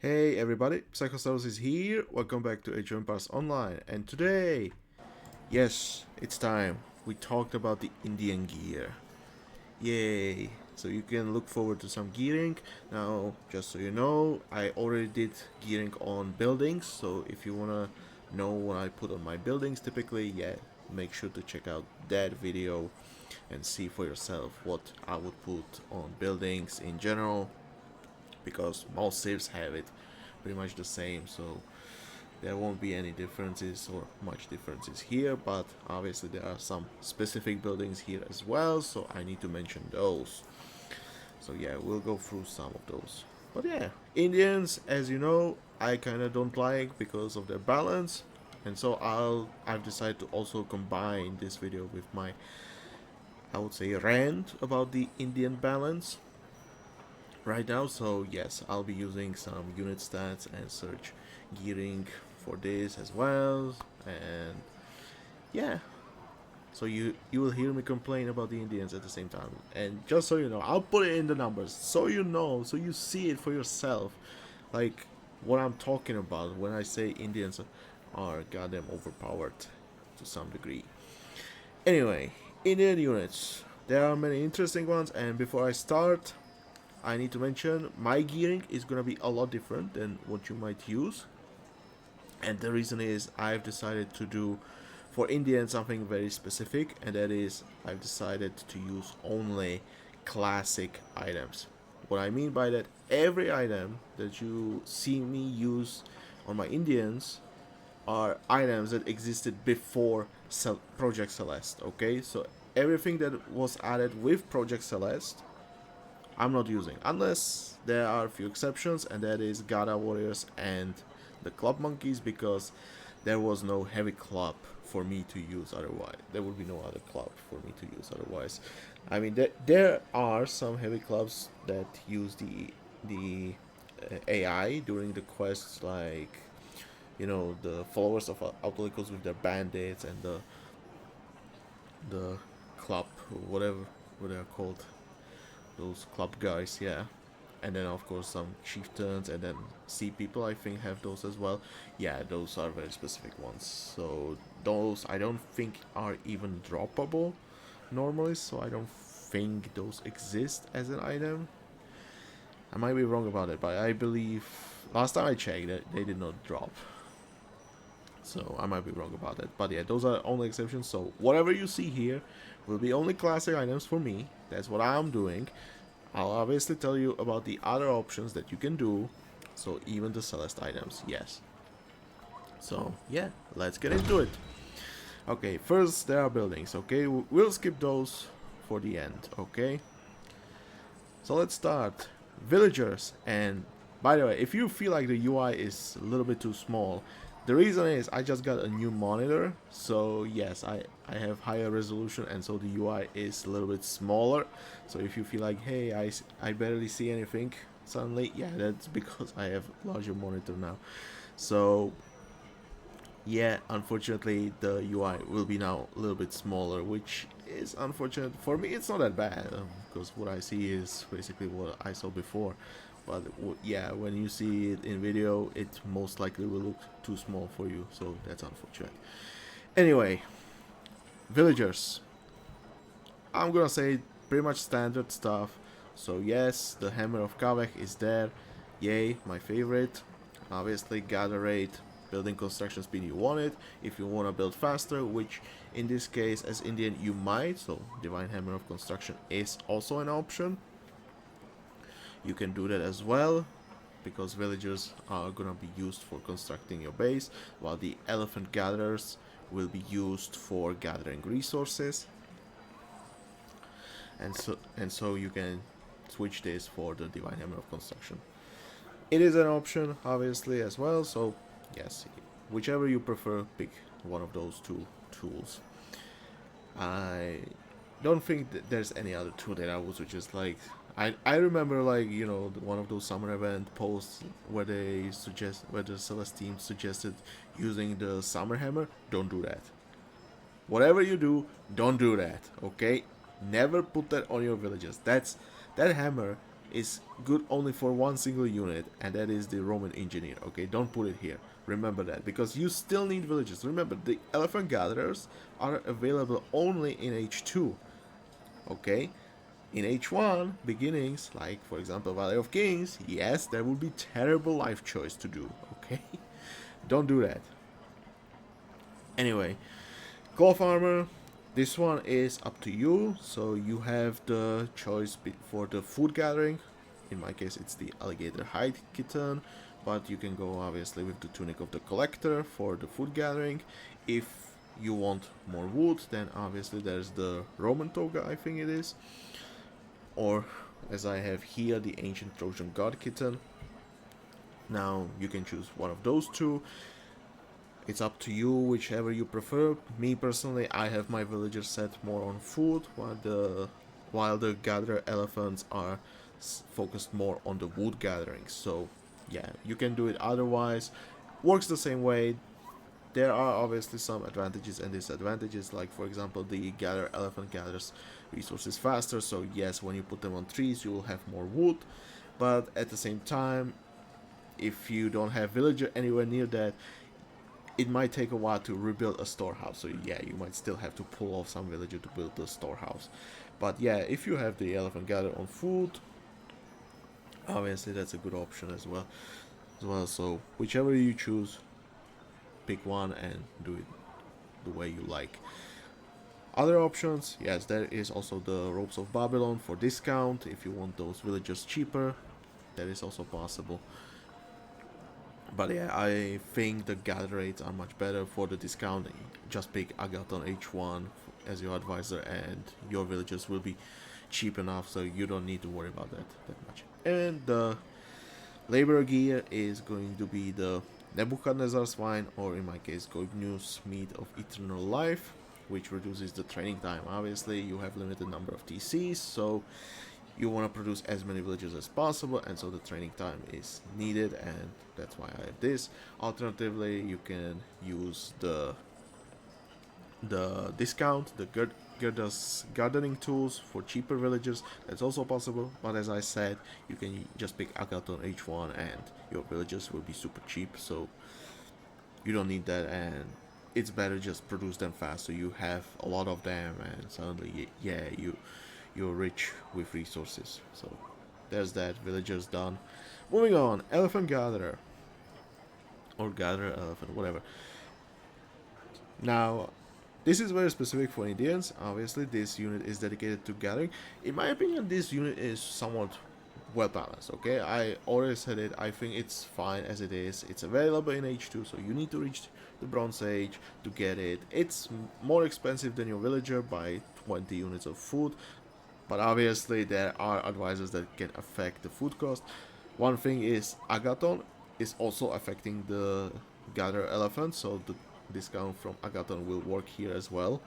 Hey everybody, Psychosaurus is here. Welcome back to Age of Empires Online. And today, yes, it's time. We talked about the Indian gear. Yay! So you can look forward to some gearing. Now, just so you know, I already did gearing on buildings. So if you wanna know what I put on my buildings typically, yeah, make sure to check out that video and see for yourself what I would put on buildings in general, because most civs have it pretty much the same, so there won't be any differences or much differences here, but obviously there are some specific buildings here as well, so I need to mention those. So yeah, we'll go through some of those. But yeah, Indians, as you know, I kind of don't like because of their balance, and so I've decided to also combine this video with my, I would say, rant about the Indian balance right now. So yes, I'll be using some unit stats and search gearing for this as well. And yeah, so you will hear me complain about the Indians at the same time. And just so you know, I'll put it in the numbers so you know, so you see it for yourself, like what I'm talking about when I say Indians are goddamn overpowered to some degree. Anyway, Indian units, there are many interesting ones, and before I start, I need to mention my gearing is gonna be a lot different than what you might use, and the reason is I've decided to do for Indian something very specific, and that is I've decided to use only classic items. What I mean by that, every item that you see me use on my Indians are items that existed before Project Celeste. Okay, so everything that was added with Project Celeste I'm not using, unless there are a few exceptions, and that is Gada Warriors and the Club Monkeys, because there was no heavy club for me to use otherwise. There would be no other club for me to use otherwise. I mean, there are some heavy clubs that use the AI during the quests, like the followers of Autolicos with their bandits and the club, whatever what they're called, those club guys, yeah. And then of course some chieftains and then sea people I think have those as well. Yeah, those are very specific ones. So those I don't think are even droppable normally, so I don't think those exist as an item. I might be wrong about it, but I believe last time I checked that they did not drop. So I might be wrong about that. But yeah, those are only exceptions. So whatever you see here will be only classic items for me. That's what I'm doing. I'll obviously tell you about the other options that you can do. So even the Celeste items, yes. So yeah, let's get into it. Okay, first there are buildings. Okay, we'll skip those for the end. Okay. So let's start. Villagers. And by the way, if you feel like the UI is a little bit too small, the reason is I just got a new monitor, so yes, I have higher resolution, and so the UI is a little bit smaller. So if you feel like, hey, I barely see anything suddenly, yeah, that's because I have larger monitor now. So yeah, unfortunately the UI will be now a little bit smaller, which is unfortunate. For me it's not that bad, because what I see is basically what I saw before. But yeah, when you see it in video, it most likely will look too small for you, so that's unfortunate. Anyway, villagers, I'm gonna say pretty much standard stuff. So yes, the Hammer of Kavek is there, yay, my favorite. Obviously gather rate, building construction speed you want it. If you want to build faster, which in this case as Indian you might, so Divine Hammer of Construction is also an option. You can do that as well, because villagers are gonna be used for constructing your base, while the elephant gatherers will be used for gathering resources. And so you can switch this for the Divine Hammer of Construction. It is an option obviously as well, so yes, whichever you prefer, pick one of those two tools. I don't think that there's any other tool that I would suggest. Like I remember, like, one of those summer event posts where the Celeste team suggested using the summer hammer. Don't do that. Whatever you do, don't do that. Okay, never put that on your villagers. That hammer is good only for one single unit, and that is the Roman engineer. Okay, don't put it here. Remember that, because you still need villagers. Remember, the elephant gatherers are available only in H2. Okay, in H1 beginnings, like for example Valley of Kings, yes, that would be terrible life choice to do. Okay, don't do that. Anyway, Golf armor, this one is up to you, so you have the choice for the food gathering. In my case it's the alligator hide kitten, but you can go obviously with the tunic of the collector for the food gathering. If you want more wood, then obviously there's the Roman toga, I think it is, or as I have here, the ancient Trojan god kitten. Now you can choose one of those two. It's up to you, whichever you prefer. Me personally, I have my villagers set more on food, while the gatherer elephants are focused more on the wood gathering. So yeah, you can do it otherwise. Works the same way. There are obviously some advantages and disadvantages, like for example the gatherer elephant gathers resources faster, so yes, when you put them on trees you will have more wood, but at the same time, if you don't have villager anywhere near that, it might take a while to rebuild a storehouse. So yeah, you might still have to pull off some villager to build the storehouse. But yeah, if you have the elephant gather on food, obviously that's a good option as well. So whichever you choose, pick one and do it the way you like. Other options, yes, there is also the ropes of Babylon for discount. If you want those villagers cheaper, that is also possible. But yeah, I think the gather rates are much better for the discount. Just pick Agathon H1 as your advisor, and your villagers will be cheap enough, so you don't need to worry about that much. And the labor gear is going to be the Nebuchadnezzar swine, or in my case, Goignius meat of eternal life, which reduces the training time. Obviously, you have limited number of TCs, so you want to produce as many villagers as possible, and so the training time is needed, and that's why I have this. Alternatively, you can use the discount, the Gerda's gardening tools for cheaper villagers. That's also possible, but as I said, you can just pick Agathon H1 and your villagers will be super cheap, so you don't need that, and it's better just produce them fast so you have a lot of them, and suddenly, yeah, you're rich with resources. So there's that, villagers done. Moving on, elephant gatherer, or gatherer elephant, whatever. Now, this is very specific for Indians. Obviously, this unit is dedicated to gathering. In my opinion, this unit is somewhat well balanced. Okay, I already said it. I think it's fine as it is. It's available in H2, so you need to reach the Bronze Age to get it. It's more expensive than your villager by 20 units of food, but obviously there are advisors that can affect the food cost. One thing is Agathon is also affecting the gather elephant, so the discount from Agathon will work here as well,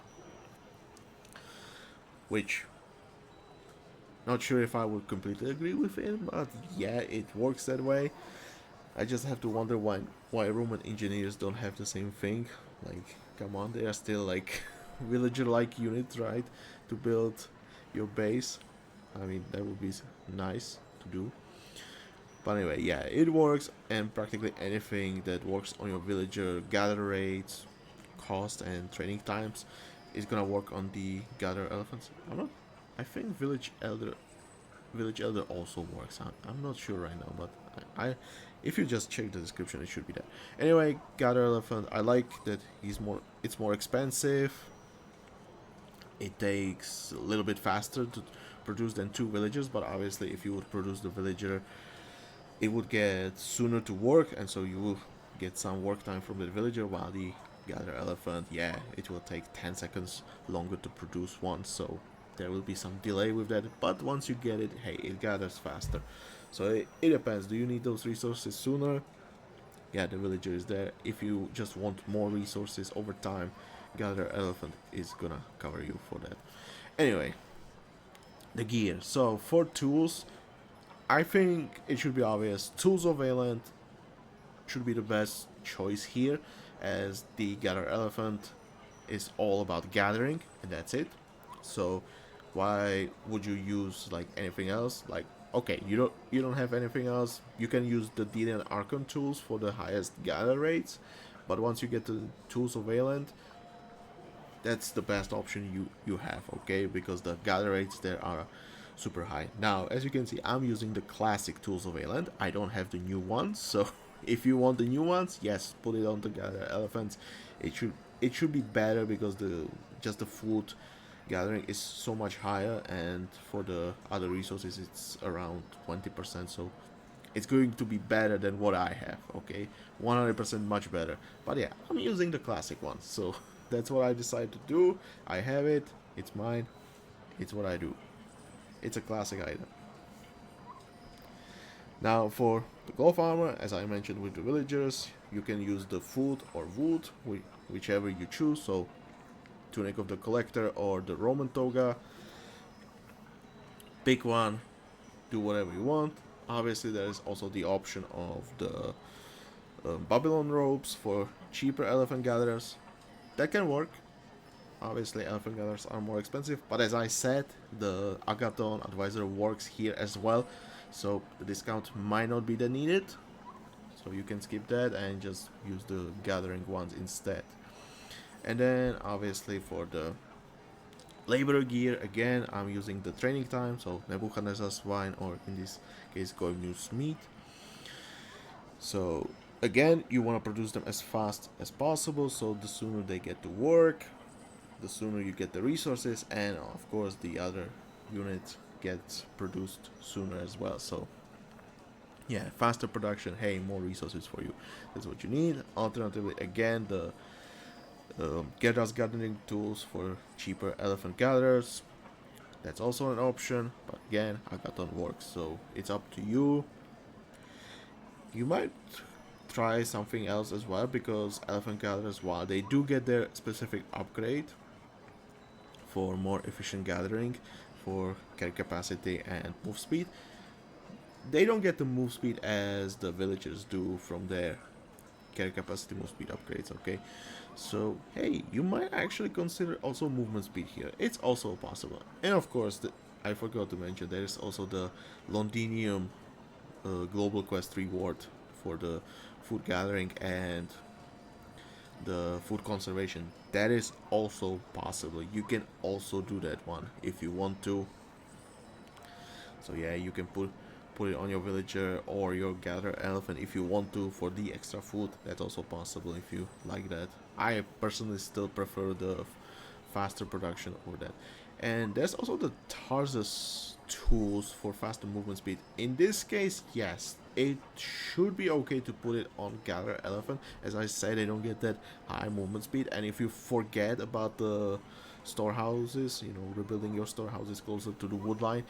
which not sure if I would completely agree with it, but yeah, it works that way. I just have to wonder why Roman engineers don't have the same thing. Like, come on, they are still like villager-like units, right? To build your base. I mean, that would be nice to do. But anyway, yeah, it works, and practically anything that works on your villager gather rates, cost, and training times is gonna work on the gather elephants. I think village elder also works. I'm not sure right now, but if you just check the description, it should be there. Anyway, gather elephant. I like that it's more expensive. It takes a little bit faster to produce than two villagers, but obviously, if you would produce the villager, it would get sooner to work, and so you will get some work time from the villager, while the gather elephant, yeah, it will take 10 seconds longer to produce one, so there will be some delay with that, but once you get it, hey, it gathers faster. So it depends. Do you need those resources sooner? Yeah, the villager is there. If you just want more resources over time, gather elephant is gonna cover you for that. Anyway, the gear. So for tools, I think it should be obvious. Tools of Valent should be the best choice here, as the gather elephant is all about gathering, and that's it. So why would you use like anything else? Like, okay, you don't have anything else, you can use the Dean and Archon tools for the highest gather rates. But once you get the tools of Wayland, that's the best option you have, okay? Because the gather rates there are super high. Now, as you can see, I'm using the classic tools of Wayland. I don't have the new ones, so if you want the new ones, yes, put it on the gather elephants. It should be better because the food gathering is so much higher, and for the other resources it's around 20%, so it's going to be better than what I have, okay? 100% much better. But yeah, I'm using the classic ones, so that's what I decided to do. I have it, it's mine, it's what I do. It's a classic item. Now for the golf armor, as I mentioned with the villagers, you can use the food or wood, whichever you choose. So Tunic of the Collector or the Roman Toga. Pick one, do whatever you want. Obviously there is also the option of the Babylon robes for cheaper elephant gatherers. That can work. Obviously elephant gatherers are more expensive, but as I said, the Agathon advisor works here as well, so the discount might not be that needed. So you can skip that and just use the gathering ones instead. And then obviously for the laborer gear, again I'm using the training time, so Nebuchadnezzar's wine, or in this case Goivnus meat. So again, you want to produce them as fast as possible, so the sooner they get to work, the sooner you get the resources, and of course the other unit gets produced sooner as well. So yeah, faster production, hey, more resources for you, that's what you need. Alternatively, again, the Gerdas gardening tools for cheaper elephant gatherers, that's also an option, but again, Agathon works, so it's up to you. You might try something else as well, because elephant gatherers, while they do get their specific upgrade for more efficient gathering, for carry capacity and move speed, they don't get the move speed as the villagers do from their carry capacity move speed upgrades, okay? So hey, you might actually consider also movement speed here, it's also possible. And of course, I forgot to mention, there is also the Londinium global quest reward for the food gathering and the food conservation. That is also possible, you can also do that one if you want to. So yeah, you can put it on your villager or your gatherer elephant if you want to for the extra food. That's also possible if you like that. I personally still prefer the faster production over that. And there's also the Tarsus tools for faster movement speed. In this case, yes, it should be okay to put it on gatherer elephant. As I said, they don't get that high movement speed, and if you forget about the storehouses, rebuilding your storehouses closer to the wood line,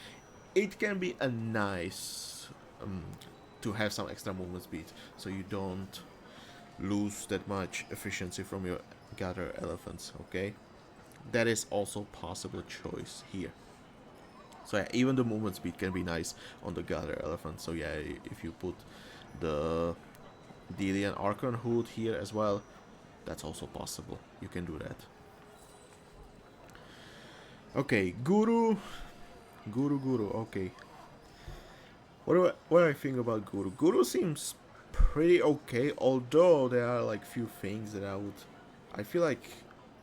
it can be a nice to have some extra movement speed, so you don't lose that much efficiency from your gatherer elephants, okay? That is also possible choice here. So yeah, even the movement speed can be nice on the gatherer elephant. So yeah, if you put the Delian Archon hood here as well, that's also possible. You can do that. Okay, Guru, okay. What do I think about Guru? Guru seems pretty okay, although there are like few things that I feel like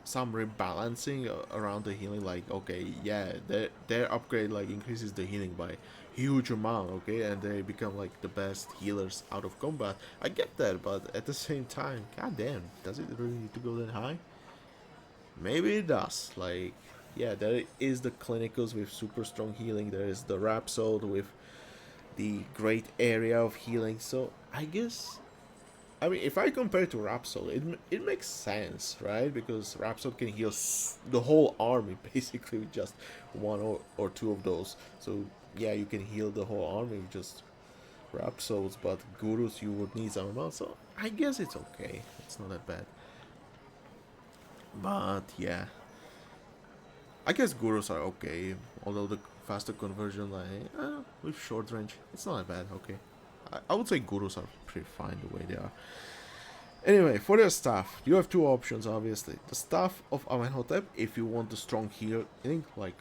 some rebalancing around the healing. Like, okay, yeah, their upgrade like increases the healing by huge amount, okay, and they become like the best healers out of combat. I get that, but at the same time, goddamn, does it really need to go that high? Maybe it does. Like, yeah, there is the clinicals with super strong healing. There is the Rhapsode with the great area of healing. So I guess, I mean, if I compare to Rhapsode, it makes sense, right? Because Rhapsode can heal the whole army basically with just one or two of those. So yeah, you can heal the whole army with just Rhapsodes, but Gurus you would need some amount. So I guess it's okay. It's not that bad. But yeah, I guess Gurus are okay. Although the faster conversion, like with short range, it's not that bad. Okay, I would say Gurus are pretty fine the way they are. Anyway, for their staff, you have two options, obviously. The staff of Amenhotep, if you want the strong healing, like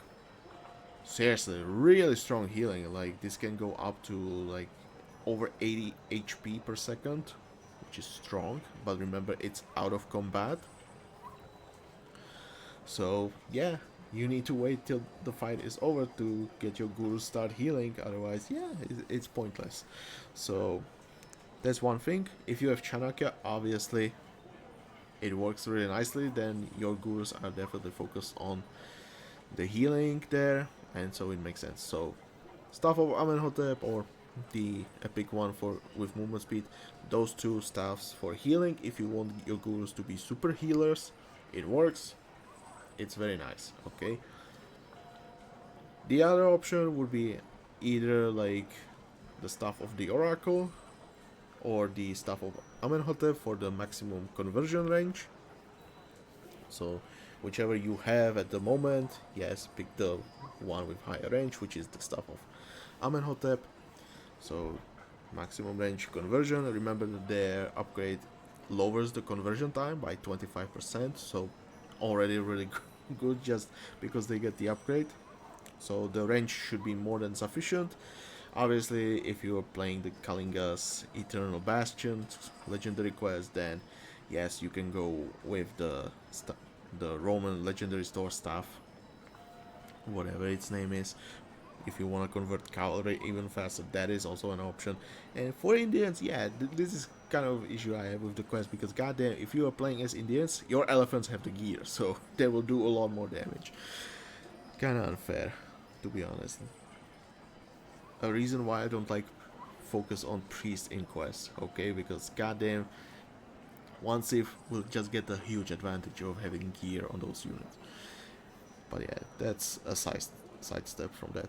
seriously, really strong healing. Like this can go up to like over 80 HP per second, which is strong. But remember, it's out of combat. So yeah, you need to wait till the fight is over to get your guru start healing. Otherwise, yeah, it's pointless. So that's one thing. If you have Chanakya, obviously it works really nicely. Then your gurus are definitely focused on the healing there, and so it makes sense. So Staff of Amenhotep or the epic one for with movement speed, those two staffs for healing. If you want your gurus to be super healers, it works. It's very nice. Okay. The other option would be either like the staff of the Oracle or the staff of Amenhotep for the maximum conversion range. So whichever you have at the moment, yes, pick the one with higher range, which is the staff of Amenhotep. So maximum range conversion. Remember that their upgrade lowers the conversion time by 25%. So already really good just because they get the upgrade. So the range should be more than sufficient. Obviously, if you are playing the Kalinga's Eternal Bastion legendary quest, then yes, you can go with the Roman legendary store staff, whatever its name is. If you want to convert cavalry even faster, that is also an option. And for Indians, yeah, this is kind of issue I have with the quest because goddamn, if you are playing as Indians, your elephants have the gear, so they will do a lot more damage. Kind of unfair, to be honest. A reason why I don't like focus on priest in quest, okay? Because goddamn, one Sith will just get a huge advantage of having gear on those units. But yeah, that's a sidestep from that.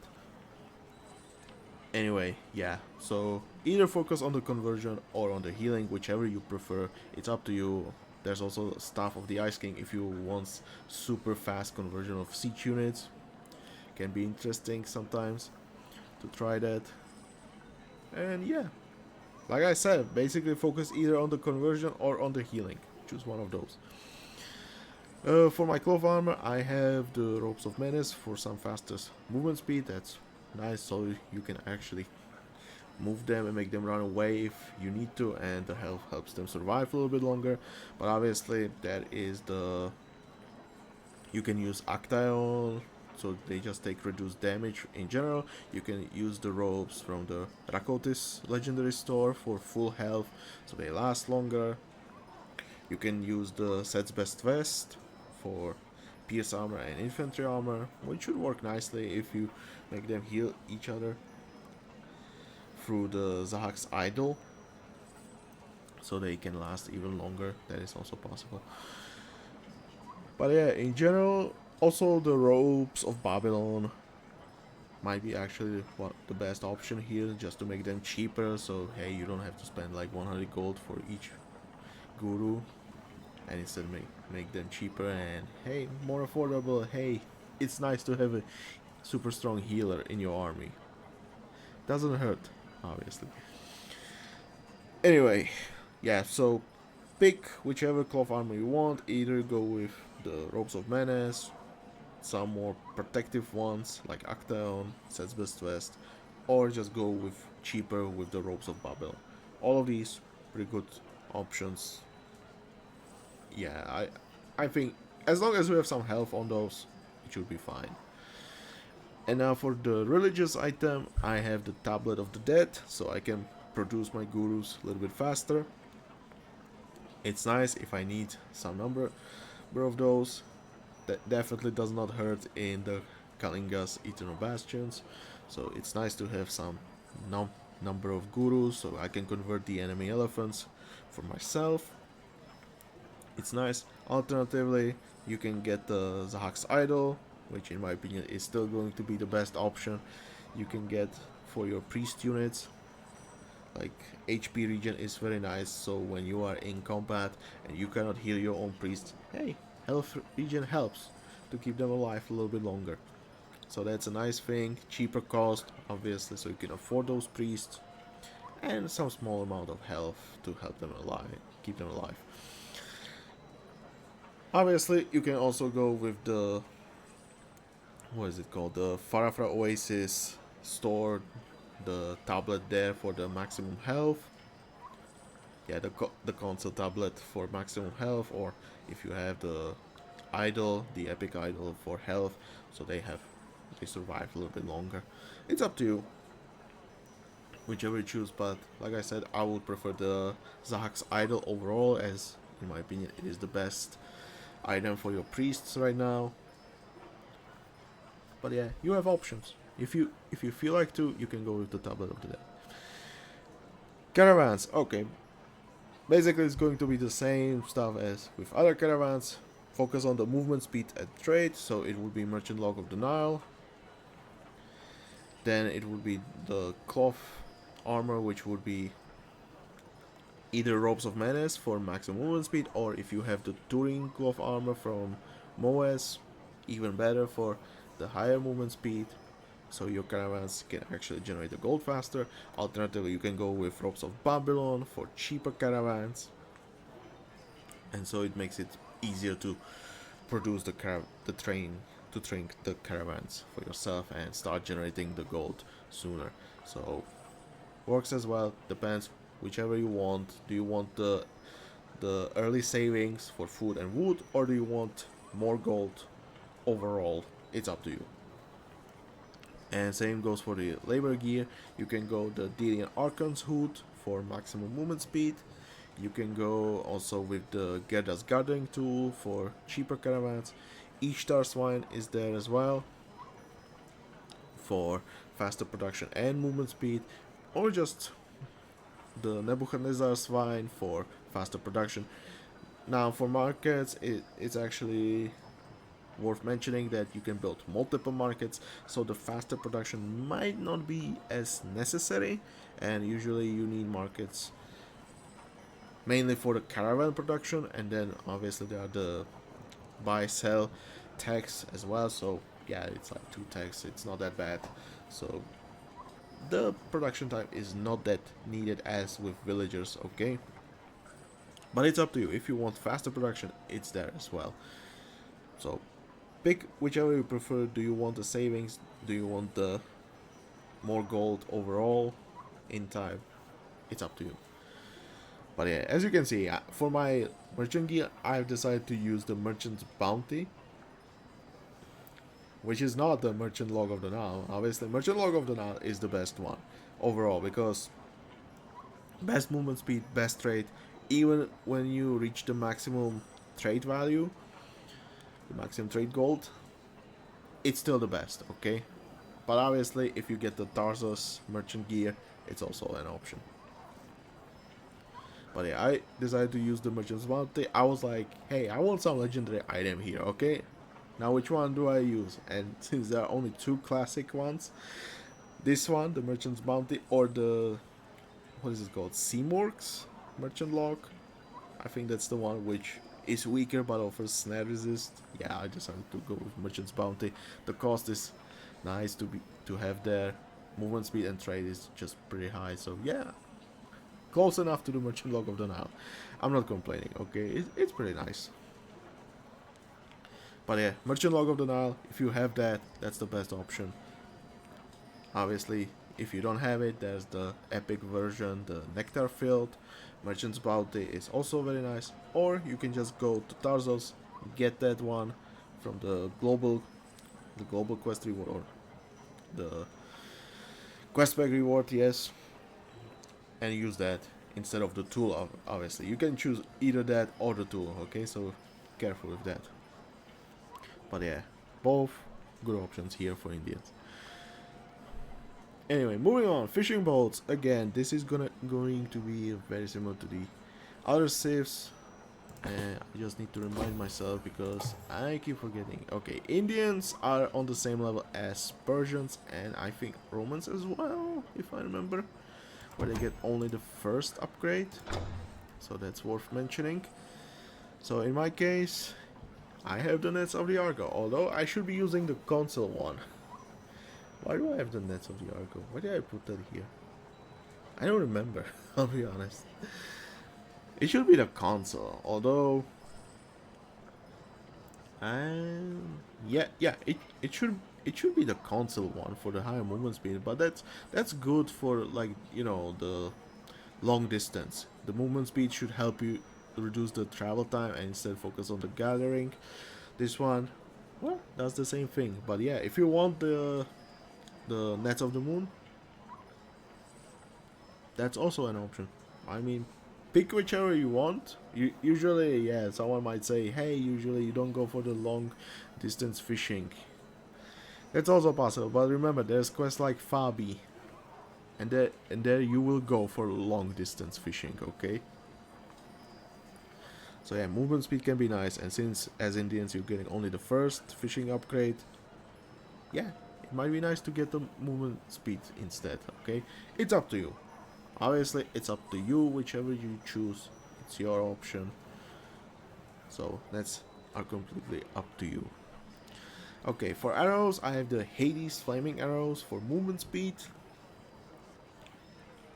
Anyway, yeah, so either focus on the conversion or on the healing, whichever you prefer. It's up to you. There's also Staff of the Ice King if you want super fast conversion of siege units. Can be interesting sometimes to try that. And yeah, like I said, basically focus either on the conversion or on the healing. Choose one of those. For my cloth armor, I have the Ropes of Menace for some faster movement speed. That's nice, so you can actually move them and make them run away if you need to, and the health helps them survive a little bit longer. But obviously, that is the... You can use Actaeon, so they just take reduced damage in general. You can use the robes from the Rakotis legendary store for full health, so they last longer. You can use the Set's Best Vest for pierce armor and infantry armor, which should work nicely if you make them heal each other through the Zahak's Idol, so they can last even longer. That is also possible. But yeah, in general, also the Robes of Babylon might be actually the best option here, just to make them cheaper. So hey, you don't have to spend like 100 gold for each guru, and instead make them cheaper and hey, more affordable. Hey, it's nice to have a super strong healer in your army. Doesn't hurt, obviously. Anyway, yeah, so pick whichever cloth armor you want. Either go with the Robes of Menace, some more protective ones like Actaeon, Set's Best Vest, or just go with cheaper with the Robes of Babel. All of these pretty good options. Yeah, I think as long as we have some health on those, it should be fine. And now for the religious item, I have the Tablet of the Dead, so I can produce my gurus a little bit faster. It's nice if I need some number of those. That definitely does not hurt in the Kalinga's Eternal Bastions, so it's nice to have some number of gurus so I can convert the enemy elephants for myself. It's nice. Alternatively, you can get the Zahak's Idol, which in my opinion is still going to be the best option you can get for your priest units. Like HP regen is very nice, so when you are in combat and you cannot heal your own priest, hey, health regen helps to keep them alive a little bit longer. So that's a nice thing. Cheaper cost, obviously, so you can afford those priests, and some small amount of health to help them alive, keep them alive. Obviously, you can also go with the what is it called? The Farafra Oasis store the tablet there for the maximum health. Yeah, the console tablet for maximum health, or if you have the idol, the epic idol for health, so they survive a little bit longer. It's up to you, whichever you choose. But like I said, I would prefer the Zahak's idol overall, as in my opinion, it is the best item for your priests right now. But yeah, you have options. If you feel like to, you can go with the tablet of the day. Caravans, okay. Basically, it's going to be the same stuff as with other caravans. Focus on the movement speed and trade, so it would be Merchant Log of the Nile. Then it would be the cloth armor, which would be either Robes of Menace for maximum movement speed, or if you have the Turin cloth armor from Moes, even better for the higher movement speed, so your caravans can actually generate the gold faster. Alternatively, you can go with Robes of Babylon for cheaper caravans, and so it makes it easier to produce the train the caravans for yourself and start generating the gold sooner. So works as well. Depends whichever you want. Do you want the early savings for food and wood, or do you want more gold overall? It's up to you. And same goes for the labor gear. You can go the Delian Archon's hood for maximum movement speed. You can go also with the Gerda's Gardening tool for cheaper caravans. Ishtar Swine is there as well for faster production and movement speed, or just the Nebuchadnezzar Swine for faster production. Now for markets, it's actually worth mentioning that you can build multiple markets, so the faster production might not be as necessary, and usually you need markets mainly for the caravan production, and then obviously there are the buy sell tax as well, so yeah, it's like 2 tax, it's not that bad. So the production time is not that needed as with villagers, okay? But it's up to you. If you want faster production, it's there as well. So pick whichever you prefer. Do you want the savings? Do you want the more gold overall in time? It's up to you. But yeah, as you can see, for my merchant gear, I've decided to use the Merchant's Bounty, which is not the Merchant Log of the Nile. Obviously, Merchant Log of the Nile is the best one overall, because best movement speed, best trade. Even when you reach the maximum trade value, the maximum trade gold, it's still the best, okay? But obviously, if you get the Tarsus merchant gear, it's also an option. But yeah, I decided to use the Merchant's Bounty. I was like, hey, I want some legendary item here, okay? Now which one do I use? And since there are only 2 classic ones, this one, the Merchant's Bounty, or the, what is it called, Seamorks Merchant Log, I think that's the one which is weaker but offers snare resist. Yeah, I decided to go with Merchant's Bounty. The cost is nice to have there. Movement speed and trade is just pretty high, so yeah, close enough to the Merchant Log of the Nile. I'm not complaining, okay? It's pretty nice. But yeah, Merchant Log of the Nile, if you have that, that's the best option. Obviously, if you don't have it, there's the epic version, the Nectar Field. Merchant's Bounty is also very nice. Or you can just go to Tarsos, get that one from the global quest reward, or the quest pack reward, yes, and use that instead of the tool. Obviously, you can choose either that or the tool, okay? So careful with that. But yeah, both good options here for Indians. Anyway, moving on. Fishing boats. Again, this is going to be very similar to the other civs. And I just need to remind myself because I keep forgetting. Okay, Indians are on the same level as Persians and I think Romans as well, if I remember, where they get only the first upgrade. So that's worth mentioning. So in my case, I have the Nets of the Argo, although I should be using the console one. Why do I have the Nets of the Argo? Why did I put that here? I don't remember, I'll be honest. It should be the console, although... yeah, it it should be the console one for the higher movement speed, but that's good for, like, you know, the long distance. The movement speed should help you reduce the travel time and instead focus on the gathering. This one, well, does the same thing. But yeah, if you want the Nets of the Moon, that's also an option. I mean, pick whichever you want. Usually, yeah, someone might say, hey, usually you don't go for the long distance fishing. That's also possible, but remember, there's quests like Fabi, and there you will go for long distance fishing, okay? So yeah, movement speed can be nice, and since as Indians you're getting only the first fishing upgrade, yeah, it might be nice to get the movement speed instead, okay? It's up to you. Obviously, it's up to you, whichever you choose. It's your option. So that's completely up to you. Okay, for arrows, I have the Hades flaming arrows for movement speed.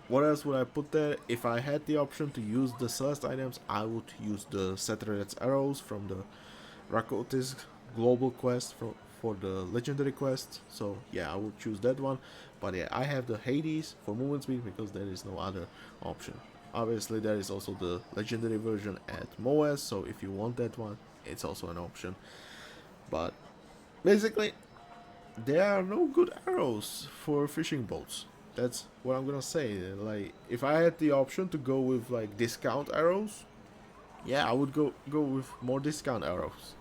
What else would I put there? If I had the option to use the Celeste items, I would use the Ceteret's arrows from the Rakotis global quest for the legendary quest. So yeah, I would choose that one. But yeah, I have the Hades for movement speed because there is no other option. Obviously, there is also the legendary version at MOAS, so if you want that one, it's also an option. But basically, there are no good arrows for fishing boats. That's what I'm gonna say. Like, if I had the option to go with like discount arrows, yeah, I would go with more discount arrows.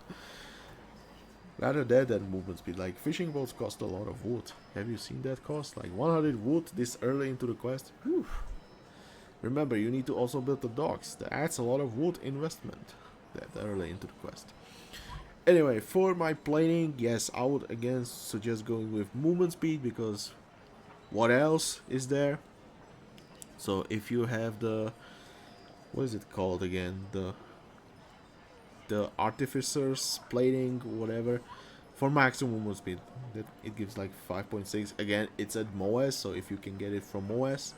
Rather that than movement speed. Like, fishing boats cost a lot of wood. Have you seen that cost? Like 100 wood this early into the quest? Whew. Remember, you need to also build the docks. That adds a lot of wood investment that early into the quest. Anyway, for my planing, yes, I would again suggest going with movement speed because what else is there? So if you have the, what is it called again? The artificer's plating, whatever, for maximum movement speed, that it gives like 5.6. Again, it's at MOAS, so if you can get it from MOAS,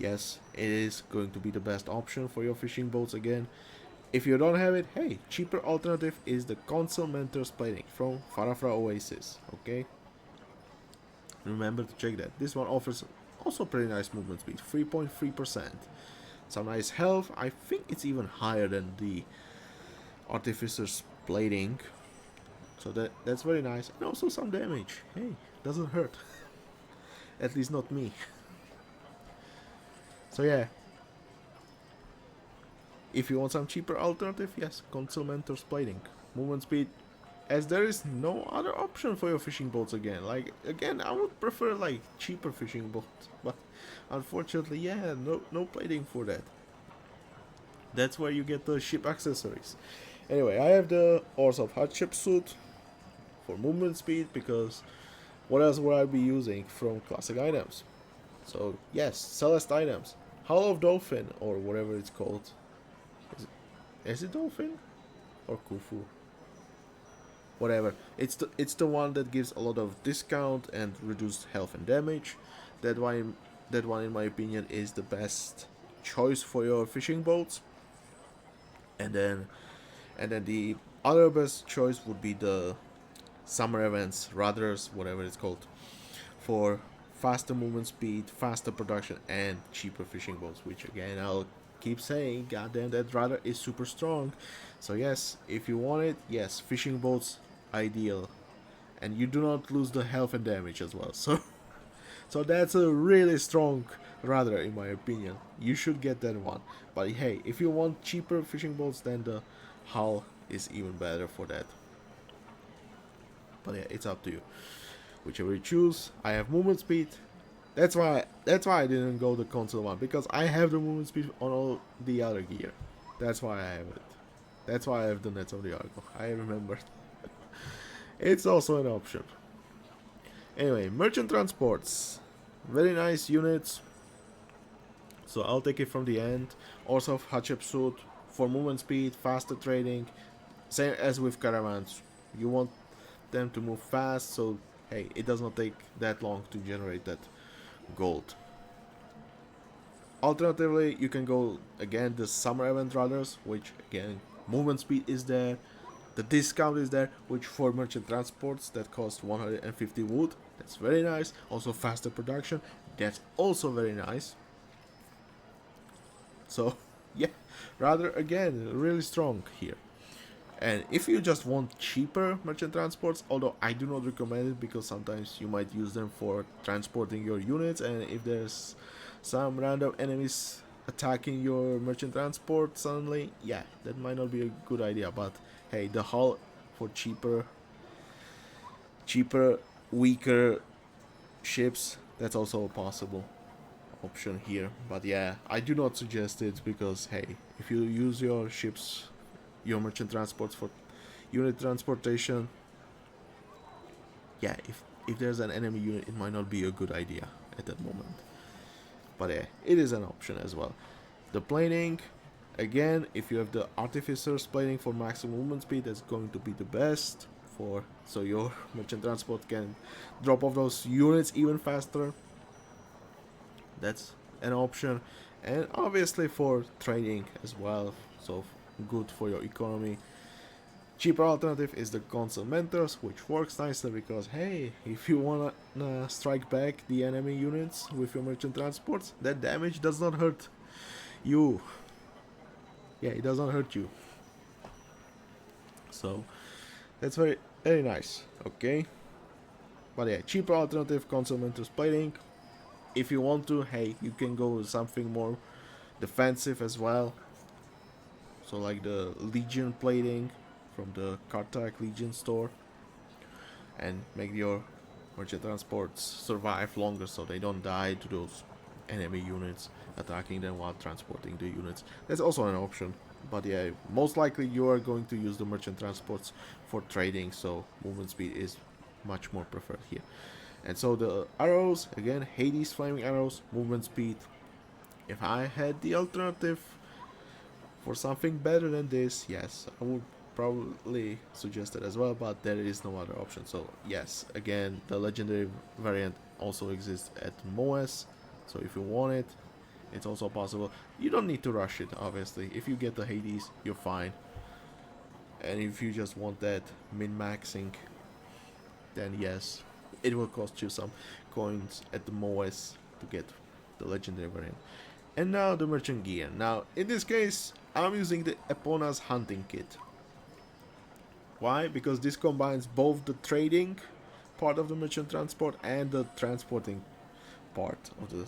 yes, it is going to be the best option for your fishing boats again. If you don't have it, hey, cheaper alternative is the Consul Mentor's plating from Farafra Oasis, okay? Remember to check that. This one offers also pretty nice movement speed, 3.3%. Some nice health. I think it's even higher than the Artificer's plating. So that's very nice. And also some damage. Hey, doesn't hurt. At least not me. So yeah. If you want some cheaper alternative, yes, Consul Mentor's plating. Movement speed, as there is no other option for your fishing boats again. Like, again, I would prefer like cheaper fishing boats, but unfortunately, yeah, no plating for that. That's where you get the ship accessories. Anyway, I have the Oars of Hatshepsut for movement speed because what else would I be using from classic items? So yes, Celeste items. Howl of Dolphin or whatever it's called. Is it Dolphin or Kufu? Whatever. It's the one that gives a lot of discount and reduced health and damage. That one in my opinion is the best choice for your fishing boats. And then the other best choice would be the summer events, Rudders, whatever it's called, for faster movement speed, faster production, and cheaper fishing boats. Which again, I'll keep saying, goddamn, that rudder is super strong. So yes, if you want it, yes, fishing boats ideal, and you do not lose the health and damage as well. So that's a really strong rudder in my opinion. You should get that one. But hey, if you want cheaper fishing boats, then the hull is even better for that. But yeah, it's up to you. Whichever you choose. I have movement speed. That's why I didn't go the console one, because I have the movement speed on all the other gear. That's why I have it. That's why I have the Nets of the Argo. I remember. It's also an option. Anyway, merchant transports. Very nice units. So I'll take it from the end. Also Hatshepsut for movement speed, faster trading. Same as with caravans. You want them to move fast, so hey, it does not take that long to generate that gold. Alternatively, you can go again the summer event runners, which again movement speed is there, The discount is there, which for merchant transports that cost 150 wood. That's very nice. Also faster production. That's also very nice. So yeah, rather again really strong here. And if you just want cheaper merchant transports, although I do not recommend it because sometimes you might use them for transporting your units, and if there's some random enemies attacking your merchant transport suddenly, yeah, that might not be a good idea. But hey, the hull for cheaper, weaker ships, that's also a possible option here. But yeah, I do not suggest it because hey, if you use your ships, your merchant transports for unit transportation, yeah, if there's an enemy unit, it might not be a good idea at that moment. But yeah, it is an option as well. The planing, again, if you have the artificer's planing for maximum movement speed, that's going to be the best for so your merchant transport can drop off those units even faster. That's an option, and obviously for trading as well, so good for your economy. Cheaper alternative is the console mentors, which works nicely because hey, if you wanna strike back the enemy units with your merchant transports, that damage does not hurt you. Yeah, it does not hurt you. So that's very nice. Okay, but yeah, cheaper alternative console mentors plating. If you want to, hey, you can go with something more defensive as well. So like the Legion plating from the Kartak Legion store, and make your merchant transports survive longer so they don't die to those enemy units attacking them while transporting the units. That's also an option. But yeah, most likely you are going to use the merchant transports for trading, so movement speed is much more preferred here. And so the arrows, again, Hades flaming arrows, movement speed. If I had the alternative for something better than this, yes, I would probably suggest it as well, but there is no other option. So yes, again, the legendary variant also exists at MOS, so if you want it, it's also possible. You don't need to rush it, obviously. If you get the Hades, you're fine. And if you just want that min-maxing, then yes, it will cost you some coins at the MOS to get the legendary variant. And now the merchant gear. Now, in this case, I'm using the Epona's hunting kit. Why? Because this combines both the trading part of the merchant transport and the transporting part of the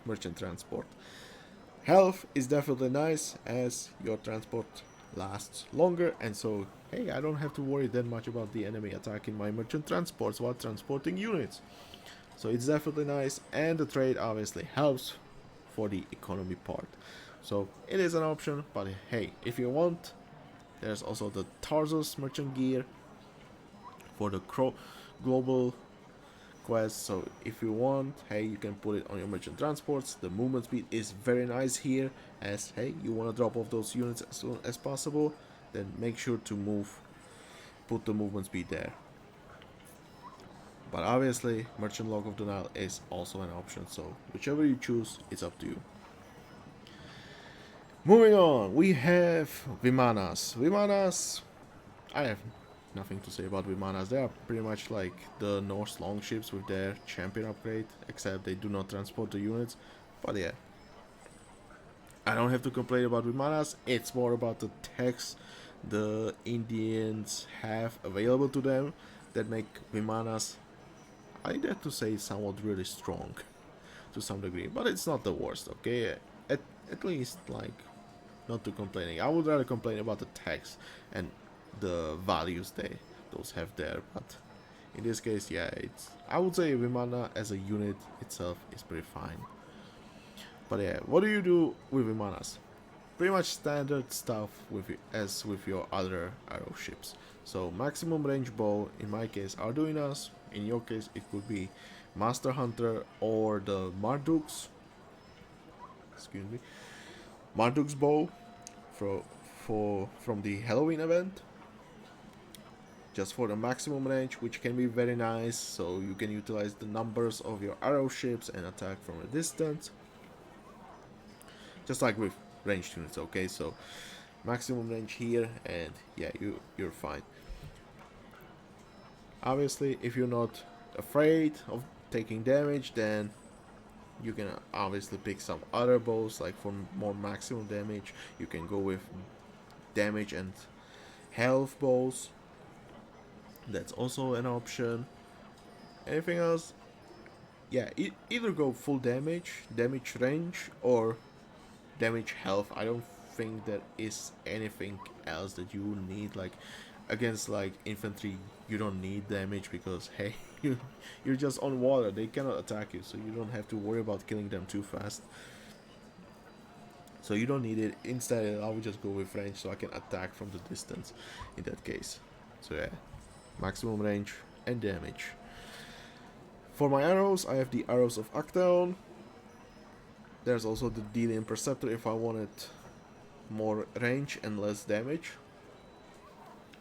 merchant transport. Health is definitely nice as your transport lasts longer, and so hey, I don't have to worry that much about the enemy attacking my merchant transports while transporting units. So it's definitely nice, and the trade obviously helps for the economy part. So it is an option, but hey, if you want, there's also the Tarsus merchant gear for the global quest. So if you want, hey, you can put it on your merchant transports. The movement speed is very nice here, as hey, you want to drop off those units as soon as possible, then make sure to put the movement speed there. But obviously, Merchant Log of the Nile is also an option, so whichever you choose, it's up to you. Moving on, we have Vimanas. Vimanas, I have nothing to say about Vimanas. They are pretty much like the Norse longships with their champion upgrade, except they do not transport the units. But yeah, I don't have to complain about Vimanas. It's more about the techs the Indians have available to them that make Vimanas, I dare to say, somewhat really strong to some degree. But it's not the worst, okay? At least, like, not too complaining. I would rather complain about the tax and the values those have there, but in this case, yeah, I would say Vimana as a unit itself is pretty fine. But yeah, what do you do with Vimanas? Pretty much standard stuff as with your other arrow ships. So maximum range bow, in my case, Arduinas. In your case, it could be Master Hunter or the Marduk's. Excuse me. Marduk's bow from the Halloween event, just for the maximum range, which can be very nice, so you can utilize the numbers of your arrow ships and attack from a distance, just like with ranged units. Okay, so maximum range here, and yeah, you're fine. Obviously, if you're not afraid of taking damage, then you can obviously pick some other bows, like for more maximum damage you can go with damage and health bows. That's also an option. Anything else? Yeah, either go full damage range, or damage health. I don't think there is anything else that you need. Like against like infantry, you don't need damage because hey, you're just on water. They cannot attack you, so you don't have to worry about killing them too fast. So you don't need it. Instead, I would just go with range so I can attack from the distance in that case. So yeah, maximum range and damage. For my arrows, I have the arrows of Actaeon. There's also the Delian Perceptor if I wanted more range and less damage.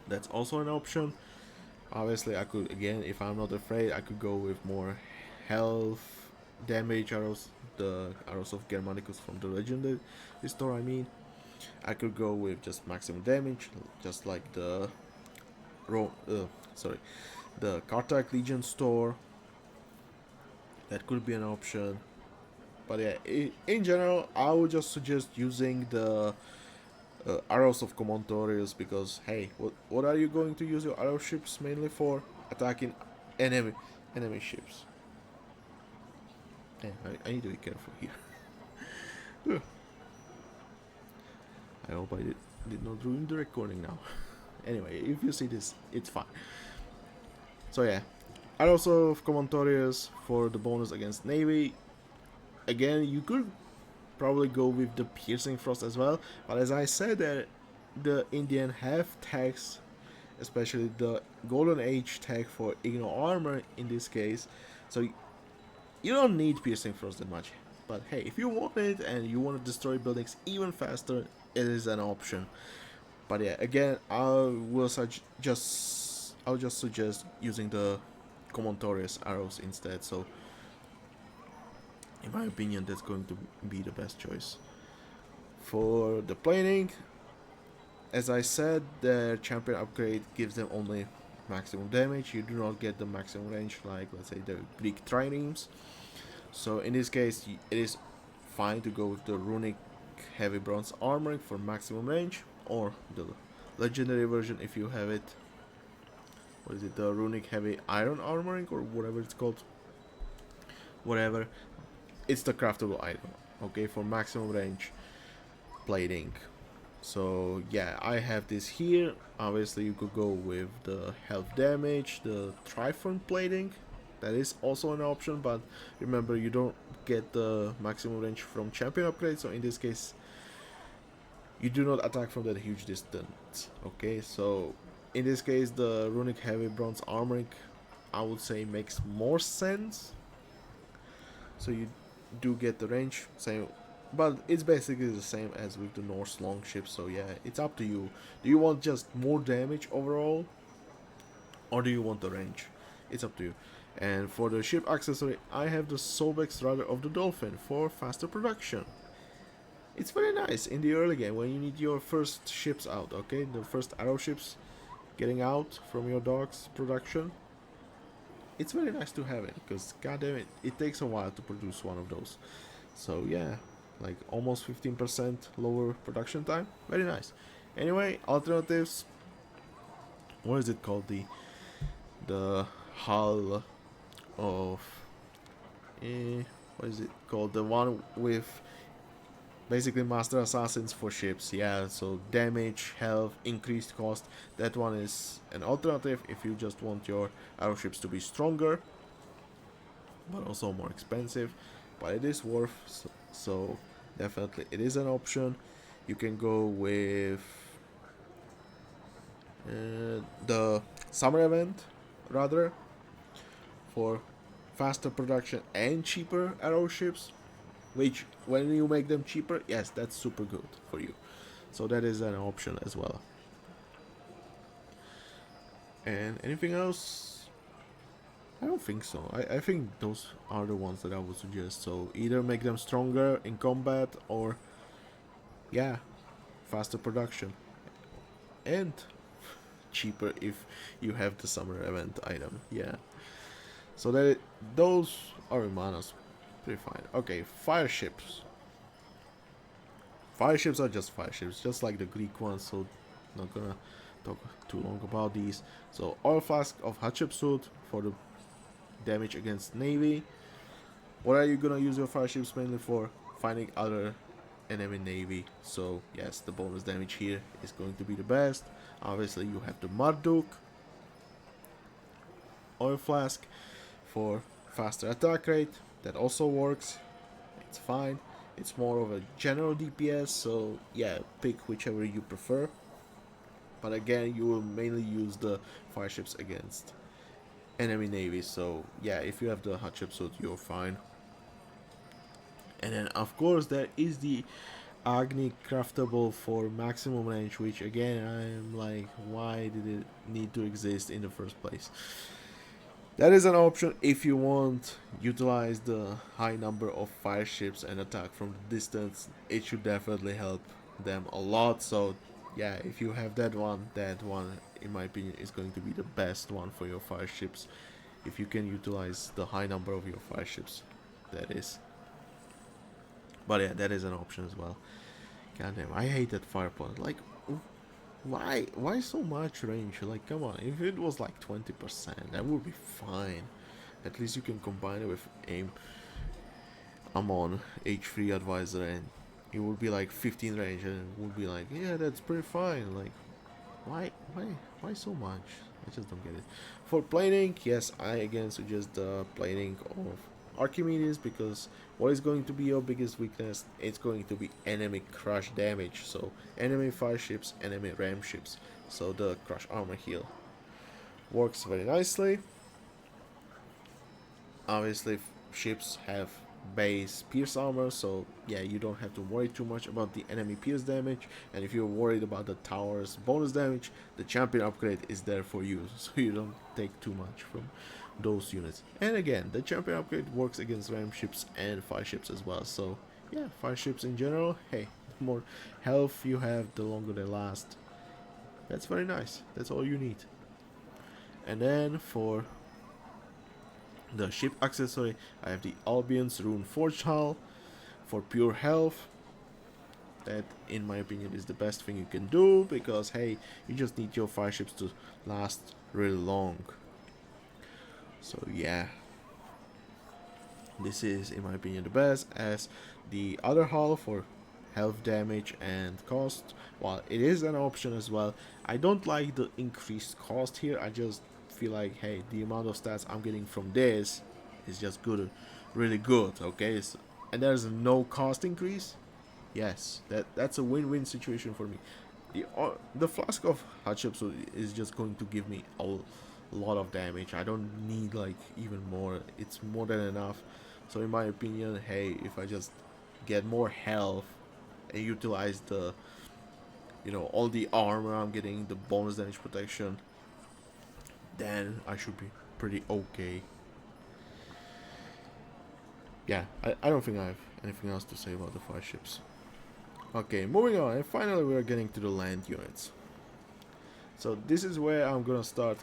That's also an option. Obviously, I could, again, if I'm not afraid, I could go with more health damage arrows, the arrows of Germanicus from the legendary store. I mean, I could go with just maximum damage, just like the the Carthage Legion store. That could be an option. But yeah, in general, I would just suggest using the arrows of Commentorius, because hey, what are you going to use your arrow ships mainly for? Attacking enemy ships. Yeah, I need to be careful here. I hope I did not ruin the recording now. Anyway, if you see this, it's fine. So yeah, arrows of Commentorius for the bonus against Navy. Again, you could probably go with the Piercing Frost as well, but as I said, the Indian have tags, especially the Golden Age tag for Igno Armor in this case, so you don't need Piercing Frost that much. But hey, if you want it and you want to destroy buildings even faster, it is an option. But yeah, again, I'll just suggest using the Commentorius arrows instead. So in my opinion, that's going to be the best choice. For the planing, as I said, their champion upgrade gives them only maximum damage. You do not get the maximum range like, let's say, the Greek triremes. So in this case, it is fine to go with the runic heavy bronze armoring for maximum range, or the legendary version if you have it. What is it? The runic heavy iron armoring, or whatever it's called. Whatever. It's the craftable item, okay, for maximum range plating. So yeah, I have this here. Obviously, you could go with the health damage, the Trifront plating. That is also an option, but remember, you don't get the maximum range from champion upgrade. So in this case, you do not attack from that huge distance. Okay, so in this case, the runic heavy bronze armoring, I would say, makes more sense. So you do get the range, same, but it's basically the same as with the Norse longship. So yeah, it's up to you. Do you want just more damage overall, or do you want the range? It's up to you. And for the ship accessory, I have the Solbeck's Rudder of the Dolphin for faster production. It's very nice in the early game when you need your first ships out, okay? The first arrow ships getting out from your docks production. It's very nice to have it, because goddamn it takes a while to produce one of those. So yeah, like almost 15% lower production time. Very nice. Anyway, alternatives. What is it called? The hull of what is it called? The one with basically master assassins for ships. Yeah, so damage, health, increased cost. That one is an alternative if you just want your arrow ships to be stronger, but also more expensive. But it is worth, so definitely it is an option. You can go with the summer event rather, for faster production and cheaper arrow ships, which when you make them cheaper, yes, that's super good for you. So that is an option as well. And anything else? I don't think so. I think those are the ones that I would suggest. So either make them stronger in combat, or yeah, faster production and cheaper if you have the summer event item. Yeah, so those are in manas pretty fine. Okay, fire ships. Fire ships are just fire ships, just like the Greek ones, so not gonna talk too long about these. So oil flask of Hatshepsut for the damage against navy. What are you gonna use your fire ships mainly for? Finding other enemy navy. So yes, the bonus damage here is going to be the best. Obviously you have the Marduk oil flask for faster attack rate. That also works. It's fine. It's more of a general DPS, so yeah, pick whichever you prefer. But again, you will mainly use the fire ships against enemy navy, so yeah, if you have the Hatshepsut, you're fine. And then of course there is the Agni craftable for maximum range, which again I'm like, why did it need to exist in the first place? That is an option if you want utilize the high number of fire ships and attack from the distance. It should definitely help them a lot. So yeah, if you have that one in my opinion is going to be the best one for your fire ships. If you can utilize the high number of your fire ships, that is. But yeah, that is an option as well. Goddamn, I hate that fire point. Like, why so much range? Like, come on, if it was like 20%, that would be fine. At least you can combine it with aim. I'm on H3 advisor and it would be like 15 range and it would be like, yeah, that's pretty fine. Like, why so much? I just don't get it. For planing, yes, I again suggest the planing of Archimedes, because what is going to be your biggest weakness? It's going to be enemy crush damage. So enemy fire ships, enemy ram ships. So the crush armor heal works very nicely. Obviously ships have base pierce armor, so yeah, you don't have to worry too much about the enemy pierce damage. And if you're worried about the tower's bonus damage, the champion upgrade is there for you, so you don't take too much from those units. And again, the champion upgrade works against ram ships and fire ships as well. So yeah, fire ships in general, hey, the more health you have, the longer they last. That's very nice. That's all you need. And then for the ship accessory, I have the Albion's Rune Forge Hull for pure health. That, in my opinion, is the best thing you can do, because hey, you just need your fire ships to last really long. So yeah, this is, in my opinion, the best. As the other hull for health damage and cost, while it is an option as well, I don't like the increased cost here. I just feel like, hey, the amount of stats I'm getting from this is just good, really good. Okay, so, and there's no cost increase. Yes, that's a win-win situation for me. The flask of Hatshepsut is just going to give me a lot of damage. I don't need like even more. It's more than enough. So in my opinion, hey, if I just get more health and utilize the, you know, all the armor I'm getting, the bonus damage protection, then I should be pretty okay. Yeah, I don't think I have anything else to say about the fire ships. Okay, moving on, and finally we are getting to the land units. So this is where I'm gonna start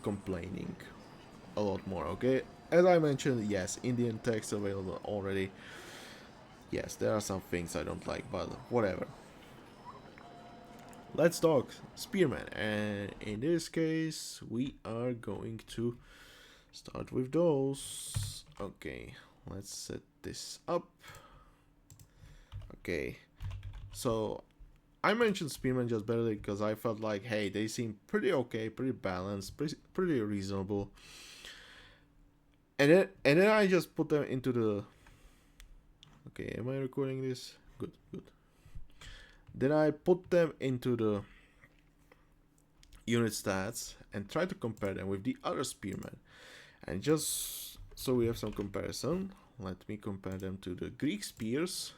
complaining a lot more, okay? As I mentioned, yes, Indian text available already. Yes, there are some things I don't like, but whatever. Let's talk Spearman, and in this case, we are going to start with those. Okay, let's set this up. Okay, so I mentioned Spearman just barely because I felt like, hey, they seem pretty okay, pretty balanced, pretty reasonable. And then I just put them into the. Okay, am I recording this? Good, good. Then I put them into the unit stats and try to compare them with the other Spearmen. And just so we have some comparison, let me compare them to the Greek spears,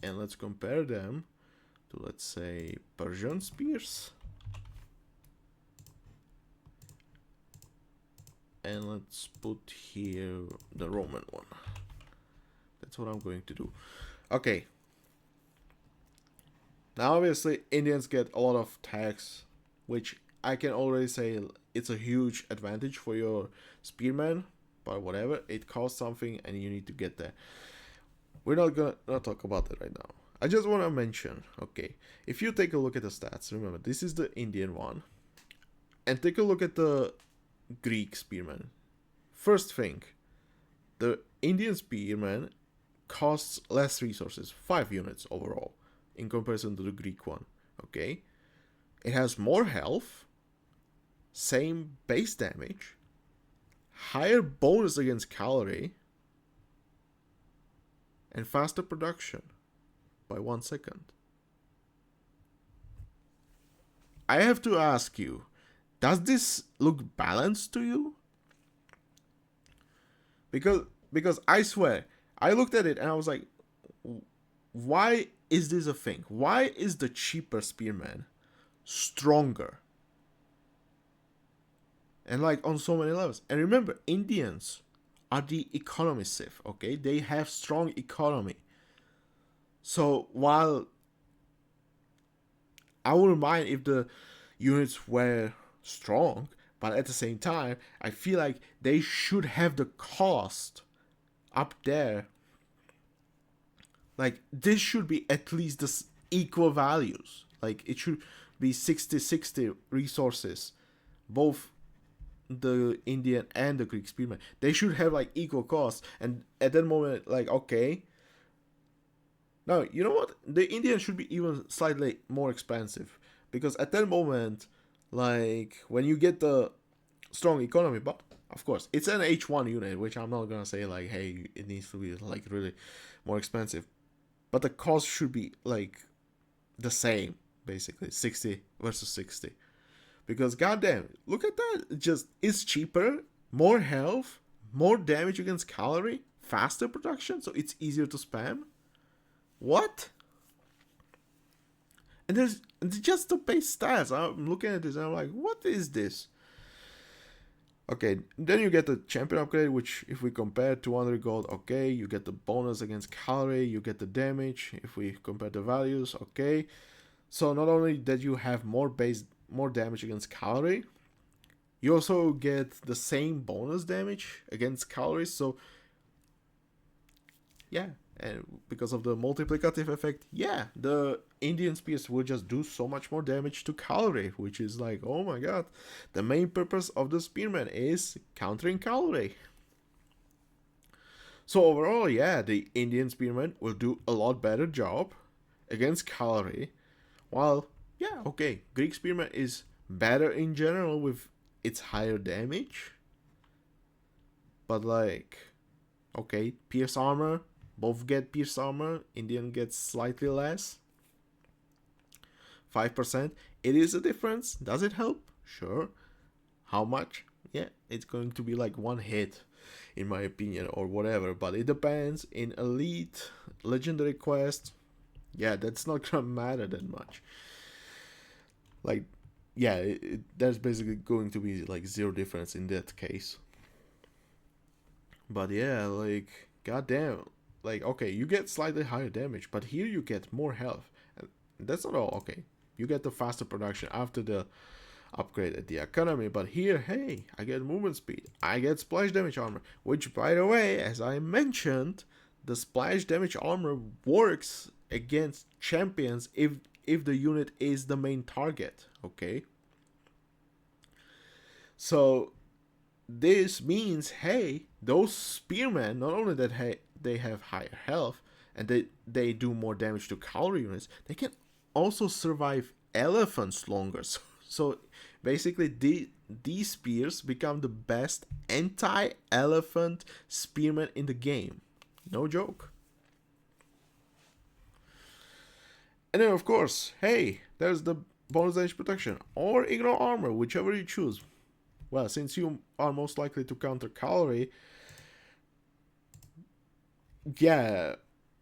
and let's compare them to, let's say, Persian spears. And let's put here the Roman one. That's what I'm going to do. Okay. Now, obviously, Indians get a lot of tax, which I can already say it's a huge advantage for your spearmen. But whatever, it costs something, and you need to get there. We're not gonna not talk about that right now. I just want to mention, okay, if you take a look at the stats, remember this is the Indian one, and take a look at the Greek spearman. First thing, the Indian spearman costs less resources, 5 units overall, in comparison to the Greek one. Okay, it has more health, same base damage, higher bonus against cavalry, and faster production by 1 second. I have to ask you, does this look balanced to you? Because I swear, I looked at it and I was like, why is this a thing? Why is the cheaper spearman stronger? And like on so many levels. And remember, Indians are the economy civ, okay? They have strong economy. So while I wouldn't mind if the units were strong, but at the same time, I feel like they should have the cost up there. Like, this should be at least the equal values. Like, it should be 60-60 resources, both the Indian and the Greek spearmen. They should have like equal costs. And at that moment, like, okay, now you know what, the Indian should be even slightly more expensive, because at that moment, like, when you get the strong economy, but of course it's an H1 unit, which I'm not gonna say like, hey, it needs to be like really more expensive, but the cost should be like the same, basically 60 versus 60. Because goddamn, look at that. It just it's cheaper, more health, more damage against cavalry, faster production, so it's easier to spam. What? And there's just the base stats. I'm looking at this and I'm like, what is this? Okay, then you get the champion upgrade, which if we compare 200 gold, okay, you get the bonus against cavalry, you get the damage. If we compare the values, okay. So not only that you have more damage against cavalry, you also get the same bonus damage against cavalry. So yeah, and because of the multiplicative effect, yeah, the Indian spears will just do so much more damage to cavalry, which is like, oh my god, the main purpose of the spearman is countering cavalry. So overall, yeah, the Indian spearman will do a lot better job against cavalry, while yeah, okay, Greek spearman is better in general with its higher damage, but like, okay, pierce armor, both get pierce armor, Indian gets slightly less, 5%. It is a difference. Does it help? Sure. How much? Yeah, it's going to be like one hit, in my opinion, or whatever, but it depends. In elite legendary quest, yeah, that's not gonna matter that much. Like, yeah, there's basically going to be like zero difference in that case. But yeah, like, goddamn, like, okay, you get slightly higher damage, but here you get more health, and that's not all. Okay, you get the faster production after the upgrade at the economy, but here, hey, I get movement speed, I get splash damage armor, which, by the way, as I mentioned, the splash damage armor works against champions if the unit is the main target. Okay, so this means, hey, those spearmen, not only that, hey, they have higher health and they do more damage to cavalry units, they can also survive elephants longer. So basically, these spears become the best anti-elephant spearmen in the game. No joke. And then, of course, hey, there's the bonus damage protection or ignore armor, whichever you choose. Well, since you are most likely to counter cavalry, yeah,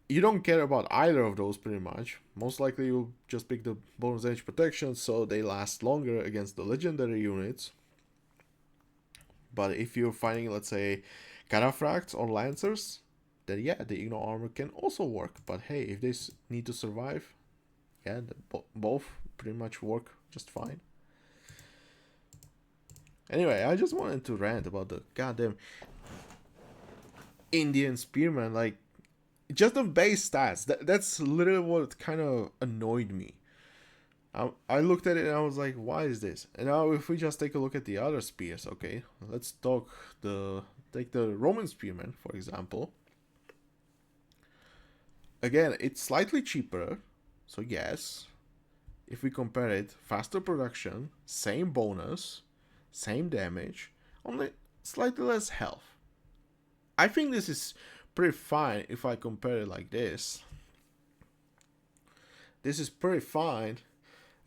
you don't care about either of those pretty much. Most likely you'll just pick the bonus damage protection so they last longer against the legendary units. But if you're fighting, let's say, cataphracts or lancers, then yeah, the ignore armor can also work. But hey, if they need to survive, yeah, both pretty much work just fine. Anyway, I just wanted to rant about the goddamn Indian spearman. Like, just the base stats. That's literally what kind of annoyed me. I looked at it and I was like, why is this? And now if we just take a look at the other spears, okay, let's take the Roman spearman, for example. Again, it's slightly cheaper, so yes. If we compare it, faster production, same bonus, same damage, only slightly less health. I think this is pretty fine if I compare it like this. This is pretty fine.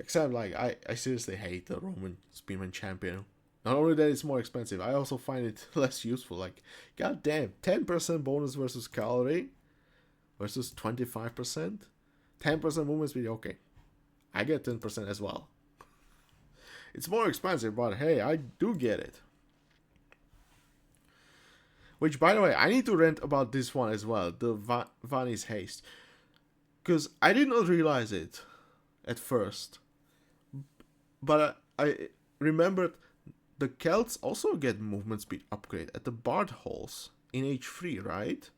Except, like, I seriously hate the Roman Spearman Champion. Not only that it's more expensive, I also find it less useful. Like, goddamn, 10% bonus versus calorie versus 25%. 10% movement speed, okay. I get 10% as well. It's more expensive, but hey, I do get it. Which, by the way, I need to rant about this one as well, the Vani's Haste. Because I did not realize it at first. But I remembered the Celts also get movement speed upgrade at the Bard Halls in H3, right?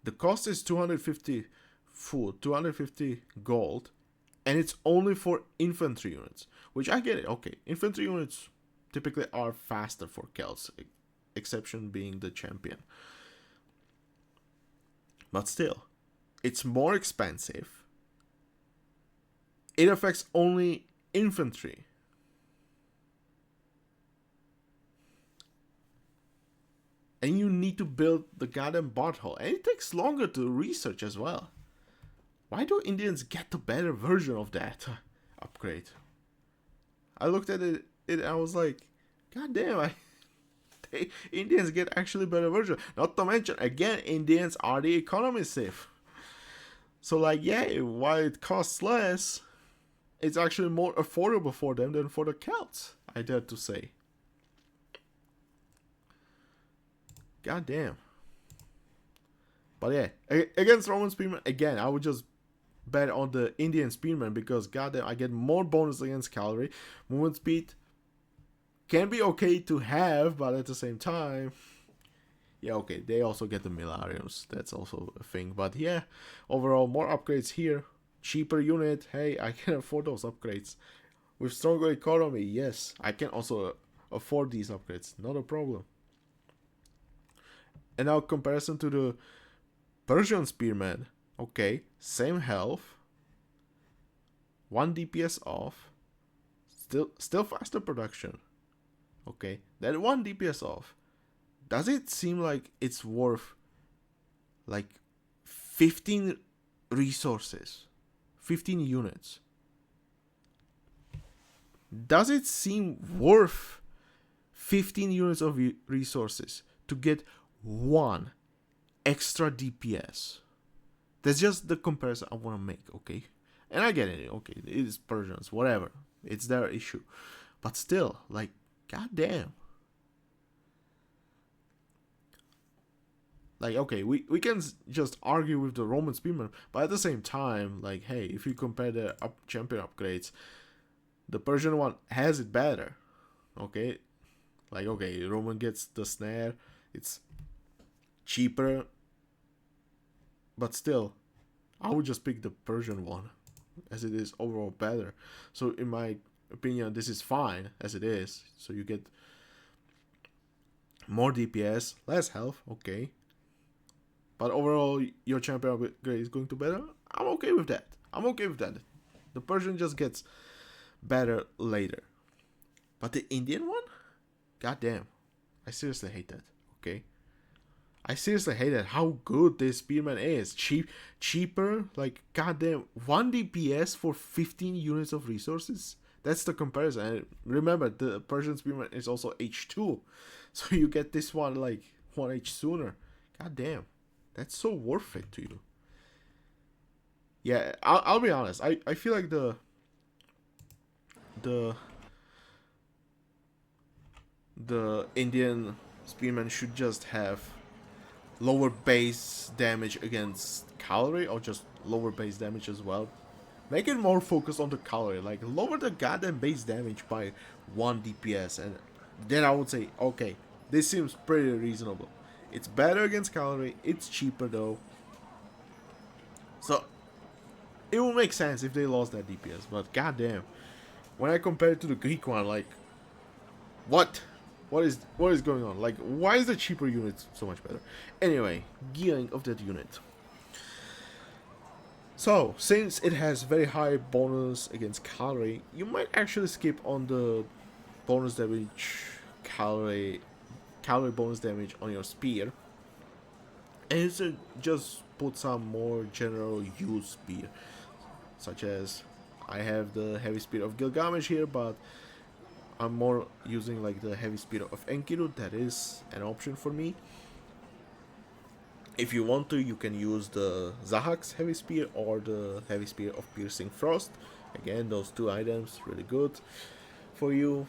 The cost is 250 gold, and it's only for infantry units, which I get it. Okay, infantry units typically are faster for Celts, exception being the champion. But still, it's more expensive. It affects only infantry. And you need to build the goddamn Bard Hall. And it takes longer to research as well. Why do Indians get the better version of that upgrade? I looked at it and I was like, God damn, Indians get actually better version. Not to mention, again, Indians are the economy safe. So, like, yeah, while it costs less, it's actually more affordable for them than for the Celts, I dare to say. God damn. But yeah, against Roman Spearman, again, I would just bet on the Indian Spearman because, goddamn, I get more bonus against cavalry. Movement speed can be okay to have, but at the same time, yeah, okay, they also get the Milariums. That's also a thing. But yeah, overall, more upgrades here. Cheaper unit. Hey, I can afford those upgrades. With stronger economy, yes, I can also afford these upgrades. Not a problem. And now comparison to the Persian Spearman. Okay, same health. 1 DPS off. Still faster production. Okay, that 1 DPS off. Does it seem like it's worth like 15 resources? 15 units. Does it seem worth 15 units of resources to get 1 extra DPS? That's just the comparison I want to make, okay? And I get it, okay, it is Persians, whatever. It's their issue. But still, like, goddamn. Like, okay, we can just argue with the Roman Spearman, but at the same time, like, hey, if you compare the champion upgrades, the Persian one has it better, okay? Like, okay, Roman gets the snare, it's cheaper, but still, I would just pick the Persian one, as it is overall better. So in my opinion, this is fine as it is. So you get more DPS, less health, okay. But overall, your champion upgrade is going to better. I'm okay with that. The Persian just gets better later. But the Indian one? Goddamn. I seriously hate that, okay? I seriously hate that. How good this Spearman is. Cheaper, like, goddamn, 1 DPS for 15 units of resources? That's the comparison. And remember, the Persian Spearman is also H2. So you get this one, like, 1 H sooner. Goddamn. That's so worth it to you. Yeah, I'll be honest. I feel like the Indian Spearman should just have lower base damage against cavalry, or just lower base damage as well. Make it more focused on the cavalry. Like, lower the goddamn base damage by 1 DPS. And then I would say, okay, this seems pretty reasonable. It's better against cavalry. It's cheaper though. So, it would make sense if they lost that DPS. But goddamn. When I compare it to the Greek one, like, what? What is going on? Like, why is the cheaper unit so much better? Anyway, gearing of that unit. So, since it has very high bonus against cavalry, you might actually skip on the bonus damage cavalry bonus damage on your spear, and instead just put some more general use spear, such as I have the heavy spear of Gilgamesh here, but I'm more using like the heavy spear of Enkidu. That is an option for me. If you want to, you can use the Zahak's heavy spear or the heavy spear of Piercing Frost. Again, those two items really good for you.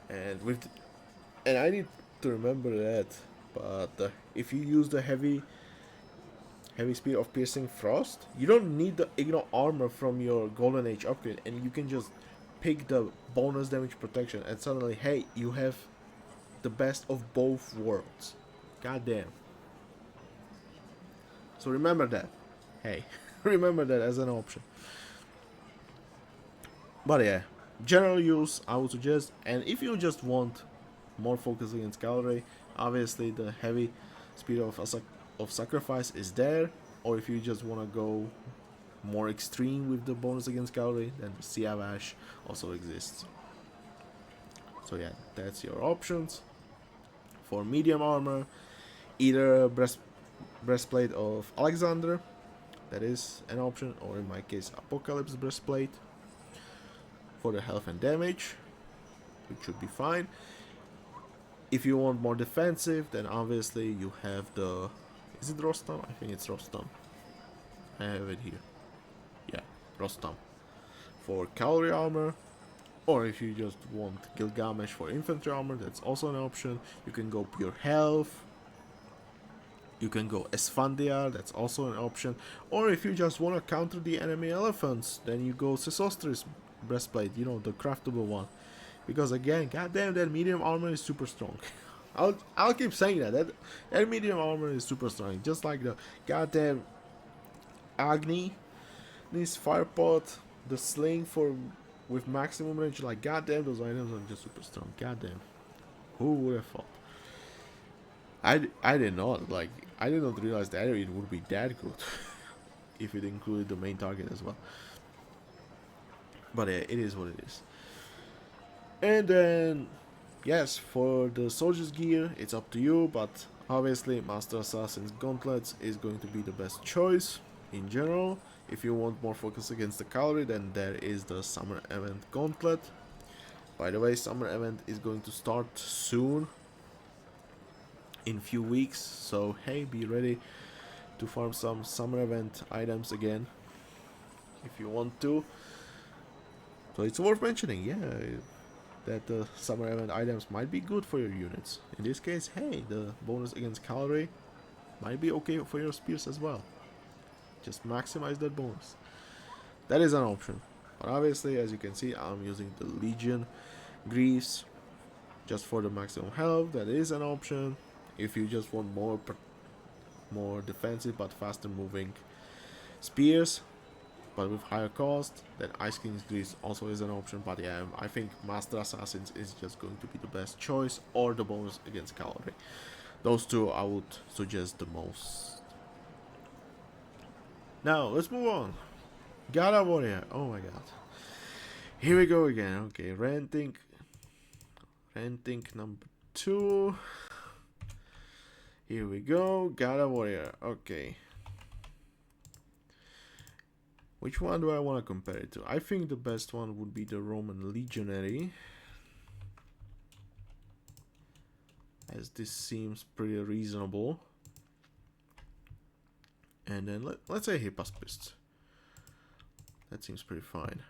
And I need to remember that. But if you use the heavy spear of Piercing Frost, you don't need the Igno armor from your Golden Age upgrade, and you can just pick the bonus damage protection, and suddenly, hey, you have the best of both worlds. Goddamn. So remember that. Hey, remember that as an option. But yeah, general use I would suggest, and if you just want more focus against cavalry, obviously the heavy speed of sacrifice is there, or if you just want to go more extreme with the bonus against cavalry, then the Siavash also exists. So yeah, that's your options. For medium armor, either breastplate of Alexander, that is an option, or in my case Apocalypse breastplate for the health and damage, which should be fine. If you want more defensive, then obviously you have the, is it Rostam? I think it's Rostam. I have it here. Yeah, Rostam for cavalry armor. Or if you just want Gilgamesh for infantry armor, that's also an option. You can go pure health. You can go Esfandiar, that's also an option. Or if you just want to counter the enemy elephants, then you go Sesostris breastplate, you know, the craftable one. Because again, goddamn, that medium armor is super strong. I'll keep saying that medium armor is super strong. Just like the goddamn Agni, this firepot, the sling with maximum range, like goddamn, those items are just super strong. Goddamn, who would have thought? I did not realize that it would be that good if it included the main target as well. But yeah, it is what it is. And then yes, for the soldier's gear, it's up to you, but obviously Master Assassin's gauntlets is going to be the best choice in general. If you want more focus against the cavalry, then there is the summer event gauntlet. By the way, summer event is going to start soon, in few weeks, so hey, be ready to farm some summer event items again if you want to. So it's worth mentioning, yeah, that the summer event items might be good for your units. In this case, hey, the bonus against cavalry might be okay for your spears as well. Just maximize that bonus. That is an option. But obviously, as you can see, I'm using the Legion Greaves just for the maximum health. That is an option. If you just want more defensive but faster moving spears, but with higher cost, then Ice King's Greaves also is an option. But yeah, I think Master Assassins is just going to be the best choice, or the bonus against cavalry. Those two I would suggest the most. Now, let's move on. Gala Warrior. Oh my god. Here we go again. Okay, renting number 2. Here we go. Gala Warrior. Okay. Which one do I want to compare it to? I think the best one would be the Roman Legionary, as this seems pretty reasonable. And then let's say Hippaspist. That seems pretty fine.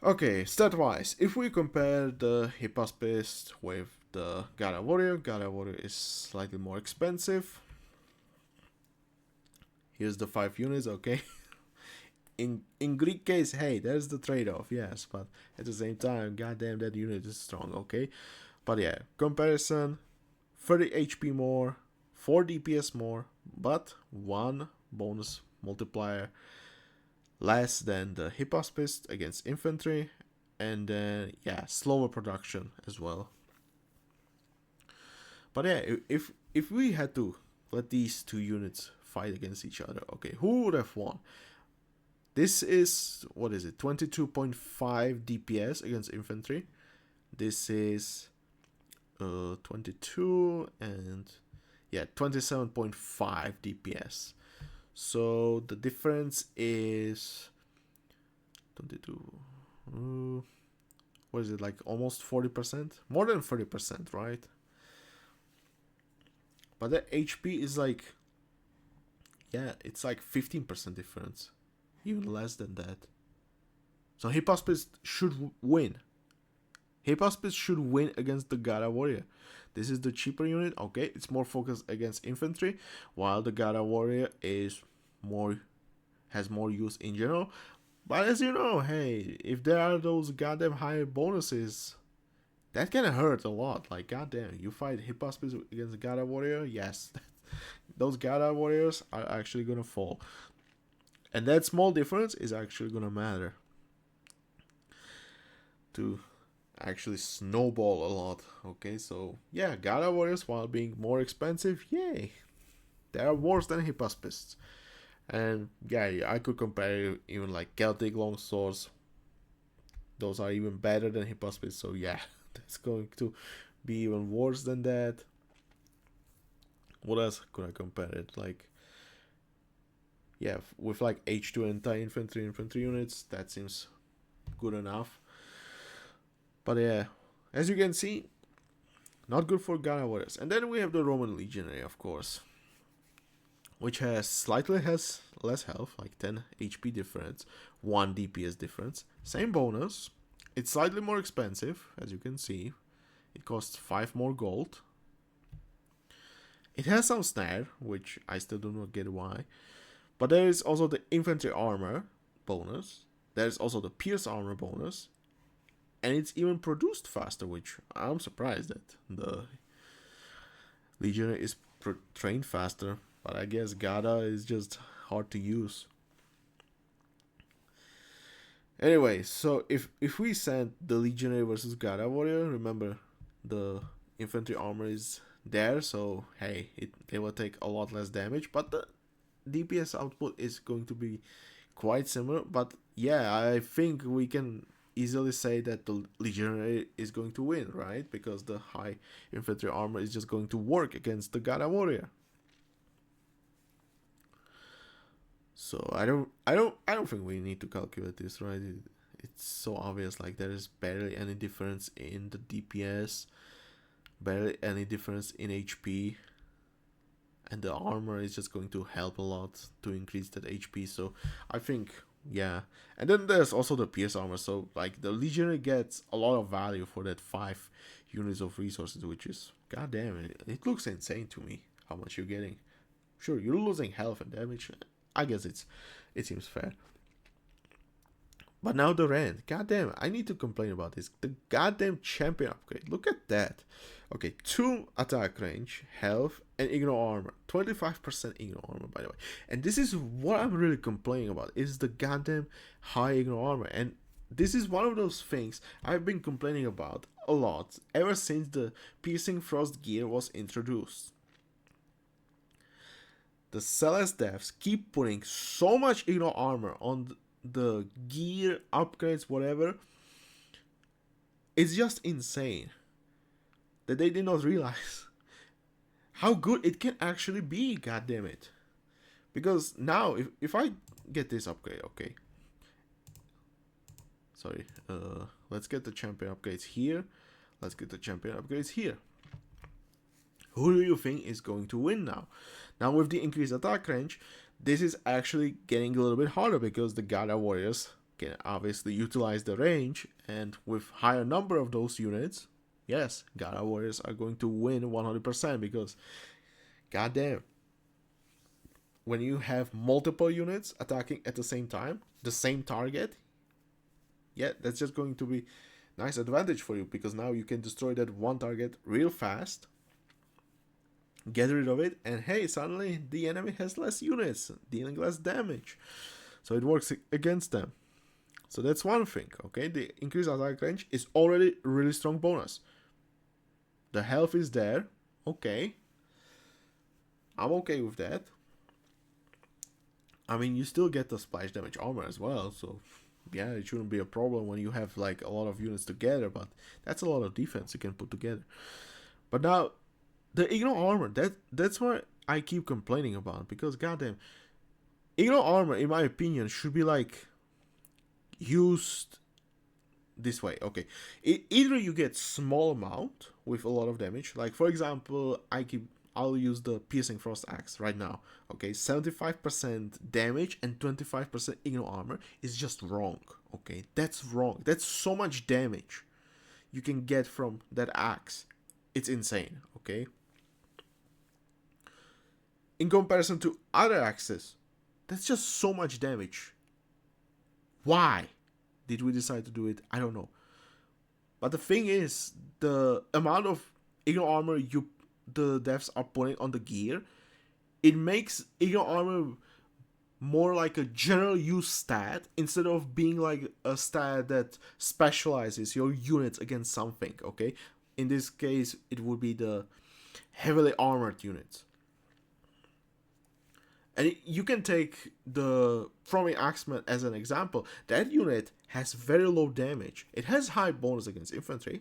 Okay, stat-wise, if we compare the Hippaspist with the Gala Warrior is slightly more expensive. here's the 5 units, okay? In Greek case, hey, there's the trade-off, yes, but at the same time, goddamn, that unit is strong, okay? But yeah, comparison, 30 HP more, 4 DPS more, but 1 bonus multiplier less than the hip hospice against infantry, and then yeah, slower production as well. But yeah, if we had to let these two units fight against each other, okay, who would have won? This is, what is it, 22.5 DPS against infantry. This is 22 and yeah, 27.5 DPS. So the difference is 22. What is it, like almost 40%? More than 30%, right? But the HP is like, yeah, it's like 15% difference. Even less than that. So Hip Hospice should win. Hip Hospice should win against the Gara Warrior. This is the cheaper unit, okay? It's more focused against infantry, while the Gara Warrior has more use in general. But as you know, hey, if there are those goddamn high bonuses, that can hurt a lot. Like, goddamn, you fight Hip Hospice against Gara Warrior, yes, those Gara Warriors are actually gonna fall. And that small difference is actually gonna matter to actually snowball a lot. Okay, so yeah, Gara Warriors, while being more expensive, yay, they are worse than Hip Hospice. And yeah, I could compare even like Celtic Longswords. Those are even better than Hip Hospice, so yeah, that's going to be even worse than that. What else could I compare it? Like, yeah, with like H2 anti-infantry units, that seems good enough. But yeah, as you can see, not good for Gara Warriors. And then we have the Roman Legionary, of course, which has less health, like 10 HP difference, 1 DPS difference. Same bonus. It's slightly more expensive, as you can see. It costs 5 more gold. It has some snare, which I still do not get why. But there is also the infantry armor bonus. There's also the pierce armor bonus. And it's even produced faster, which I'm surprised that the Legionary is trained faster. But I guess Gada is just hard to use. Anyway, so if we send the Legionary versus Gada Warrior, remember the infantry armor is there, so hey, they will take a lot less damage, but the DPS output is going to be quite similar. But yeah, I think we can easily say that the Legionary is going to win, right? Because the high infantry armor is just going to work against the Gara Warrior. So I don't think we need to calculate this, right? It's so obvious. Like, there is barely any difference in the DPS, barely any difference in HP, and the armor is just going to help a lot to increase that HP. So I think, yeah. And then there's also the pierce armor. So like, the Legionary gets a lot of value for that 5 units of resources, which is, goddamn, it looks insane to me how much you're getting. Sure, you're losing health and damage. I guess it seems fair. But now the rend. Goddamn, I need to complain about this. The goddamn champion upgrade. Look at that. Okay, 2 attack range, health, and ignore armor. 25% ignore armor, by the way. And this is what I'm really complaining about, is the goddamn high ignore armor. And this is one of those things I've been complaining about a lot ever since the piercing frost gear was introduced. The Celeste devs keep putting so much ignore armor on the gear, upgrades, whatever. It's just insane that they did not realize how good it can actually be, goddammit. Because now, if I get this upgrade, okay. Sorry, let's get the champion upgrades here. Let's get the champion upgrades here. Who do you think is going to win now? Now with the increased attack range, this is actually getting a little bit harder because the Gara Warriors can obviously utilize the range, and with higher number of those units, yes, Gara Warriors are going to win 100% because, goddamn, when you have multiple units attacking at the same time, the same target, yeah, that's just going to be nice advantage for you, because now you can destroy that one target real fast, get rid of it, and hey, suddenly the enemy has less units, dealing less damage. So it works against them. So that's one thing, okay? The increased attack range is already a really strong bonus. The health is there, okay. I'm okay with that. I mean, you still get the splash damage armor as well, so yeah, it shouldn't be a problem when you have like a lot of units together, but that's a lot of defense you can put together. But now, the ignore armor, that's what I keep complaining about, because goddamn, ignore armor, in my opinion, should be like used this way. Okay, either you get small amount with a lot of damage, like for example, I'll use the piercing frost axe right now. Okay, 75% damage and 25% ignore armor is just wrong. Okay, that's wrong. That's so much damage you can get from that axe. It's insane. Okay, in comparison to other axes, that's just so much damage. Why did we decide to do it? I don't know. But the thing is, the amount of ignore armor the devs are putting on the gear, it makes ignore armor more like a general use stat instead of being like a stat that specializes your units against something, okay? In this case, it would be the heavily armored units. And you can take the Throwing Axeman as an example. That unit has very low damage. It has high bonus against infantry.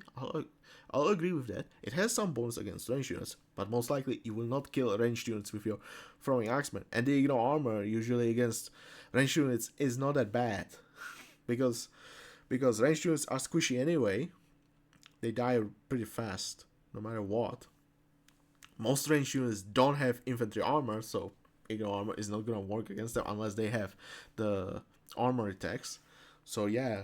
I'll agree with that. It has some bonus against ranged units, but most likely you will not kill ranged units with your Throwing Axeman. And the ignore armor usually against ranged units is not that bad, because ranged units are squishy anyway. They die pretty fast, no matter what. Most ranged units don't have infantry armor, so ignore armor is not gonna work against them unless they have the armor attacks. So yeah,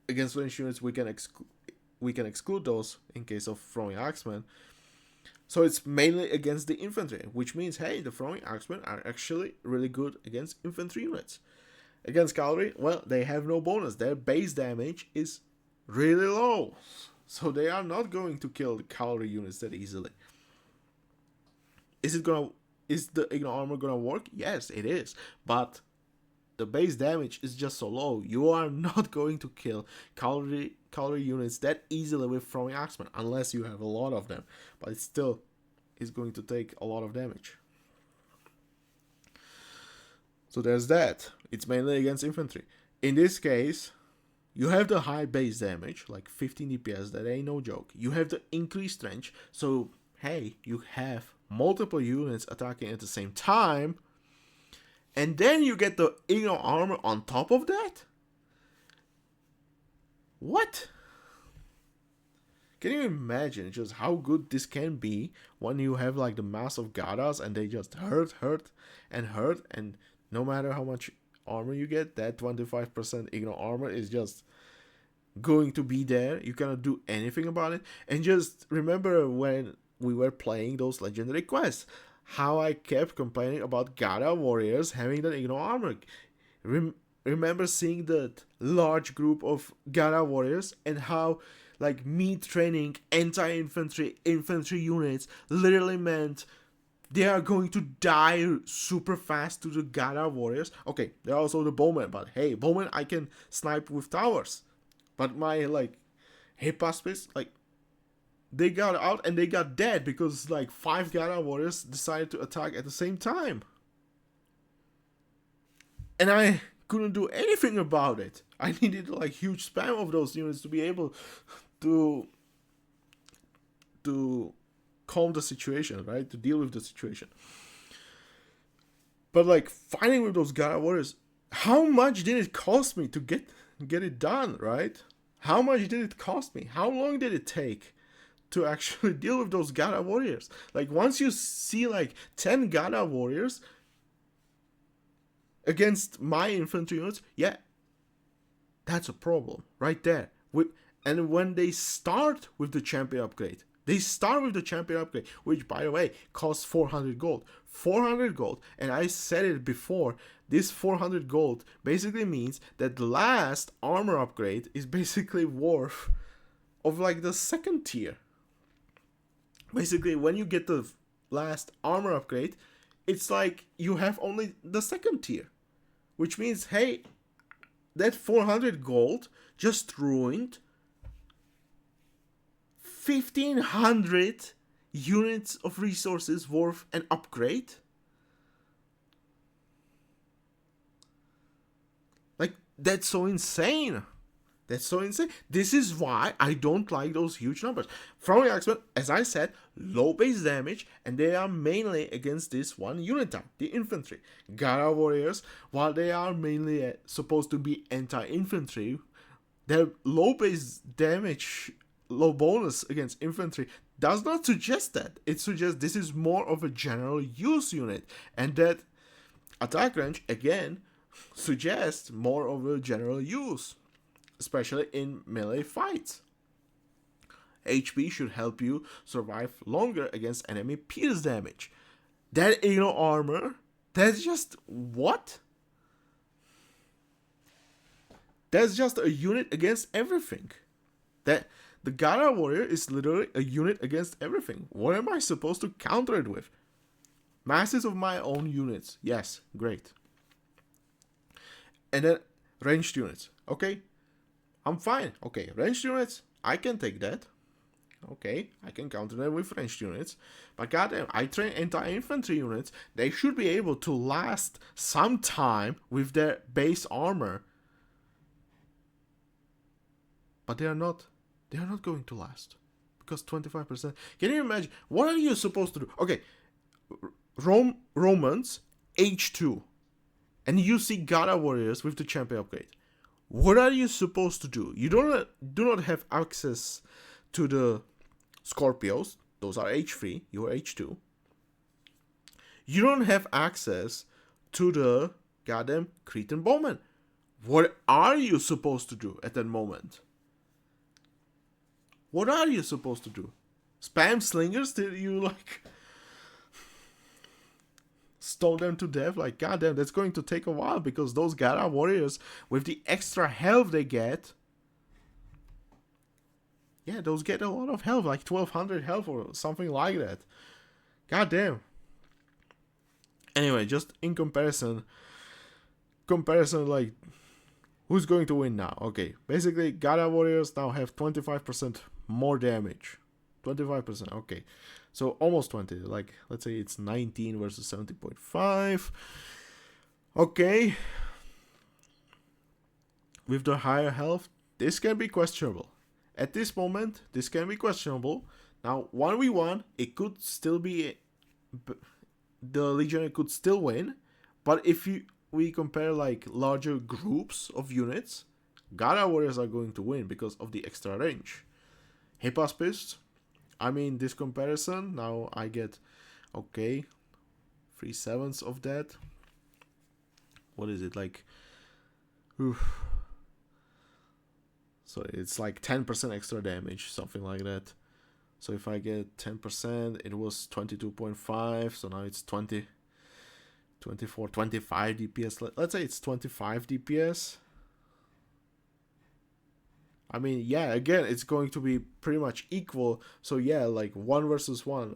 against ranged units we can exclude those in case of Throwing Axemen. So it's mainly against the infantry, which means, hey, the Throwing Axemen are actually really good against infantry units. Against cavalry, well, they have no bonus. Their base damage is really low, so they are not going to kill the cavalry units that easily. Is the ignore armor gonna work? Yes, it is, but the base damage is just so low. You are not going to kill cavalry units that easily with Throwing Axemen, unless you have a lot of them, but it still is going to take a lot of damage. So there's that. It's mainly against infantry. In this case, you have the high base damage, like 15 DPS, that ain't no joke. You have the increased range, so hey, you have multiple units attacking at the same time, and then you get the ignore armor on top of that? What? Can you imagine just how good this can be when you have like the mass of Garas and they just hurt, and no matter how much armor you get, that 25% ignore armor is just going to be there. You cannot do anything about it. And just remember when we were playing those legendary quests, how I kept complaining about Gara warriors having that ignore armor. Remember seeing that large group of Gara warriors and how like me training infantry units literally meant they are going to die super fast to the Gara warriors. Okay, there are also the bowmen, but hey, bowmen I can snipe with towers. But my like Hippaspis, like they got out and they got dead because like 5 Gara warriors decided to attack at the same time. And I couldn't do anything about it. I needed like huge spam of those units to be able to calm the situation, right? To deal with the situation. But like fighting with those Gara warriors, how much did it cost me to get it done, right? How much did it cost me? How long did it take to actually deal with those Gara warriors? Like once you see like 10 Gara warriors against my infantry units, yeah, that's a problem right there. And when they start with the champion upgrade, They start with the champion upgrade, which, by the way, costs 400 gold. 400 gold, and I said it before, this 400 gold basically means that the last armor upgrade is basically worth of like the second tier. Basically, when you get the last armor upgrade, it's like you have only the second tier. Which means, hey, that 400 gold just ruined 1500 units of resources worth an upgrade. Like, that's so insane. That's so insane. This is why I don't like those huge numbers. From the X-Men, as I said, low base damage, and they are mainly against this one unit type, the infantry. Gara warriors, while they are mainly supposed to be anti-infantry, their low base damage, low bonus against infantry does not suggest that. It suggests this is more of a general use unit, and that attack range, again, suggests more of a general use, especially in melee fights. HP should help you survive longer against enemy pierce damage. That armor, that's just what? That's just a unit against everything. That the Gara warrior is literally a unit against everything. What am I supposed to counter it with? Masses of my own units. Yes, great. And then ranged units. Okay, I'm fine. Okay, ranged units, I can take that. Okay, I can counter them with ranged units. But goddamn, I train anti-infantry units. They should be able to last some time with their base armor. But they are not. They are not going to last. Because 25%. Can you imagine? What are you supposed to do? Okay, Romans, H2. And you see Gara warriors with the champion upgrade. What are you supposed to do? You do not have access to the Scorpios. Those are H3. You are H2. You don't have access to the goddamn Cretan bowmen. What are you supposed to do at that moment? What are you supposed to do? Spam slingers till you like stone them to death? Like, goddamn, that's going to take a while, because those Gara warriors, with the extra health they get, yeah, those get a lot of health, like 1200 health or something like that. Goddamn. Anyway, just in comparison, like, who's going to win now? Okay, basically, Gara warriors now have 25% more damage. 25%, okay. So almost 20, like, let's say it's 19 versus 70.5. Okay. With the higher health, this can be questionable. At this moment, this can be questionable. Now, 1v1, it could still be, the Legionary could still win. But if we compare like larger groups of units, Gara warriors are going to win because of the extra range. Hypaspist, I mean, this comparison, now I get, okay, 3/7 of that. What is it, like, so it's like 10% extra damage, something like that. So if I get 10%, it was 22.5, so now it's 20, 24, 25 DPS. Let's say it's 25 DPS. I mean, yeah, again, it's going to be pretty much equal. So yeah, like 1 versus 1.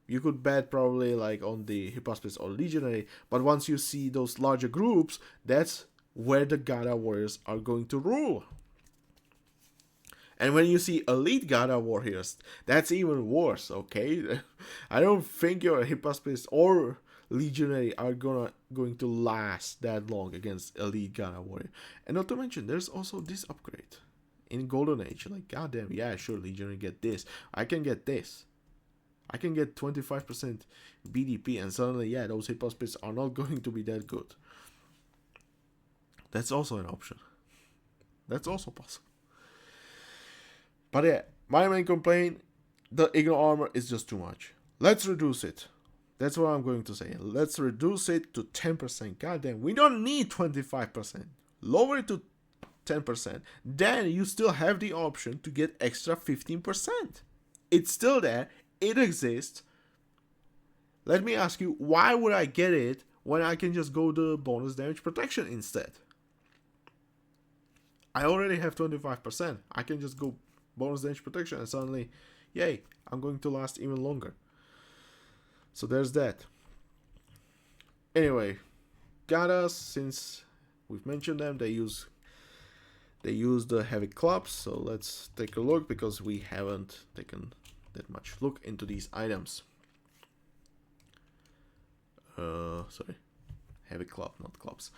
You could bet probably like on the Hypaspist or Legionary. But once you see those larger groups, that's where the Gara warriors are going to rule. And when you see elite Gara warriors, that's even worse, okay? I don't think your Hypaspist or Legionary are going to last that long against elite Gara warrior. And not to mention, there's also this upgrade. In Golden Age, like, goddamn, yeah, sure, Legionary get this. I can get this. I can get 25% BDP, and suddenly, yeah, those Hypaspists are not going to be that good. That's also an option. That's also possible. But yeah, my main complaint, the Igno armor is just too much. Let's reduce it. That's what I'm going to say. Let's reduce it to 10%. Goddamn, we don't need 25%. Lower it to 10%. Then you still have the option to get extra 15%. It's still there. It exists. Let me ask you, why would I get it when I can just go the bonus damage protection instead? I already have 25%. I can just go bonus damage protection and suddenly, yay, I'm going to last even longer. So there's that. Anyway, Garas, since we've mentioned them, they use the heavy clubs. So let's take a look, because we haven't taken that much look into these items. Sorry, heavy club, not clubs.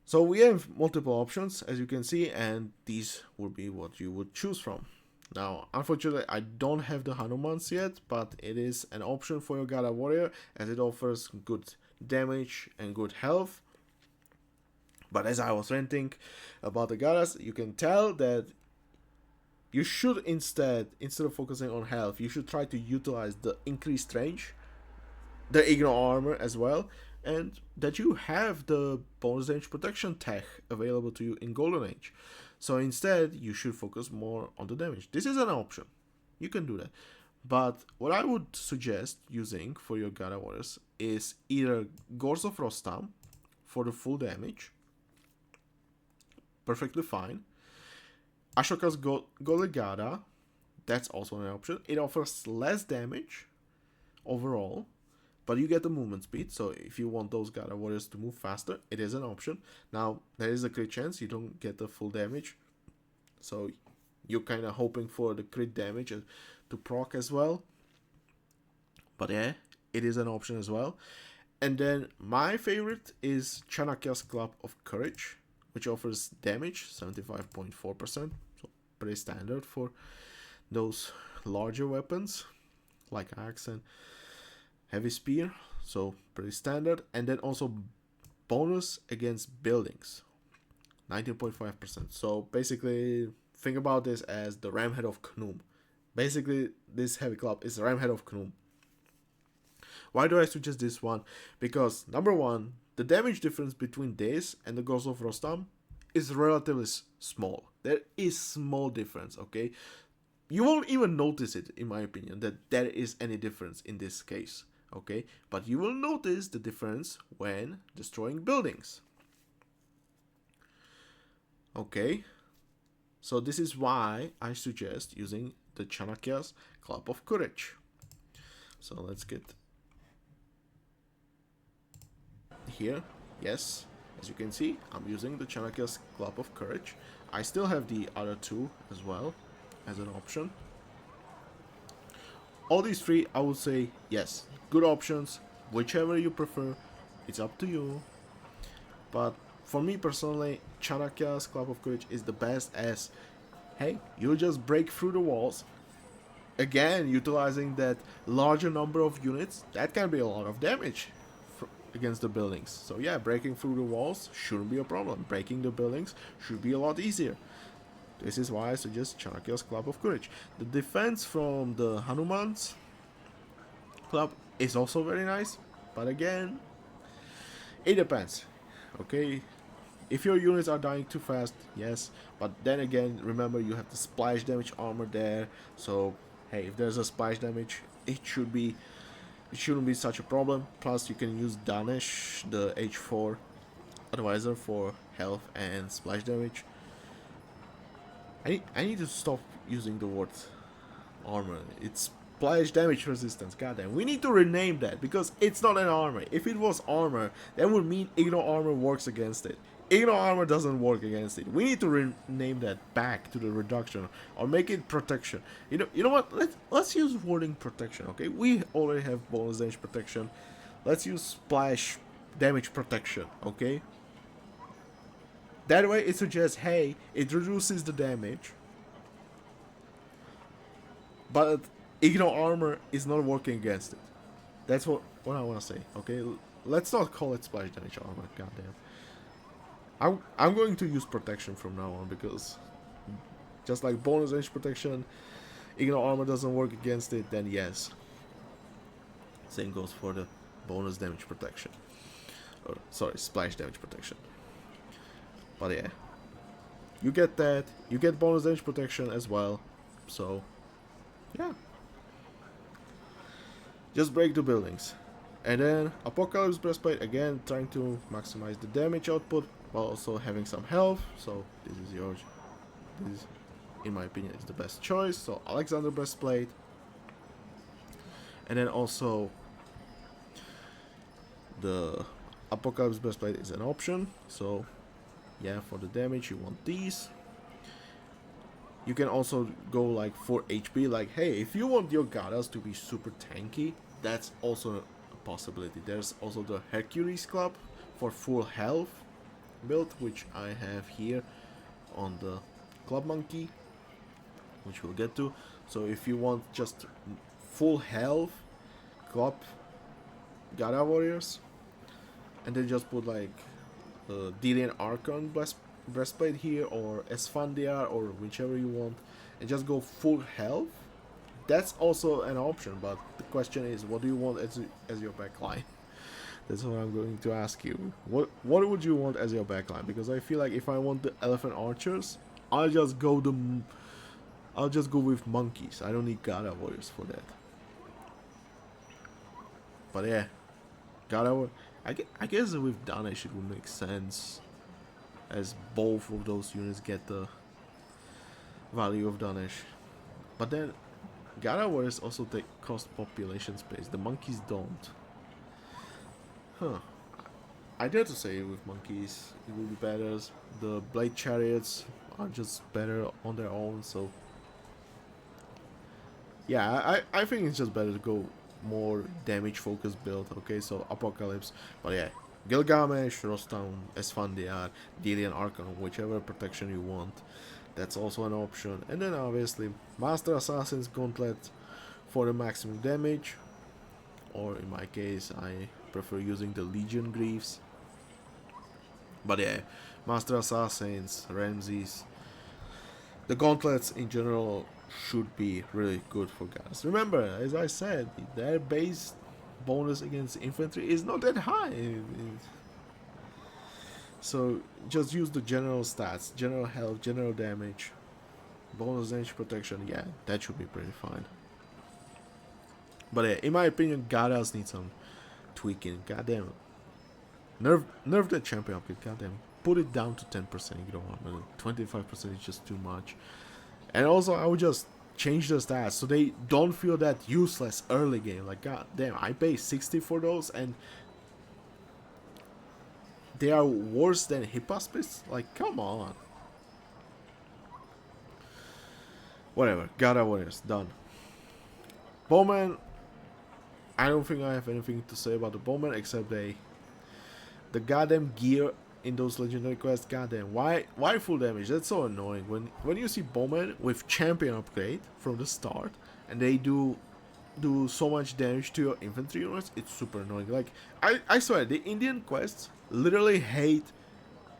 So we have multiple options, as you can see, and these would be what you would choose from. Now, unfortunately, I don't have the Hanumans yet, but it is an option for your Gara warrior, as it offers good damage and good health. But as I was ranting about the Garas, you can tell that you should instead of focusing on health, you should try to utilize the increased range, the ignore armor as well, and that you have the bonus damage protection tech available to you in Golden Age. So instead, you should focus more on the damage. This is an option. You can do that. But what I would suggest using for your Gara warriors is either Gors of Rostam for the full damage. Perfectly fine. Ashoka's Golegada, that's also an option. It offers less damage overall, but you get the movement speed, so if you want those Gara warriors to move faster, it is an option. Now, there is a crit chance you don't get the full damage, so you're kind of hoping for the crit damage to proc as well. But yeah, it is an option as well. And then my favorite is Chanakya's Club of Courage, which offers damage, 75.4%, so pretty standard for those larger weapons, like axe and heavy spear, so pretty standard. And then also bonus against buildings, 19.5%. So basically, think about this as the Ram Head of Knum. Basically, this heavy club is the Ram Head of Knum. Why do I suggest this one? Because number one, the damage difference between this and the Ghost of Rostam is relatively small. There is small difference, okay? You won't even notice it, in my opinion, that there is any difference in this case, okay? But you will notice the difference when destroying buildings. Okay? So this is why I suggest using the Chanakya's Club of Courage. So let's get here. Yes, as you can see, I'm using the Chanakya's Club of Courage. I still have the other two as well as an option. All these three, I would say, yes, good options. Whichever you prefer, it's up to you. But for me personally, Chanakya's Club of Courage is the best, as, hey, you just break through the walls. Again, utilizing that larger number of units, that can be a lot of damage against the buildings. So yeah, breaking through the walls shouldn't be a problem. Breaking the buildings should be a lot easier. This is why I suggest Chanakya's Club of Courage. The defense from the Hanuman's club is also very nice, but again, it depends. Okay, if your units are dying too fast, yes, but then again, remember you have the splash damage armor there, so hey, if there's a splash damage, it shouldn't be such a problem. Plus you can use Danesh, the H4 advisor, for health and splash damage. I need to stop using the word armor. It's splash damage resistance. Goddamn, we need to rename that, because it's not an armor. If it was armor, that would mean ignore armor works against it. Ignore armor doesn't work against it. We need to rename that back to the reduction, or make it protection. You know what? Let's use wording protection. Okay, we already have bonus damage protection. Let's use splash damage protection. Okay. That way it suggests, hey, it reduces the damage, but ignore armor is not working against it. That's what I want to say. Okay, let's not call it splash damage armor. Goddamn. I'm going to use protection from now on, because just like bonus damage protection, ignore armor doesn't work against it, then yes. Same goes for the bonus damage protection. Or sorry, splash damage protection. But yeah, you get that. You get bonus damage protection as well. So yeah, just break the buildings. And then Apocalypse Breastplate, again trying to maximize the damage output while also having some health. So this is, in my opinion, is the best choice. So Alexander Breastplate. And then also the Apocalypse Breastplate is an option. So yeah, for the damage you want these. You can also go like for HP, like hey, if you want your Garas to be super tanky, that's also a possibility. There's also the Hercules Club for full health build, which I have here on the Club Monkey, which we'll get to. So if you want just full health Club Gara Warriors, and then just put like Delian Archon breastplate here, or Esfandiar, or whichever you want, and just go full health, that's also an option. But the question is, what do you want as your backline? That's what I'm going to ask you. What would you want as your backline? Because I feel like if I want the elephant archers, I'll just go with monkeys. I don't need Gara warriors for that. But yeah, Gara, I guess with Danish it would make sense, as both of those units get the value of Danish. But then Gara warriors also take cost population space. The monkeys don't. Huh. I dare to say with monkeys it will be better. The blade chariots are just better on their own, so yeah, I think it's just better to go more damage focused build. Okay, so Apocalypse, but yeah, Gilgamesh, Rostam, Esfandiar, Delian Archon, whichever protection you want, that's also an option. And then obviously Master Assassin's Gauntlet for the maximum damage, or in my case I prefer using the Legion Greaves. But yeah, Master Assassins, Ramses, the gauntlets in general should be really good for guys. Remember, as I said, their base bonus against infantry is not that high. So just use the general stats, general health, general damage, bonus damage protection. Yeah, that should be pretty fine. But yeah, in my opinion, Garas need some tweaking. Goddamn. Nerf the champion upgrade. Goddamn. Put it down to 10%. You don't want 25% is just too much. And also, I would just change the stats so they don't feel that useless early game. Like, goddamn, I pay 60 for those and they are worse than Hippospis? Like, come on. Whatever. Gara Warriors. Done. Bowman. I don't think I have anything to say about the Bowman except the goddamn gear in those legendary quests. Goddamn, why full damage? That's so annoying. When you see Bowman with champion upgrade from the start and they do so much damage to your infantry units, it's super annoying. Like I swear, the Indian quests literally hate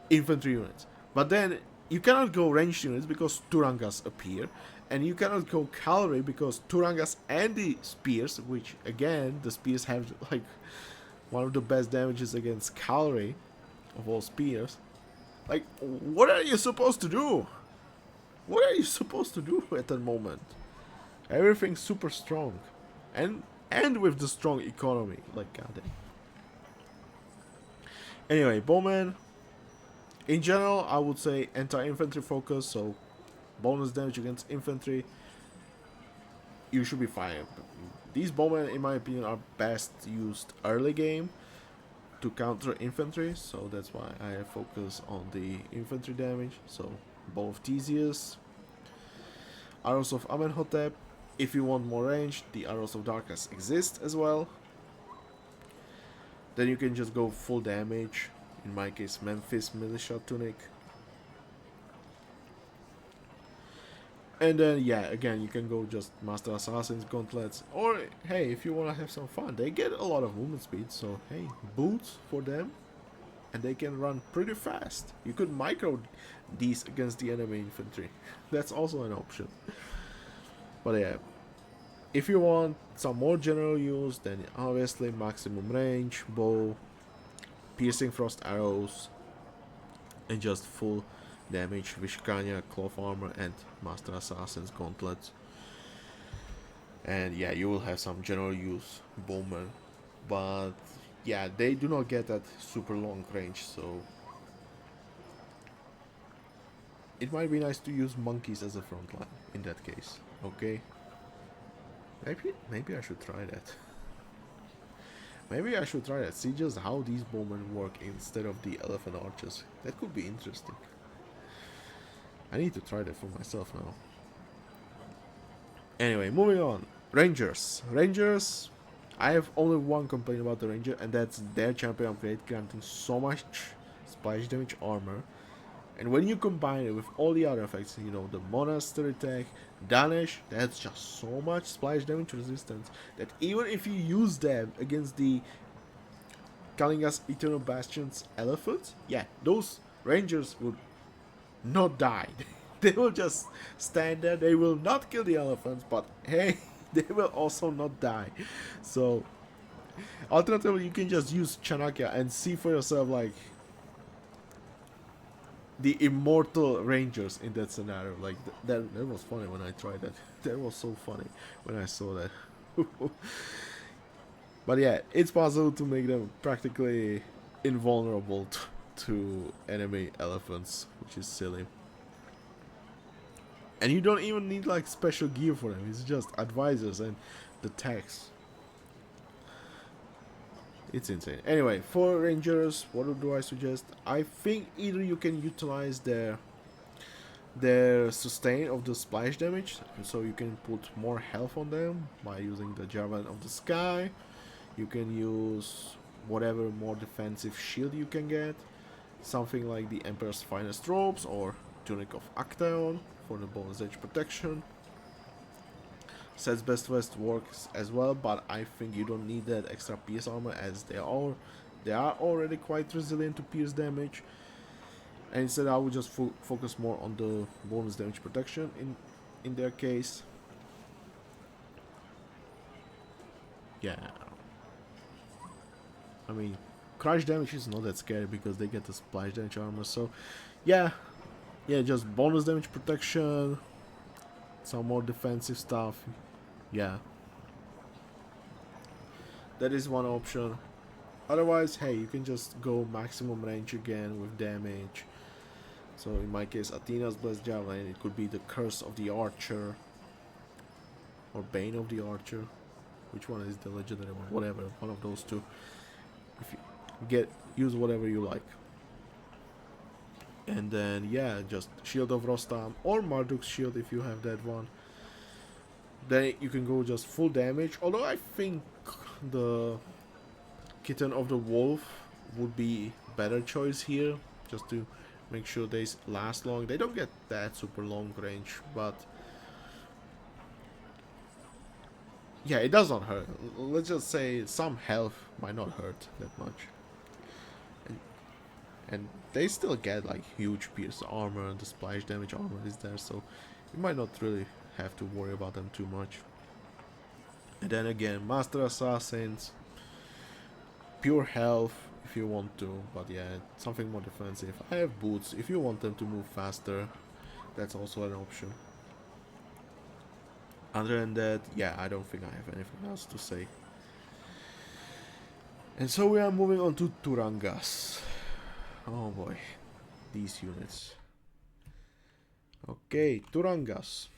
infantry units. But then you cannot go ranged units because Turangas appear, and you cannot go cavalry because Turangas and the spears, which again the spears have like one of the best damages against cavalry of all spears. Like, what are you supposed to do? What are you supposed to do at that moment? Everything's super strong, and with the strong economy. Like, goddamn. Anyway, Bowman. In general, I would say anti-infantry focus, so bonus damage against infantry. You should be fine. These Bowmen, in my opinion, are best used early game to counter infantry, so that's why I focus on the infantry damage. So, Bow of Theseus, Arrows of Amenhotep. If you want more range, the Arrows of Darkness exist as well. Then you can just go full damage. In my case, Memphis Militia Tunic. And then, yeah, again, you can go just Master Assassin's Gauntlets. Or, hey, if you want to have some fun, they get a lot of movement speed. So, hey, boots for them. And they can run pretty fast. You could micro these against the enemy infantry. That's also an option. But, yeah. If you want some more general use, then obviously maximum range, bow, piercing frost arrows, and just full damage Vishkanya, cloth armor, and Master Assassin's Gauntlets. And yeah, you will have some general use bowmen, but yeah, they do not get that super long range, so it might be nice to use monkeys as a front line in that case. Okay, maybe I should try that. Maybe I should try that. See just how these bowmen work instead of the elephant archers. That could be interesting. I need to try that for myself now. Anyway, moving on. Rangers. Rangers. I have only one complaint about the Ranger, and that's their champion upgrade granting so much splash damage armor. And when you combine it with all the other effects, you know, the Monastery attack, Danish, that's just so much splash damage resistance that even if you use them against the Kalinga's Eternal Bastion's elephants, yeah, those Rangers would not die. They will just stand there. They will not kill the elephants, but hey, they will also not die. So, alternatively, you can just use Chanakya and see for yourself, like, the immortal Rangers in that scenario. Like, that was funny when I tried that. That was so funny when I saw that. But yeah, it's possible to make them practically invulnerable to enemy elephants, which is silly. And you don't even need like special gear for them. It's just advisors and the text. It's insane. Anyway, for Rangers, what do I suggest? I think either you can utilize their sustain of the splash damage, so you can put more health on them by using the Javelin of the Sky. You can use whatever more defensive shield you can get, something like the Emperor's Finest Robes or Tunic of Actaeon for the bonus edge protection. Sets Best Vest works as well, but I think you don't need that extra pierce armor as they are already quite resilient to pierce damage. And instead I would just focus more on the bonus damage protection in their case. Yeah, I mean, crush damage is not that scary because they get the splash damage armor. So yeah, just bonus damage protection, some more defensive stuff. Yeah, that is one option. Otherwise, hey, you can just go maximum range again with damage. So in my case, Athena's Blessed Javelin, it could be the Curse of the Archer or Bane of the Archer. Which one is the legendary one? Whatever, one of those two. If you use whatever you like. And then yeah, just Shield of Rostam or Marduk's Shield if you have that one. Then you can go just full damage. Although I think the Kitten of the Wolf would be better choice here, just to make sure they last long. They don't get that super long range, but yeah, it does not hurt. Let's just say some health might not hurt that much. And they still get like huge pierce armor, and the splash damage armor is there, so you might not really have to worry about them too much. And then again, Master Assassins, pure health if you want to, but yeah, something more defensive. I have boots if you want them to move faster, that's also an option. Other than that, yeah, I don't think I have anything else to say. And so we are moving on to Turangas. Oh boy, these units. Okay, Turangas.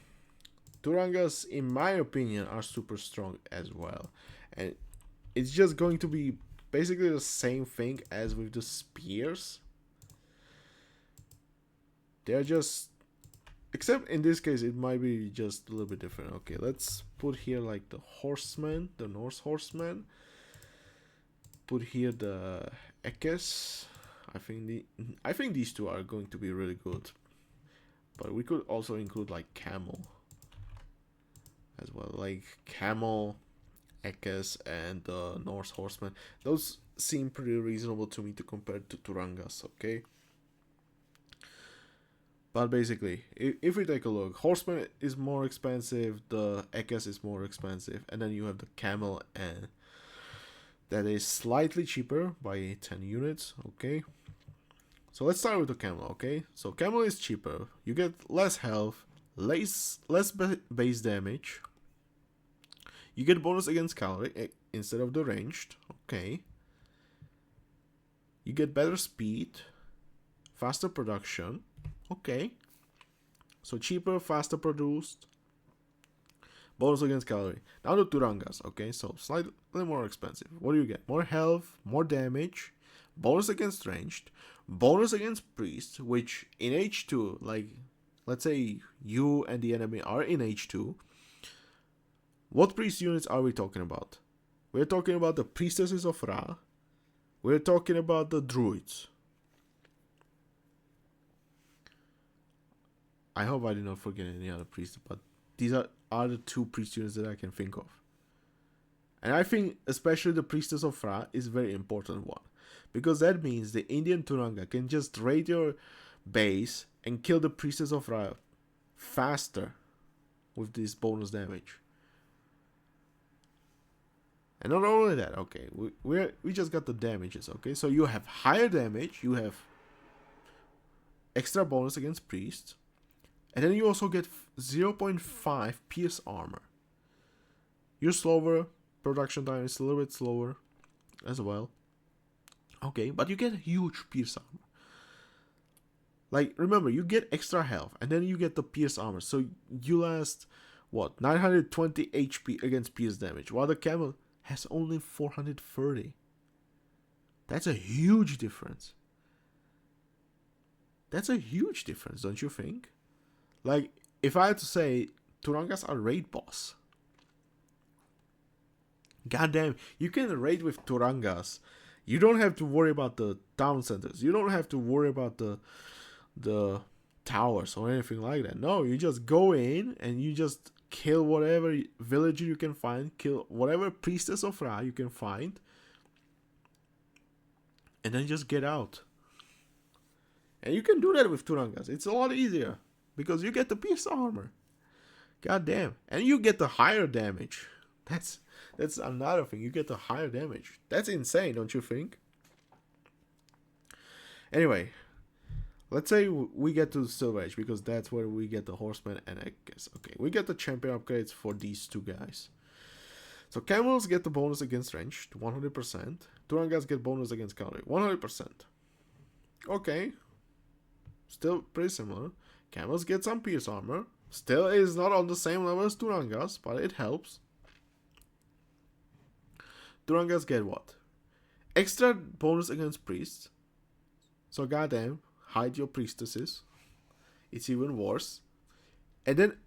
Turangas, in my opinion, are super strong as well. And it's just going to be basically the same thing as with the spears. They're just... Except in this case, it might be just a little bit different. Okay, let's put here like the horsemen, the Norse horsemen. Put here the Ekes. I think these two are going to be really good. But we could also include like Camel as well. Like Camel, Ekes, and the Norse horsemen. Those seem pretty reasonable to me to compare to Turangas, okay? But basically, if we take a look, Horseman is more expensive, the Ekes is more expensive, and then you have the Camel, and that is slightly cheaper by 10 units, okay? So let's start with the Camel, okay? So Camel is cheaper, you get less health, less base damage, You get bonus against cavalry instead of the ranged. Okay. You get better speed, faster production. Okay. So cheaper, faster produced. Bonus against cavalry. Now the Turangas. Okay, so slightly more expensive. What do you get? More health, more damage, bonus against ranged, bonus against priest, which in H2, like, let's say you and the enemy are in H2. What priest units are we talking about? We're talking about the priestesses of Ra. We're talking about the druids. I hope I did not forget any other priests, but these are the two priest units that I can think of. And I think especially the priestess of Ra is a very important one. Because that means the Indian Turanga can just raid your base and kill the priestess of Ra faster with this bonus damage. And not only that, okay, we just got the damages, okay? So you have higher damage, you have extra bonus against priests, and then you also get 0.5 pierce armor. You're slower, production time is a little bit slower as well. Okay, but you get huge pierce armor. Like, remember, you get extra health, and then you get the pierce armor. So you last, 920 HP against pierce damage, while the camel has only 430. That's a huge difference. That's a huge difference, don't you think? Like, if I had to say, Turangas are raid boss. Goddamn, you can raid with Turangas. You don't have to worry about the town centers. You don't have to worry about the towers or anything like that. No, you just go in and you just kill whatever villager you can find, kill whatever priestess of Ra you can find, and then just get out. And you can do that with Turangas. It's a lot easier because you get the pierce armor. God damn. And you get the higher damage. That's another thing. You get the higher damage. That's insane, don't you think? Anyway, let's say we get to the Silver Age because that's where we get the Horsemen and I guess. Okay, we get the champion upgrades for these two guys. So camels get the bonus against ranged, 100%. Turangas get bonus against cavalry, 100%. Okay. Still pretty similar. Camels get some pierce armor. Still is not on the same level as Turangas, but it helps. Turangas get what? Extra bonus against priests. So goddamn, hide your priestesses. It's even worse. And then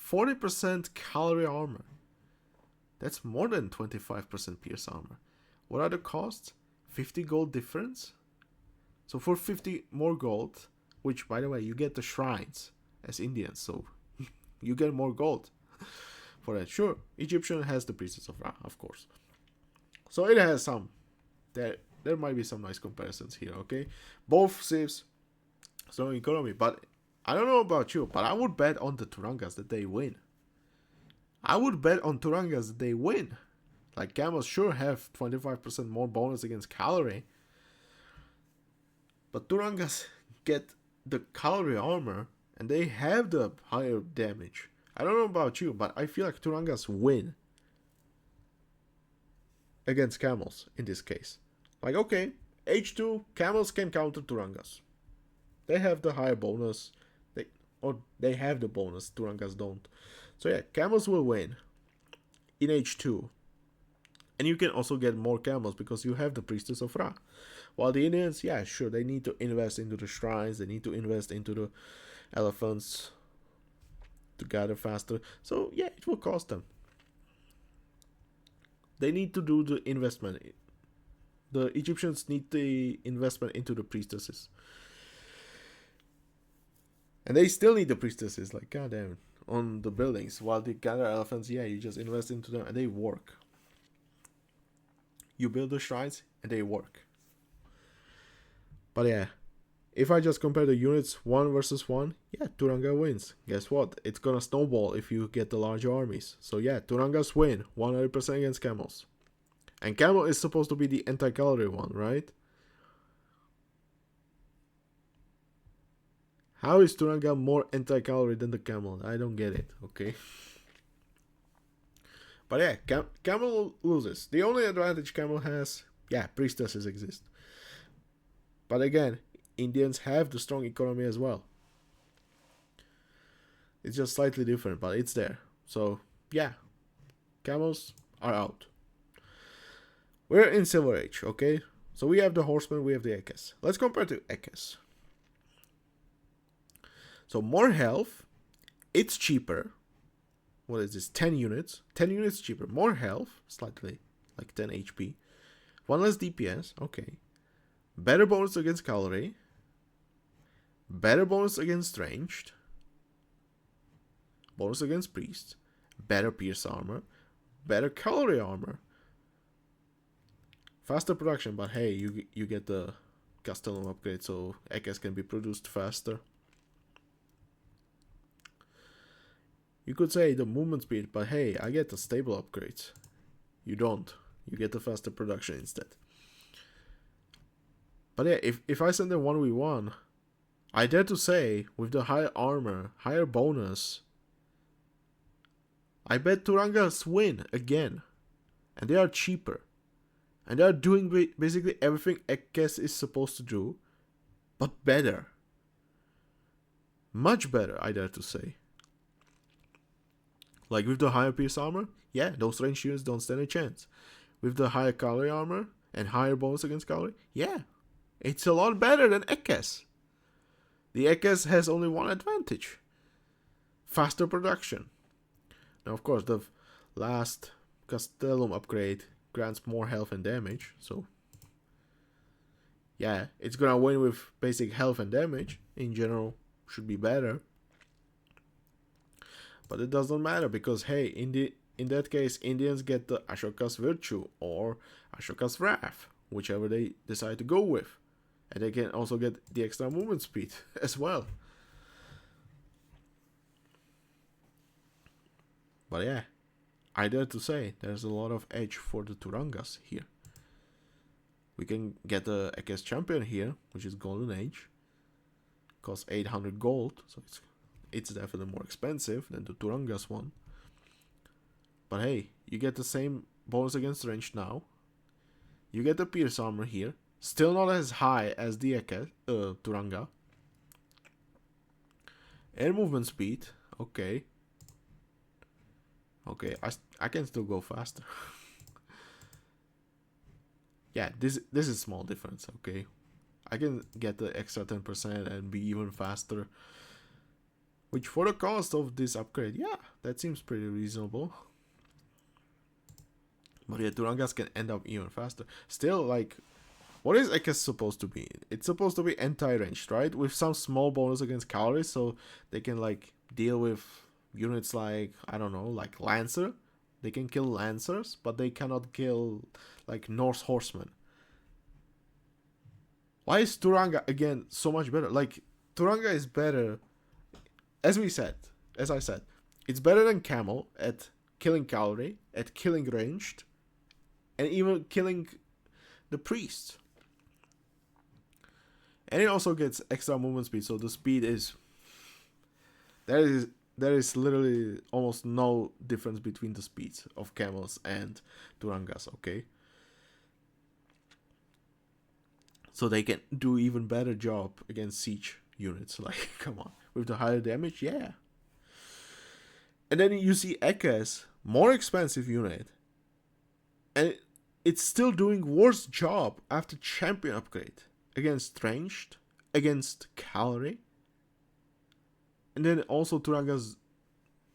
40% cavalry armor. That's more than 25% pierce armor. What are the costs? 50 gold difference? So for 50 more gold, which by the way, you get the shrines as Indians, so you get more gold for that. Sure, Egyptian has the priestess of Ra, of course. So it has some. There might be some nice comparisons here, okay? Both saves strong economy, but I don't know about you, but I would bet on the Turangas that they win. I would bet on Turangas that they win. Like, camels sure have 25% more bonus against cavalry, but Turangas get the cavalry armor, and they have the higher damage. I don't know about you, but I feel like Turangas win against camels in this case. Like, okay, H2, camels can counter Turangas. They have the higher bonus. They have the bonus, Turangas don't. So yeah, camels will win in H2. And you can also get more camels because you have the priestess of Ra. While the Indians, yeah, sure, they need to invest into the shrines. They need to invest into the elephants to gather faster. So yeah, it will cost them. They need to do the investment. The Egyptians need the investment into the priestesses. And they still need the priestesses, like, goddamn, on the buildings. While the gather elephants, yeah, you just invest into them and they work. You build the shrines and they work. But yeah, if I just compare the units 1 versus 1, yeah, Turanga wins. Guess what? It's gonna snowball if you get the larger armies. So yeah, Turangas win 100% against camels. And camel is supposed to be the anti-cavalry one, right? How is Turanga more anti-cavalry than the camel? I don't get it, okay? But yeah, Camel loses. The only advantage Camel has, yeah, priestesses exist. But again, Indians have the strong economy as well. It's just slightly different, but it's there. So yeah, camels are out. We're in Silver Age, okay? So we have the horsemen, we have the Ekes. Let's compare to Ekes. So more health, it's cheaper. What is this? 10 units. 10 units cheaper. More health, slightly, like 10 HP. One less DPS, okay. Better bonus against cavalry. Better bonus against ranged. Bonus against priests. Better pierce armor. Better cavalry armor. Faster production, but hey, you get the Castellum upgrade, so Ekes can be produced faster. You could say the movement speed, but hey, I get the stable upgrades. You don't. You get the faster production instead. But yeah, if I send them 1v1, I dare to say, with the higher armor, higher bonus, I bet Turangas win again. And they are cheaper. And they are doing basically everything Ekes is supposed to do, but better. Much better, I dare to say. Like with the higher pierce armor, yeah, those ranged units don't stand a chance. With the higher cavalry armor and higher bonus against cavalry, yeah, it's a lot better than Ekes. The Ekes has only one advantage. Faster production. Now, of course, the last Castellum upgrade grants more health and damage, so yeah, it's gonna win with basic health and damage. In general, should be better. But it doesn't matter because hey, in that case, Indians get the Ashoka's Virtue or Ashoka's Wrath, whichever they decide to go with. And they can also get the extra movement speed as well. But yeah, I dare to say there's a lot of edge for the Turangas here. We can get the Ekes champion here, which is Golden Age. Costs 800 gold, so it's definitely more expensive than the Turangas one. But hey, you get the same bonus against range now. You get the pierce armor here. Still not as high as the Turanga. Air movement speed, okay. Okay, I can still go faster. Yeah, this is small difference, okay. I can get the extra 10% and be even faster. Which for the cost of this upgrade, yeah, that seems pretty reasonable. But yeah, Turangas can end up even faster. Still, like, what is Ekes supposed to be? It's supposed to be anti-ranged, right? With some small bonus against cavalry, so they can, like, deal with units like, I don't know, like Lancer. They can kill Lancers, but they cannot kill, like, Norse Horsemen. Why is Turanga, again, so much better? Like, Turanga is better, as I said, it's better than Camel at killing cavalry, at killing ranged, and even killing the priest. And it also gets extra movement speed, so the speed is... There is literally almost no difference between the speeds of camels and Turangas, okay? So they can do even better job against siege units. Like, come on. With the higher damage, yeah. And then you see Ekes, more expensive unit. And it's still doing worse job after champion upgrade. Against ranged, against cavalry. And then also Turangas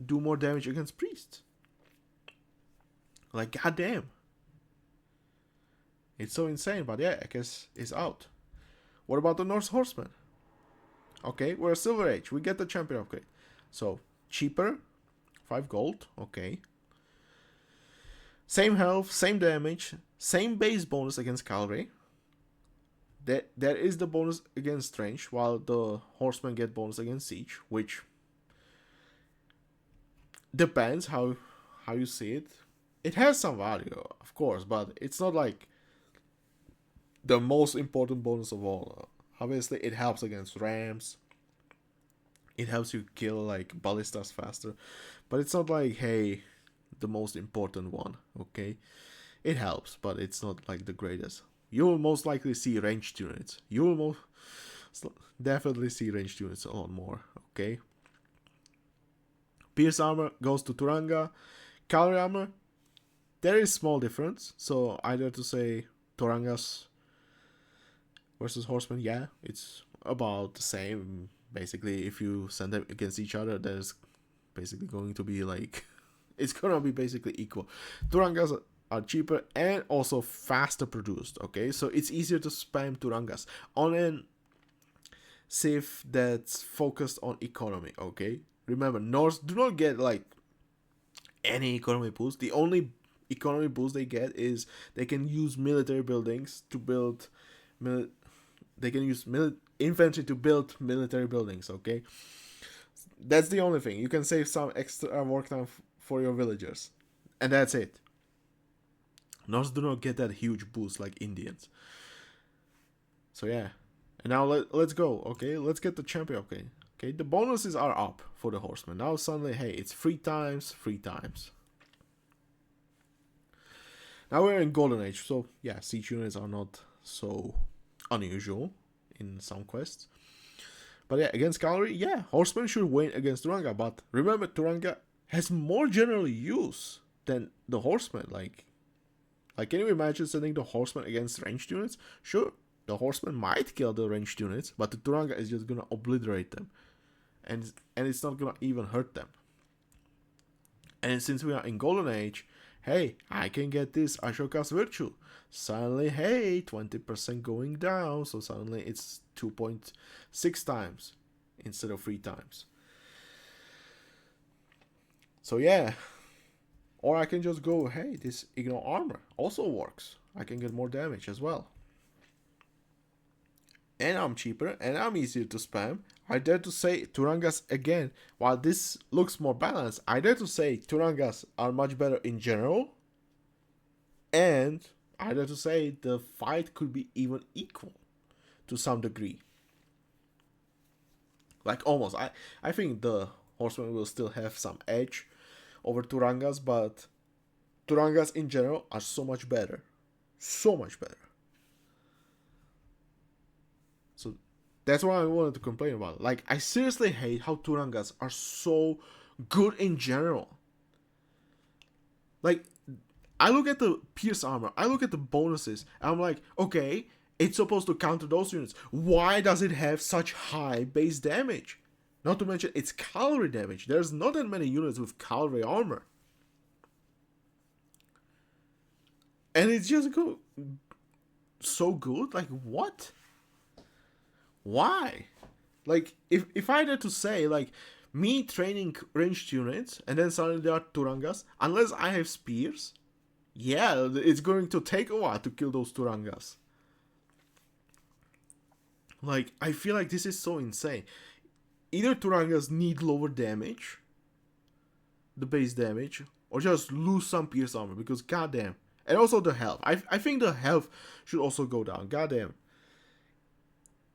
do more damage against priests. Like, goddamn. It's so insane, but yeah, Ekes is out. What about the Norse Horsemen? Okay, we're a Silver Age. We get the champion upgrade. So, cheaper. 5 gold. Okay. Same health, same damage, same base bonus against cavalry. There is the bonus against range, while the horsemen get bonus against siege, which depends how you see it. It has some value, of course, but it's not like the most important bonus of all. Obviously, it helps against rams. It helps you kill like ballistas faster, but it's not like, hey, the most important one, okay? It helps, but it's not like the greatest. You will most likely see ranged units. You will definitely see ranged units a lot more, okay? Pierce armor goes to Turanga. Cavalry armor, there is small difference. So either to say Turangas versus horsemen, yeah, it's about the same. Basically, if you send them against each other, there's basically going to be like, it's gonna be basically equal. Turangas are cheaper and also faster produced, okay? So it's easier to spam Turangas on an civ that's focused on economy, okay? Remember, Norse do not get like any economy boost. The only economy boost they get is they can use military buildings to build they can use infantry to build military buildings, okay? That's the only thing. You can save some extra work time for your villagers, and that's it. Norse do not get that huge boost like Indians. So yeah. And now let's go, okay? Let's get the champion, okay? Okay, the bonuses are up for the horseman. Now suddenly, hey, it's 3 times. Now we're in Golden Age, so yeah, siege units are not so unusual in some quests. But yeah, against cavalry, yeah, horsemen should win against Turanga. But remember, Turanga has more general use than the horsemen. Like, can you imagine sending the horsemen against ranged units? Sure, the horsemen might kill the ranged units, but the Turanga is just gonna obliterate them. And it's not gonna even hurt them. And since we are in Golden Age, hey, I can get this Ashoka's Virtue. Suddenly, hey, 20% going down, so suddenly it's 2.6 times instead of 3 times. So yeah. Or I can just go, hey, this Ignore Armor also works. I can get more damage as well. And I'm cheaper, and I'm easier to spam. I dare to say Turangas again, while this looks more balanced, I dare to say Turangas are much better in general. And I dare to say the fight could be even equal to some degree. Like almost. I think the horsemen will still have some edge over Turangas, but Turangas in general are so much better. So much better. So that's what I wanted to complain about. Like, I seriously hate how Turangas are so good in general. Like, I look at the pierce armor, I look at the bonuses, and I'm like, okay, it's supposed to counter those units. Why does it have such high base damage? Not to mention its cavalry damage. There's not that many units with cavalry armor. And it's just so good? Like, what? Why? Like, if I had to say, like, me training ranged units, and then suddenly there are Turangas, unless I have spears, yeah, it's going to take a while to kill those Turangas. Like, I feel like this is so insane. Either Turangas need lower damage, the base damage, or just lose some pierce armor, because goddamn. And also the health. I think the health should also go down, goddamn.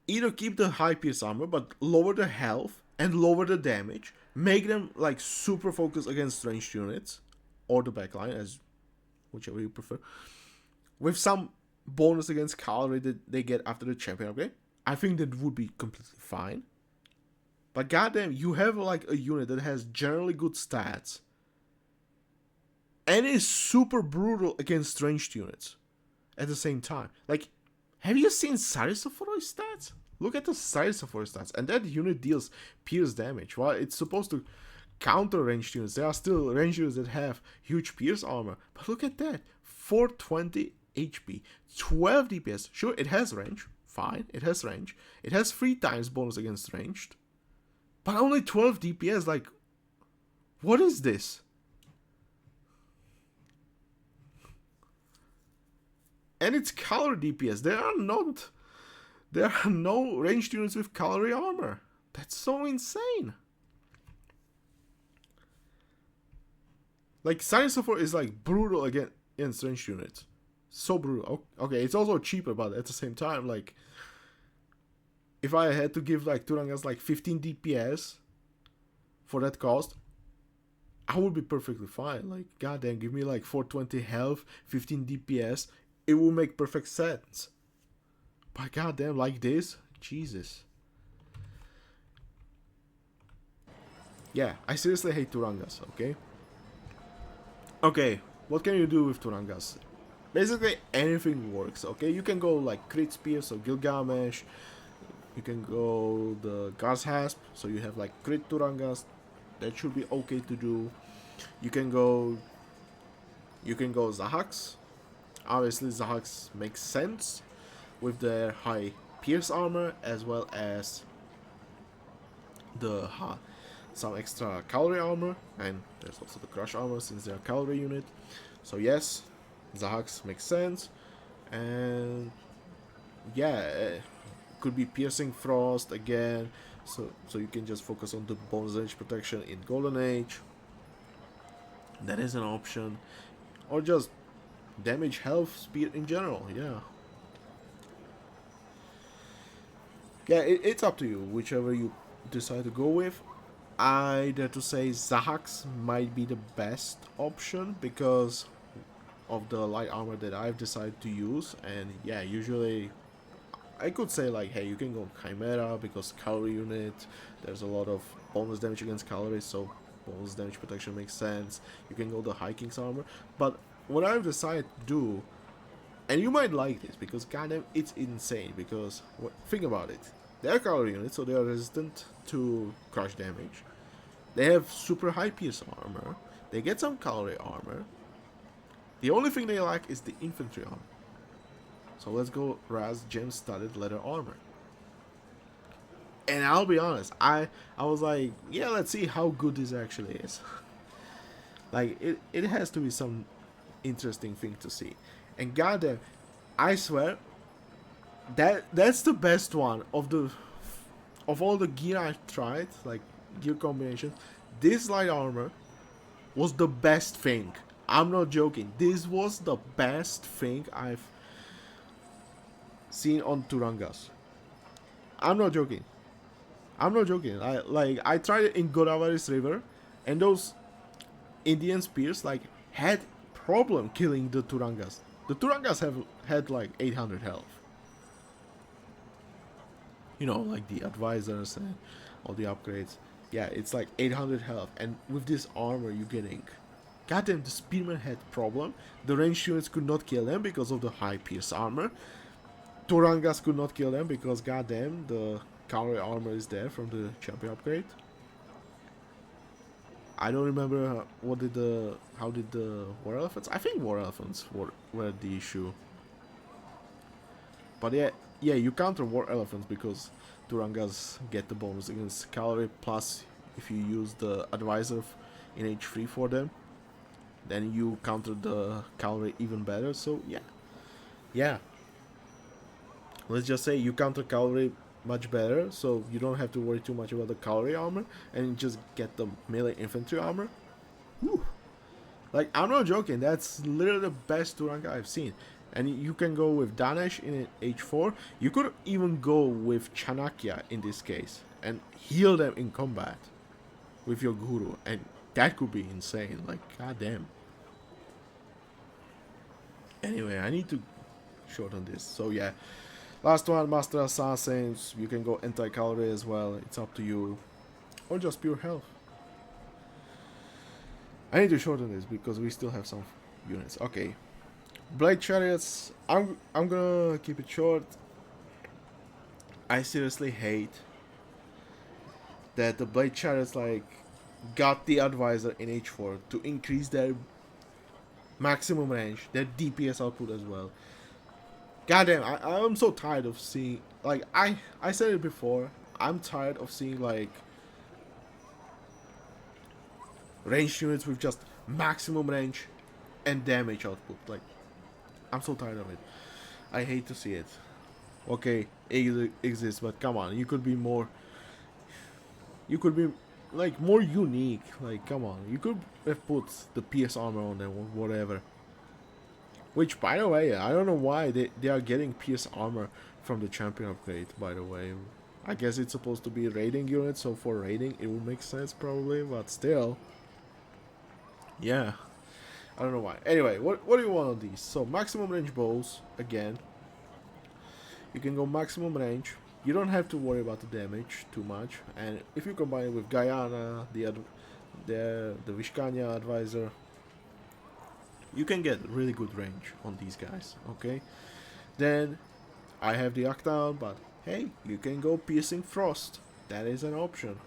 Either keep the high pierce armor, but lower the health and lower the damage. Make them, like, super focused against ranged units, or the backline, as whichever you prefer, with some bonus against cavalry that they get after the champion upgrade. I think that would be completely fine. But goddamn, you have like a unit that has generally good stats and is super brutal against ranged units at the same time. Like, have you seen Psychosaurus stats? Look at the Psychosaurus stats, and that unit deals pierce damage. While it's supposed to counter ranged units, there are still ranged units that have huge pierce armor. But look at that, 420 HP, 12 DPS. Sure, it has range. Fine, it has range. It has 3 times bonus against ranged. But only 12 DPS, like, what is this? And it's cavalry DPS. There are no ranged units with cavalry armor. That's so insane. Like, Cynosaur is like brutal against ranged units. So brutal. Okay, it's also cheaper, but at the same time, like, if I had to give like Turangas like 15 DPS for that cost, I would be perfectly fine. Like, goddamn, give me like 420 health, 15 DPS. It will make perfect sense. But goddamn, like this? Jesus. Yeah, I seriously hate Turangas, okay? Okay, what can you do with Turangas? Basically, anything works, okay? You can go like Crit Spear, so Gilgamesh. You can go the Gas Hasp, so you have like Crit Turangas. That should be okay to do. You can go Zahax. Obviously, Zahax makes sense with their high pierce armor as well as the some extra cavalry armor, and there's also the crush armor since they're a cavalry unit. So yes, Zahax makes sense, and yeah, could be piercing frost again. So you can just focus on the bonus damage protection in Golden Age. That is an option, or just damage, health, speed in general. Yeah, it's up to you, whichever you decide to go with. I dare to say Zahax might be the best option because of the light armor that I've decided to use, and yeah, usually I could say like, hey, you can go Chimera because cavalry unit, there's a lot of bonus damage against cavalry, so bonus damage protection makes sense. You can go the High King's armor, but what I've decided to do, and you might like this because goddamn, it's insane. Because think about it, they're cavalry units, so they are resistant to crush damage. They have super high pierce armor. They get some cavalry armor. The only thing they lack is the infantry armor. So let's go Raz gem studded leather armor. And I'll be honest, I was like, yeah, let's see how good this actually is. Like it has to be some interesting thing to see. And goddamn, I swear that's the best one of all the gear I've tried, like gear combination. This light armor was the best thing. I'm not joking. This was the best thing I've seen on Turangas. I'm not joking. I tried it in Godavari's River, and those Indian spears like had problem killing the Turangas. The Turangas have had like 800 health. You know, like the advisors and all the upgrades. Yeah, it's like 800 health, and with this armor you're getting. Goddamn, the spearmen had problem. The ranged units could not kill them because of the high pierce armor. Turangas could not kill them because goddamn, the cavalry armor is there from the champion upgrade. I don't remember how did the war elephants. I think war elephants were the issue. But yeah, you counter war elephants because Turangas get the bonus against cavalry. Plus, if you use the advisor in H3 for them, then you counter the cavalry even better. So yeah. Let's just say you counter cavalry much better, so you don't have to worry too much about the cavalry armor, and you just get the melee infantry armor. Whew. Like, I'm not joking, that's literally the best Turanga I've seen. And you can go with Danesh in H4. You could even go with Chanakya in this case and heal them in combat with your guru, and that could be insane. Like, goddamn. Anyway, I need to shorten this. So yeah, last one, Master Assassins. You can go anti-cavalry as well. It's up to you, or just pure health. I need to shorten this because we still have some units. Okay, Blade Chariots. I'm gonna keep it short. I seriously hate that the Blade Chariots like got the advisor in H4 to increase their maximum range, their DPS output as well. Goddamn, I'm so tired of seeing, like, I said it before, I'm tired of seeing like range units with just maximum range and damage output. Like, I'm so tired of it. I hate to see it. Okay, it exists, but come on, you could be like more unique. Like, come on, you could have put the PS armor on them or whatever. Which, by the way, I don't know why they are getting PS armor from the champion upgrade, by the way. I guess it's supposed to be raiding units, so for raiding it would make sense probably, but still. Yeah, I don't know why. Anyway, what do you want on these? So maximum range bows again. You can go maximum range. You don't have to worry about the damage too much. And if you combine it with Guyana, the Vishkanya advisor, you can get really good range on these guys. Okay. Then I have the Octown, but hey, you can go piercing frost. That is an option.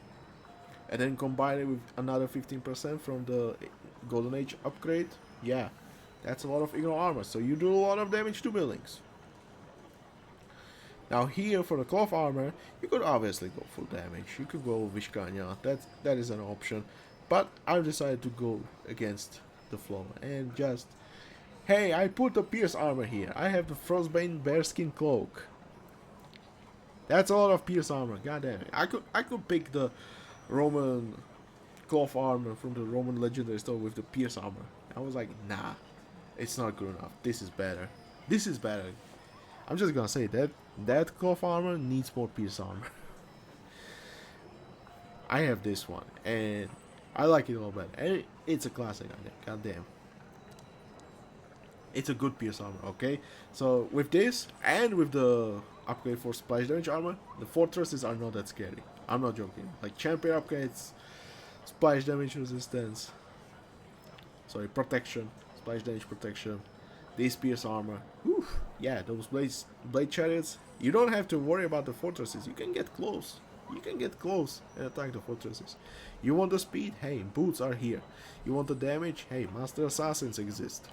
And then combine it with another 15% from the Golden Age upgrade. Yeah, that's a lot of Igno armor. So you do a lot of damage to buildings. Now here for the cloth armor, you could obviously go full damage. You could go Vishkanya. That is an option. But I've decided to go against the flow and just, hey, I put the pierce armor here. I have the Frostbane Bearskin Cloak. That's a lot of pierce armor. God damn it. I could pick the Roman cloth armor from the Roman legendary store with the pierce armor. I was like, nah, it's not good enough. This is better. This is better. I'm just gonna say that cloth armor needs more pierce armor. I have this one and I like it a lot better. And it's a classic. God damn. It's a good pierce armor, okay? So with this and with the upgrade for splash damage armor, the fortresses are not that scary. I'm not joking. Like champion upgrades, splash damage resistance, sorry, protection, splash damage protection, this pierce armor. Whew, yeah, those blade chariots. You don't have to worry about the fortresses. You can get close. You can get close and attack the fortresses. You want the speed? Hey, boots are here. You want the damage? Hey, master assassins exist.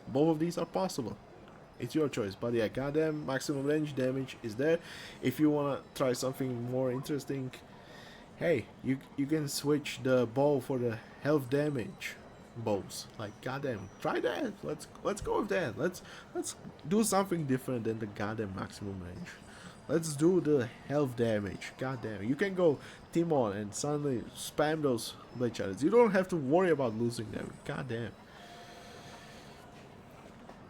Both of these are possible. It's your choice. But yeah, goddamn, maximum range damage is there. If you wanna try something more interesting, hey, you can switch the bow for the health damage bows. Like goddamn, try that. Let's go with that. Let's do something different than the goddamn maximum range. Let's do the health damage. Goddamn, you can go Timon and suddenly spam those blade chariots. You don't have to worry about losing them. Goddamn.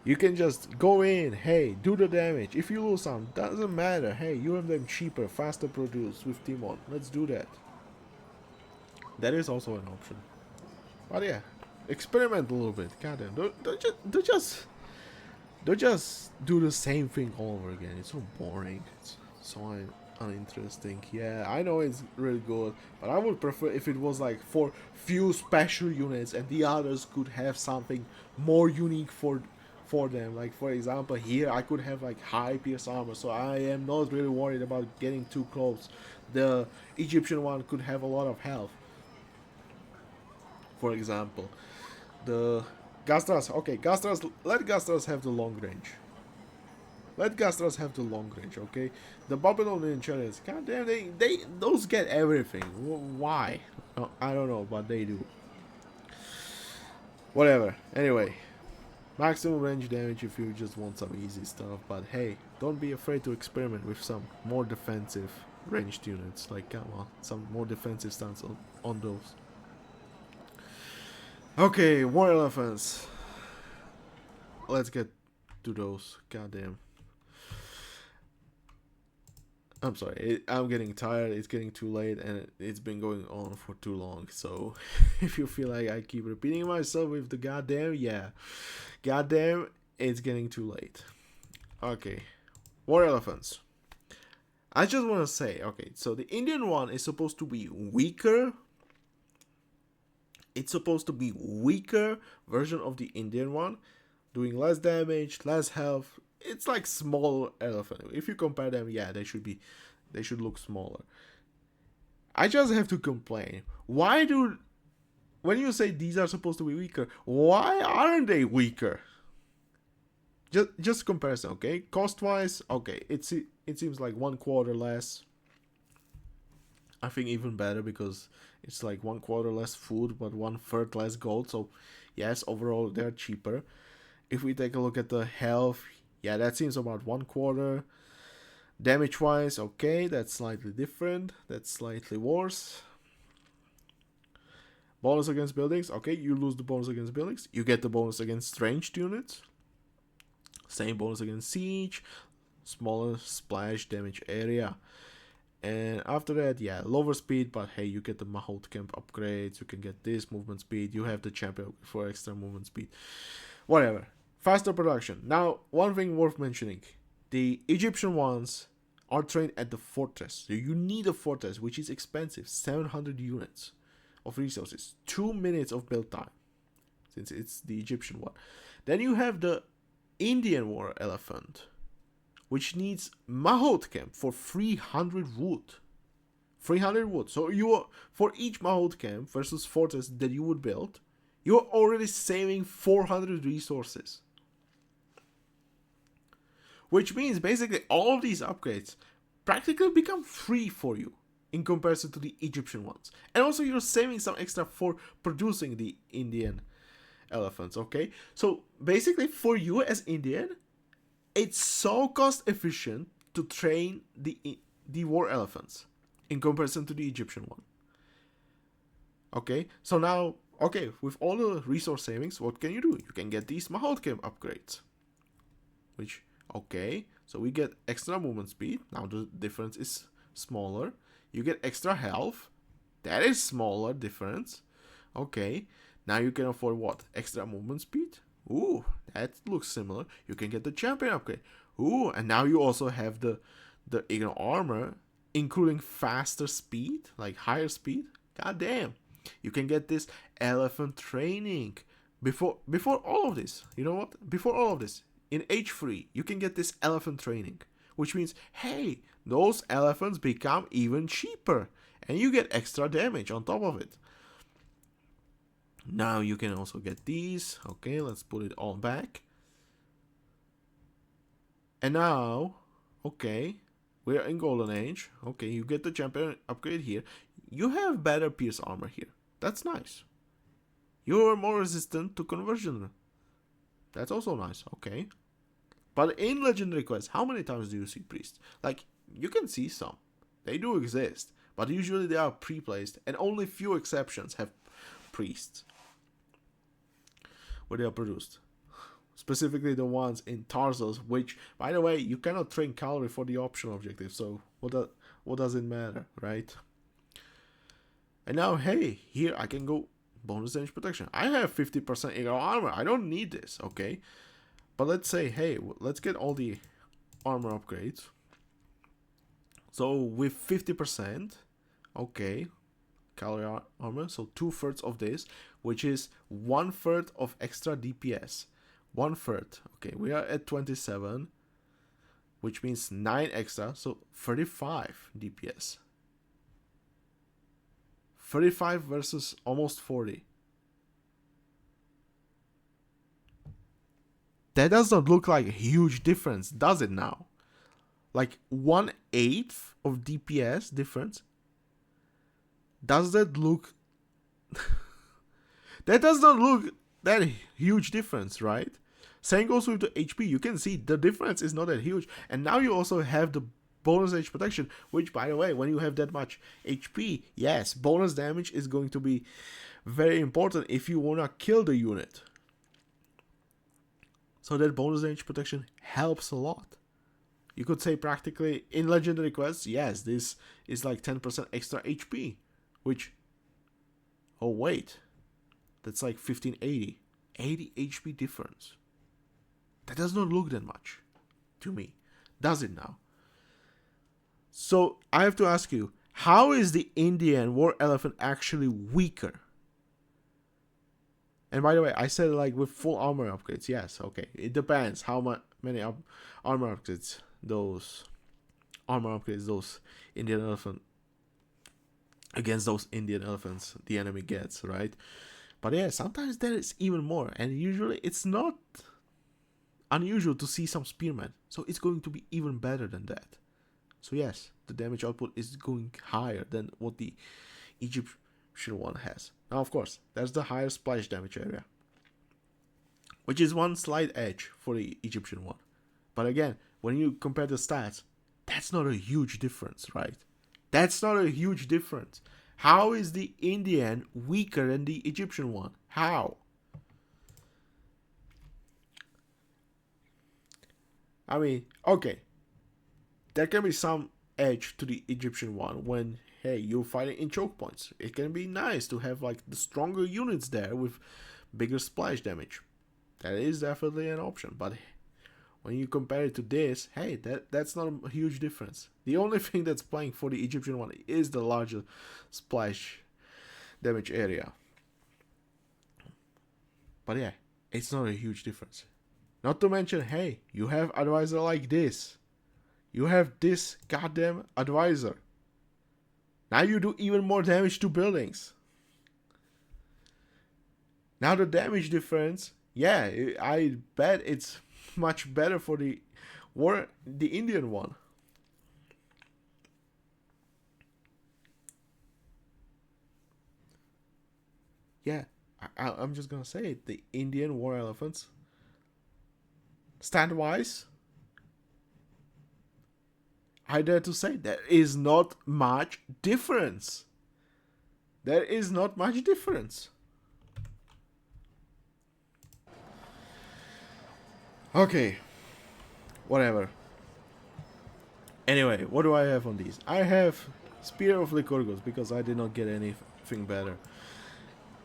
You can just go in, hey, do the damage. If you lose some, doesn't matter. Hey, you have them cheaper, faster produced with Timon. Let's do that. That is also an option. But yeah, experiment a little bit. Goddamn, don't just do the same thing all over again. It's so boring. It's so uninteresting. Yeah, I know it's really good, but I would prefer if it was like for few special units and the others could have something more unique for them. Like for example, here I could have like high pierce armor, so I am not really worried about getting too close. The Egyptian one could have a lot of health. For example, the Gastras. Okay, Gastras. Let Gastras have the long range. Let Gastras have the long range. Okay, the Babylonian chariots. God damn, they those get everything. Why? I don't know, but they do. Whatever. Anyway. Maximum range damage if you just want some easy stuff, but hey, don't be afraid to experiment with some more defensive ranged units, like come on, some more defensive stance on those. Okay, war elephants. Let's get to those. Goddamn. I'm sorry, I'm getting tired, it's getting too late, and it's been going on for too long, so if you feel like I keep repeating myself with the goddamn, yeah. Goddamn, it's getting too late. Okay, war elephants. I just want to say, okay, so the Indian one is supposed to be weaker. It's supposed to be weaker version of the Indian one, doing less damage, less health. It's like small elephant. If you compare them, yeah, they should look smaller. I just have to complain. When you say these are supposed to be weaker, why aren't they weaker? Just comparison, okay? Cost wise, okay, it seems like 1/4 less. I think even better because it's like 1/4 less food, but 1/3 less gold. So yes, overall they're cheaper. If we take a look at the health, yeah, that seems about 1/4. Damage wise, okay, that's slightly different. That's slightly worse. Bonus against buildings, okay, you lose the bonus against buildings. You get the bonus against ranged units. Same bonus against siege. Smaller splash damage area. And after that, yeah, lower speed, but hey, you get the Mahout Camp upgrades, you can get this movement speed, you have the champion for extra movement speed. Whatever. Faster production. Now, one thing worth mentioning. The Egyptian ones are trained at the fortress. So you need a fortress, which is expensive. 700 units of resources. 2 minutes of build time. Since it's the Egyptian one. Then you have the Indian war elephant, which needs Mahout Camp for 300 wood. 300 wood. So you are, for each Mahout Camp versus fortress that you would build, you're already saving 400 resources. Which means basically all of these upgrades practically become free for you in comparison to the Egyptian ones. And also you're saving some extra for producing the Indian elephants, okay? So basically for you as Indian, it's so cost efficient to train the war elephants in comparison to the Egyptian one. Okay, so now, okay, with all the resource savings, what can you do? You can get these Mahout Camp upgrades. Which, okay, so we get extra movement speed. Now the difference is smaller. You get extra health. That is smaller difference. Okay, now you can afford what? Extra movement speed? Ooh, that looks similar. You can get the champion upgrade. Ooh, and now you also have the armor, including faster speed, like higher speed. God damn. You can get this elephant training. Before all of this, you know what? Before all of this, in H3, you can get this elephant training. Which means, hey, those elephants become even cheaper. And you get extra damage on top of it. Now you can also get these. Okay, let's put it all back. And now, okay, we're in Golden Age. Okay, you get the champion upgrade here. You have better pierce armor here. That's nice. You're more resistant to conversion. That's also nice. Okay. But in Legendary Quests, how many times do you see priests? Like, you can see some. They do exist. But usually they are pre-placed. And only few exceptions have priests. Where they are produced. Specifically the ones in Tarsos, which, by the way, you cannot train cavalry for the optional objective. So, what does it matter, right? And now, hey, here I can go bonus damage protection. I have 50% eagle armor. I don't need this, okay? But let's say, hey, let's get all the armor upgrades. So with 50%, okay, cavalry armor. So 2/3 of this, which is 1/3 of extra DPS. 1/3. Okay, we are at 27, which means 9 extra. So 35 DPS. 35 versus almost 40. That does not look like a huge difference, does it now? Like 1/8 of DPS difference? Does that look... that does not look that huge difference, right? Same goes with the HP. You can see the difference is not that huge. And now you also have the bonus damage protection, which, by the way, when you have that much HP, yes, bonus damage is going to be very important if you want to kill the unit. So that bonus damage protection helps a lot. You could say practically in Legendary Quests, yes, this is like 10% extra HP, which, oh wait, that's like 1580. 80 HP difference. That does not look that much to me. Does it now? So I have to ask you, how is the Indian war elephant actually weaker? And by the way, I said like with full armor upgrades. Yes, okay. It depends how many armor upgrades those Indian elephant against those Indian elephants the enemy gets, right? But yeah, sometimes there is even more, and usually it's not unusual to see some spearmen. So it's going to be even better than that. So yes, the damage output is going higher than what the Egyptian one has. Now, of course, there's the higher splash damage area, which is one slight edge for the Egyptian one. But again, when you compare the stats, that's not a huge difference, right? That's not a huge difference. How is the Indian weaker than the Egyptian one? How? I mean, okay. There can be some edge to the Egyptian one when, hey, you're fighting in choke points. It can be nice to have like the stronger units there with bigger splash damage. That is definitely an option, but when you compare it to this, hey, that's not a huge difference. The only thing that's playing for the Egyptian one is the larger splash damage area. But yeah, it's not a huge difference. Not to mention, hey, you have advisor like this. You have this goddamn advisor. Now you do even more damage to buildings. Now the damage difference, yeah, I bet it's much better for the Indian one. Yeah, I'm just gonna say it. The Indian war elephants, stand-wise, I dare to say there is not much difference. There is not much difference. Okay, whatever. Anyway, what do I have on these? I have Spear of Lycurgus because I did not get anything better.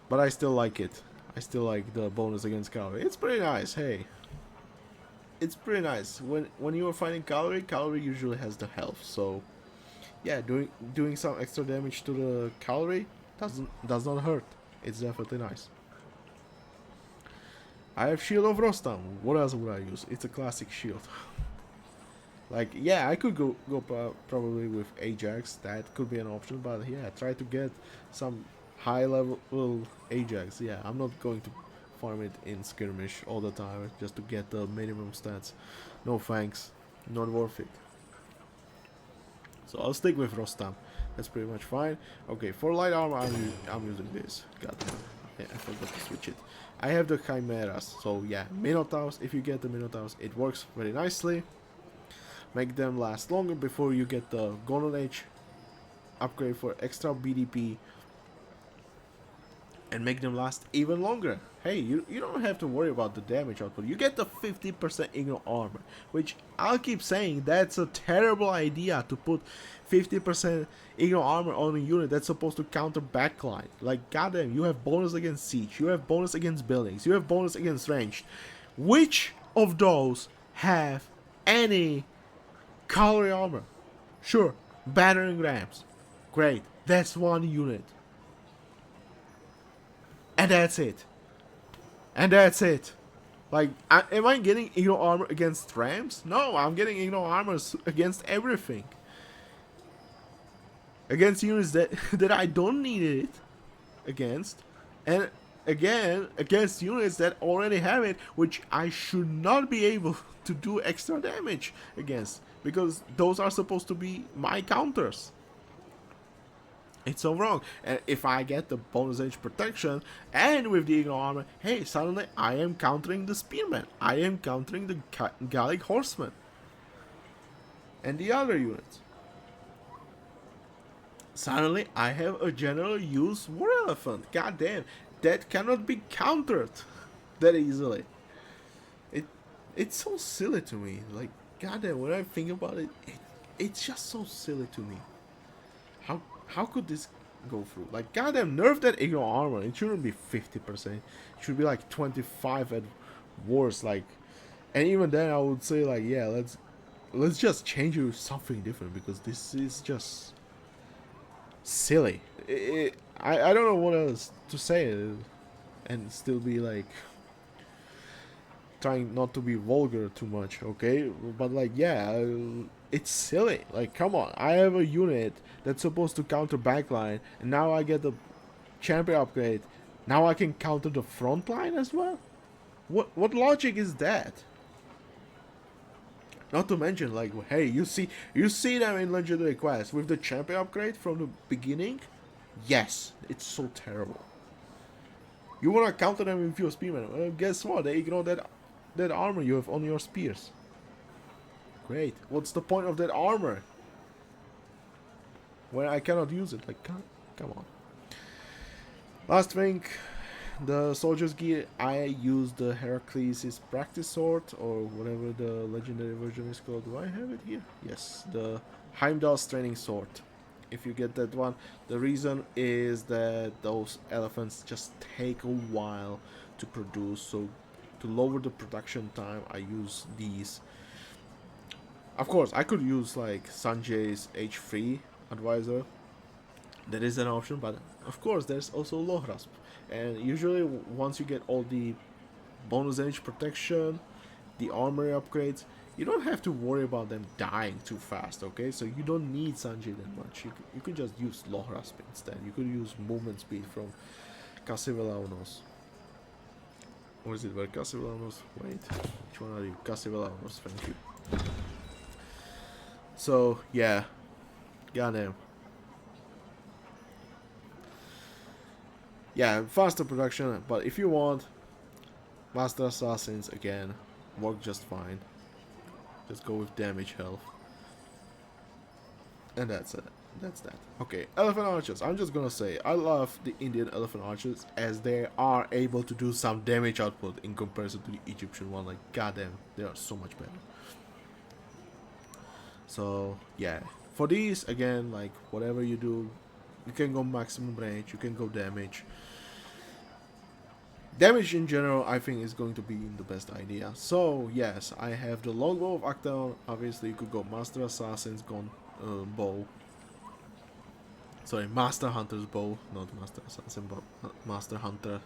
But I still like it. I still like the bonus against cavalry. It's pretty nice, hey. It's pretty nice. When you are fighting cavalry usually has the health, so yeah, doing some extra damage to the cavalry does not hurt. It's definitely nice. I have Shield of Rostam. What else would I use? It's a classic shield. Like, yeah, I could go probably with Ajax. That could be an option, but yeah, try to get some high level Ajax. Yeah, I'm not going to farm it in skirmish all the time just to get the minimum stats. No thanks, not worth it. So I'll stick with Rostam. That's pretty much fine. Okay, for light armor, I'm using this. God damn. Yeah, I forgot to switch it. I have the Chimeras, so yeah, Minotaurs. If you get the Minotaurs, it works very nicely. Make them last longer before you get the Golden Age upgrade for extra BDP. And make them last even longer. Hey, you don't have to worry about the damage output. You get the 50% Igno armor, which I'll keep saying that's a terrible idea to put 50% Igno armor on a unit that's supposed to counter backline. Like, goddamn, you have bonus against siege, you have bonus against buildings, you have bonus against ranged. Which of those have any cavalry armor? Sure, battering rams. Great, that's one unit. And that's it. And that's it. Like, am I getting Igno armor against rams? No, I'm getting Igno armor against everything. Against units that I don't need it against. And again, against units that already have it, which I should not be able to do extra damage against. Because those are supposed to be my counters. It's so wrong. And if I get the bonus age protection and with the Igno armor, hey, suddenly I am countering the spearmen. I am countering the Gallic horsemen. And the other units. Suddenly I have a general use war elephant. God damn. That cannot be countered that easily. It's so silly to me. Like, goddamn, when I think about it, it's just so silly to me. How could this go through? Like, goddamn, nerf that Igno armor. It shouldn't be 50%. It should be like 25 at worst. Like, and even then, I would say like, yeah, let's just change it to something different because this is just silly. I don't know what else to say and still be like trying not to be vulgar too much, okay? But like, yeah, it's silly. Like, come on, I have a unit that's supposed to counter backline, and now I get the champion upgrade. Now I can counter the front line as well? What logic is that? Not to mention, like, hey, you see them in Legendary Quest with the champion upgrade from the beginning? Yes, it's so terrible. You wanna counter them with your spearmen? Well, guess what? They ignore that armor you have on your spears. Great. What's the point of that armor when I cannot use it? Like, come on. Last thing, the soldier's gear, I use the Heracles' practice sword, or whatever the legendary version is called. Do I have it here? Yes, the Heimdall's training sword. If you get that one, the reason is that those elephants just take a while to produce, so to lower the production time, I use these. Of course, I could use like Sanjay's H3 advisor. That is an option, but of course, there's also Lohrasp. And usually, once you get all the bonus damage protection, the armory upgrades, you don't have to worry about them dying too fast, okay? So you don't need Sanjay that much. You could just use Lohrasp instead. You could use movement speed from Casivellaunos. Or is it where Casivellaunos? Wait, which one are you? Casivellaunos, thank you. So, yeah. Goddamn. Yeah, faster production, but if you want, Master Assassins again work just fine. Just go with damage health. And that's it. That's that. Okay, Elephant Archers. I'm just gonna say, I love the Indian Elephant Archers as they are able to do some damage output in comparison to the Egyptian one. Like, goddamn, they are so much better. So, yeah. For these, again, like, whatever you do, you can go maximum range, you can go damage. Damage in general, I think, is going to be the best idea. So, yes, I have the longbow of Actaeon. Obviously, you could go Master Assassin's bow. Sorry, Master Hunter's bow, not Master Assassin, but Master Hunter.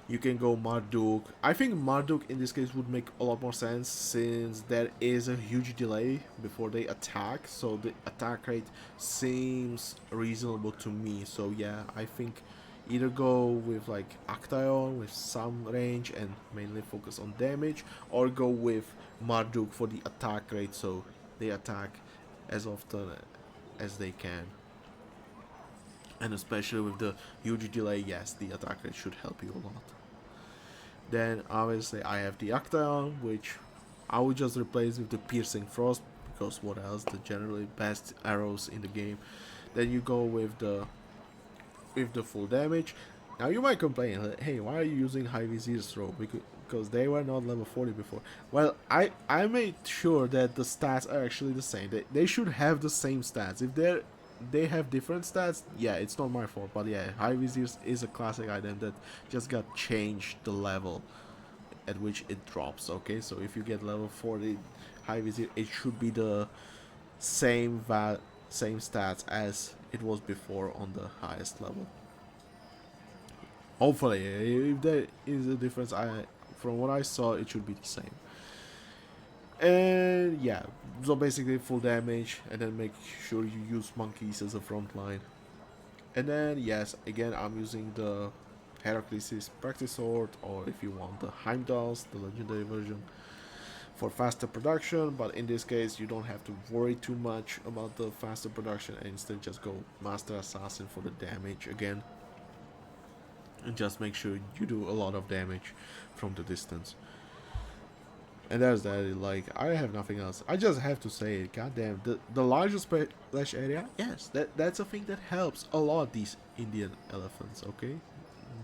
You can go Marduk. I think Marduk in this case would make a lot more sense since there is a huge delay before they attack. So the attack rate seems reasonable to me. So yeah, I think either go with like Actaeon with some range and mainly focus on damage, or go with Marduk for the attack rate so they attack as often as they can. And especially with the huge delay, yes, the attack rate should help you a lot. Then obviously I have the Actaeon, which I would just replace with the Piercing Frost, because what else? The generally best arrows in the game. Then you go with the full damage. Now you might complain, hey, why are you using High Vizier's throw? Because they were not level 40 before. Well, I made sure that the stats are actually the same. They should have the same stats. If they have different stats, yeah, it's not my fault. But yeah, High Viziers is a classic item that just got changed the level at which it drops, okay? So if you get level 40 High Vizier, it should be the same stats as it was before on the highest level. Hopefully, if there is a difference, from what I saw, it should be the same. And yeah, so basically full damage, and then make sure you use monkeys as a front line. And then yes, again I'm using the Heracles' practice sword, or if you want the Heimdall's, the legendary version, for faster production. But in this case, you don't have to worry too much about the faster production, and instead just go Master Assassin for the damage again, and just make sure you do a lot of damage from the distance. And there's that. Like, I have nothing else. I just have to say it. Goddamn, the larger splash area. Yes, that's a thing that helps a lot. These Indian elephants, okay,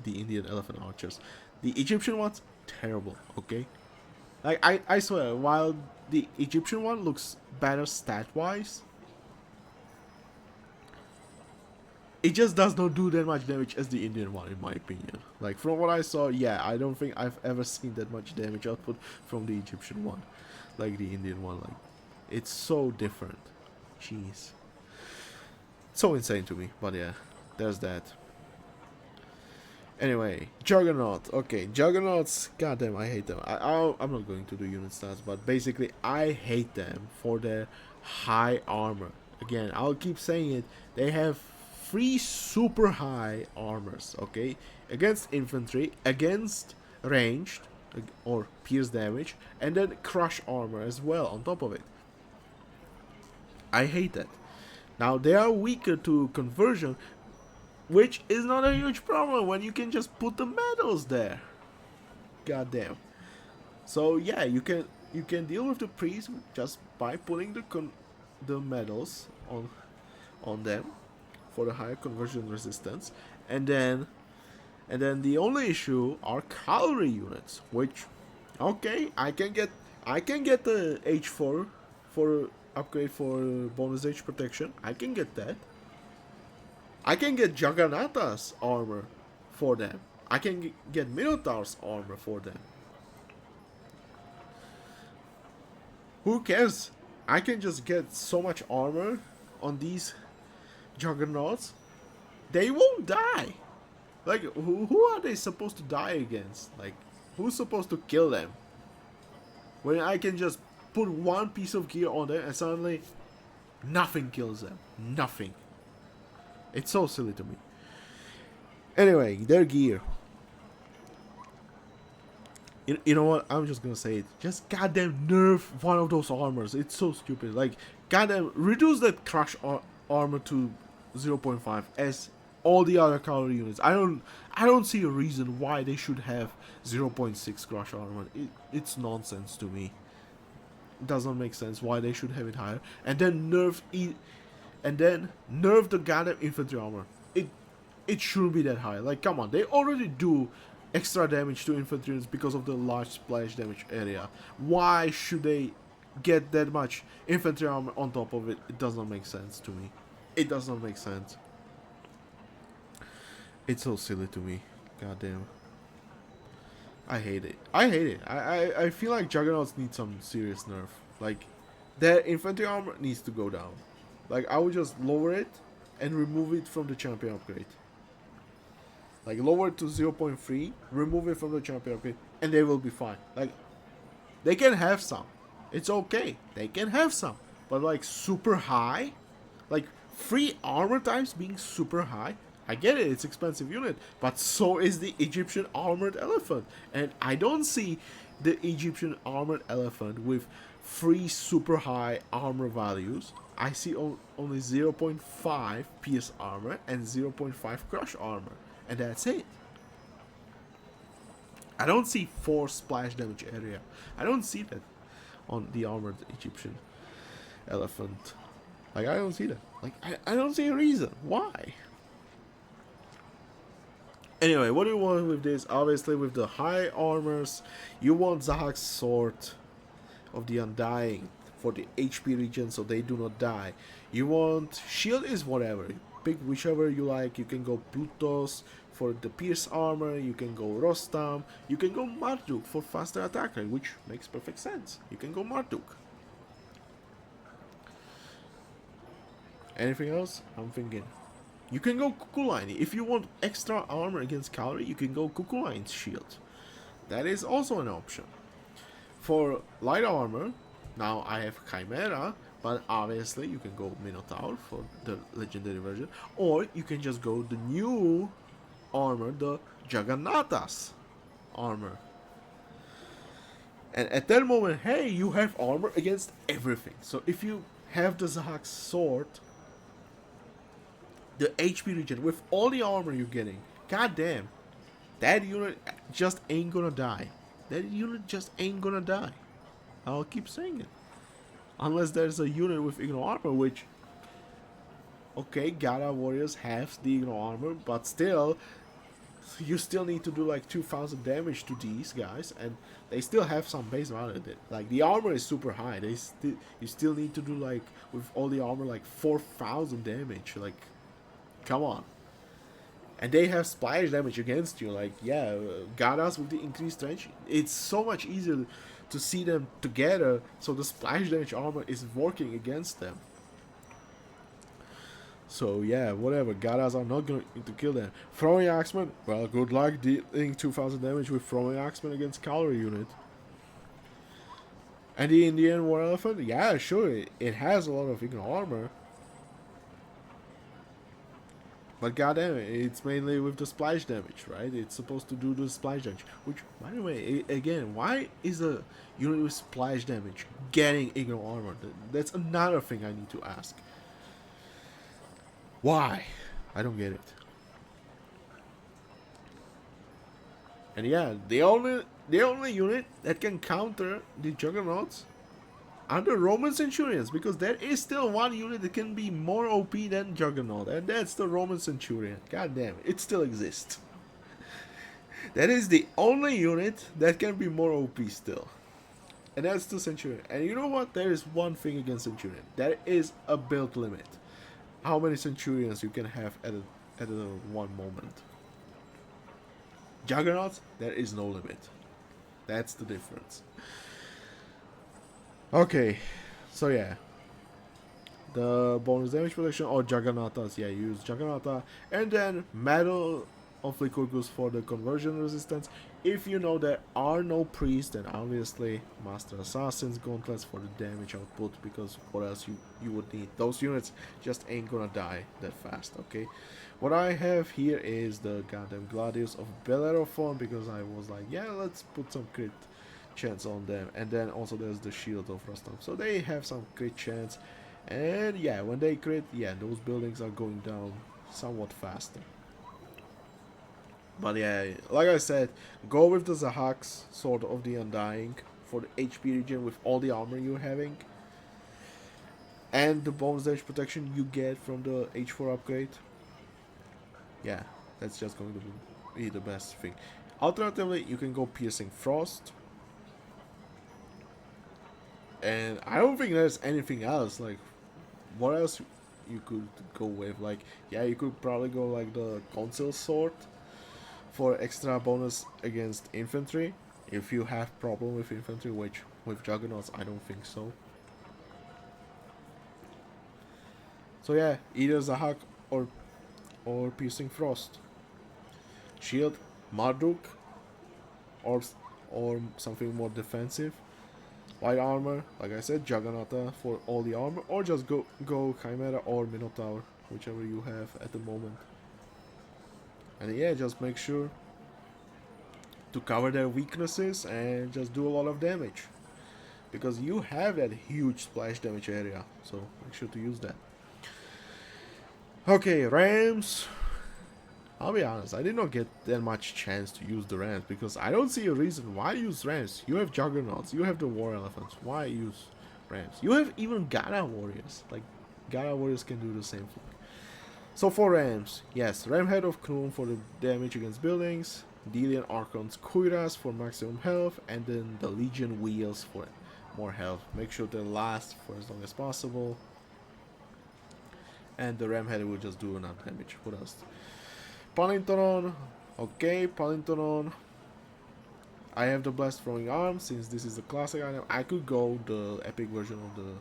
the Indian elephant archers. The Egyptian ones, terrible. Okay, like I swear, while the Egyptian one looks better stat wise, it just does not do that much damage as the Indian one, in my opinion. Like, from what I saw, yeah, I don't think I've ever seen that much damage output from the Egyptian one, like the Indian one. Like, it's so different. Jeez, so insane to me. But yeah, there's that. Anyway, Juggernaut. Okay, Juggernauts, goddamn, I hate them. I'm not going to do unit stats, but basically, I hate them for their high armor. Again, I'll keep saying it. They have 3 super high armors, okay, against infantry, against ranged or pierce damage, and then crush armor as well on top of it. I hate that. Now they are weaker to conversion, which is not a huge problem when you can just put the medals there. Goddamn. So yeah, you can deal with the priest just by putting the medals on them for the higher conversion resistance, and then And then the only issue are cavalry units, which, okay, I can get the H4 for upgrade for bonus H protection. I can get that. I can get Juggernauta's armor for them. I can get Minotaur's armor for them. Who cares? I can just get so much armor on these Juggernauts. They won't die. Like, who are they supposed to die against? Like, who's supposed to kill them? When I can just put one piece of gear on them and suddenly nothing kills them. Nothing. It's so silly to me. Anyway, their gear. You know what? I'm just gonna say it. Just goddamn nerf one of those armors. It's so stupid. Like, goddamn, reduce that crush armor to 0.5 as all the other cavalry units. I don't see a reason why they should have 0.6 crush armor. It's nonsense to me. It doesn't make sense why they should have it higher. And then nerf the goddamn infantry armor. It shouldn't be that high. Like, come on, they already do extra damage to infantry units because of the large splash damage area. Why should they get that much infantry armor on top of it? It doesn't make sense to me. It does not make sense. It's so silly to me. Goddamn. I hate it. I feel like Juggernauts need some serious nerf. Like, their infantry armor needs to go down. Like, I would just lower it and remove it from the champion upgrade. Like, lower it to 0.3, remove it from the champion upgrade, and they will be fine. Like, they can have some. It's okay. They can have some. But, like, super high? Like, 3 armor types being super high? I get it, it's expensive unit. But so is the Egyptian armored elephant. And I don't see the Egyptian armored elephant with 3 super high armor values. I see only 0.5 pierce armor and 0.5 crush armor. And that's it. I don't see 4 splash damage area. I don't see that on the armored Egyptian elephant. Like, I don't see that. Like, I don't see a reason. Why? Anyway, what do you want with this? Obviously, with the high armors, you want Zahak's Sword of the Undying for the HP region so they do not die. You want shield is whatever. Pick whichever you like. You can go Plutos for the pierce armor. You can go Rostam. You can go Marduk for faster attack rate, which makes perfect sense. You can go Marduk. Anything else? I'm thinking. You can go Kukulaini. If you want extra armor against cavalry, you can go Kukulaini's shield. That is also an option. For light armor, now I have Chimera, but obviously you can go Minotaur for the legendary version, or you can just go the new armor, the Juggernauta's armor. And at that moment, hey, you have armor against everything. So if you have the Zahak's Sword, the HP region with all the armor you're getting, goddamn, that unit just ain't gonna die. That unit just ain't gonna die. I'll keep saying it. Unless there's a unit with Igno armor, which, okay, Gara warriors have the Igno armor, but still, you still need to do like 2000 damage to these guys, and they still have some base value. Like, the armor is super high. You still need to do, like, with all the armor, like 4000 damage. Like, come on. And they have splash damage against you. Like, yeah, Garas with the increased range, it's so much easier to see them together, so the splash damage armor is working against them. So yeah, whatever, Garas are not going to kill them. Throwing Axeman, well, good luck dealing 2000 damage with Throwing Axeman against cavalry unit. And the Indian War Elephant, yeah, sure, it has a lot of armor. But goddamn it, it's mainly with the splash damage, right? It's supposed to do the splash damage. Which, by the way, again, why is a unit with splash damage getting Igno armor? That's another thing I need to ask. Why? I don't get it. And yeah, the only unit that can counter the Juggernauts are the Roman Centurions, because there is still one unit that can be more OP than Juggernaut, and that's the Roman Centurion. God damn it, it still exists. That is the only unit that can be more OP still. And that's the Centurion. And you know what? There is one thing against Centurion. There is a build limit. How many Centurions you can have at one moment. Juggernauts, there is no limit. That's the difference. Okay, so yeah. The bonus damage protection or Juggernautas, yeah, use Juggernauta. And then Metal of Lycurgus for the conversion resistance. If you know there are no priests, then obviously Master Assassin's Gauntlets for the damage output, because what else you would need. Those units just ain't gonna die that fast, okay? What I have here is the goddamn Gladius of Bellerophon, because I was like, yeah, let's put some crit chance on them. And then also there's the Shield of Rustam, so they have some crit chance. And yeah, when they crit, yeah, those buildings are going down somewhat faster. But yeah, like I said, go with the Zahak's Sword of the Undying for the HP regen with all the armor you're having. And the bonus damage protection you get from the H4 upgrade. Yeah, that's just going to be the best thing. Alternatively, you can go Piercing Frost. And I don't think there's anything else. Like, what else you could go with? Like, yeah, you could probably go like the Council Sword for extra bonus against infantry. If you have problem with infantry, which with Juggernauts, I don't think so. So yeah, either Zahak or Piercing Frost. Shield, Marduk, or something more defensive. Light armor, like I said, Juggernauta for all the armor, or just go Chimera or Minotaur, whichever you have at the moment. And yeah, just make sure to cover their weaknesses and just do a lot of damage, because you have that huge splash damage area, so make sure to use that. Okay, Rams. I'll be honest, I did not get that much chance to use the Rams, because I don't see a reason why use Rams. You have Juggernauts, you have the War Elephants, why use Rams? You have even Gara Warriors, like Gara Warriors can do the same thing. So for Rams, yes, Ram Head of Knum for the damage against buildings, Delian Archon's Kuiras for maximum health, and then the Legion Wheels for more health. Make sure they last for as long as possible. And the Ram Head will just do enough damage. What else? Palintonon. Okay, Palintonon. I have the Blast Throwing Arm, since this is the classic item. I could go the epic version of the...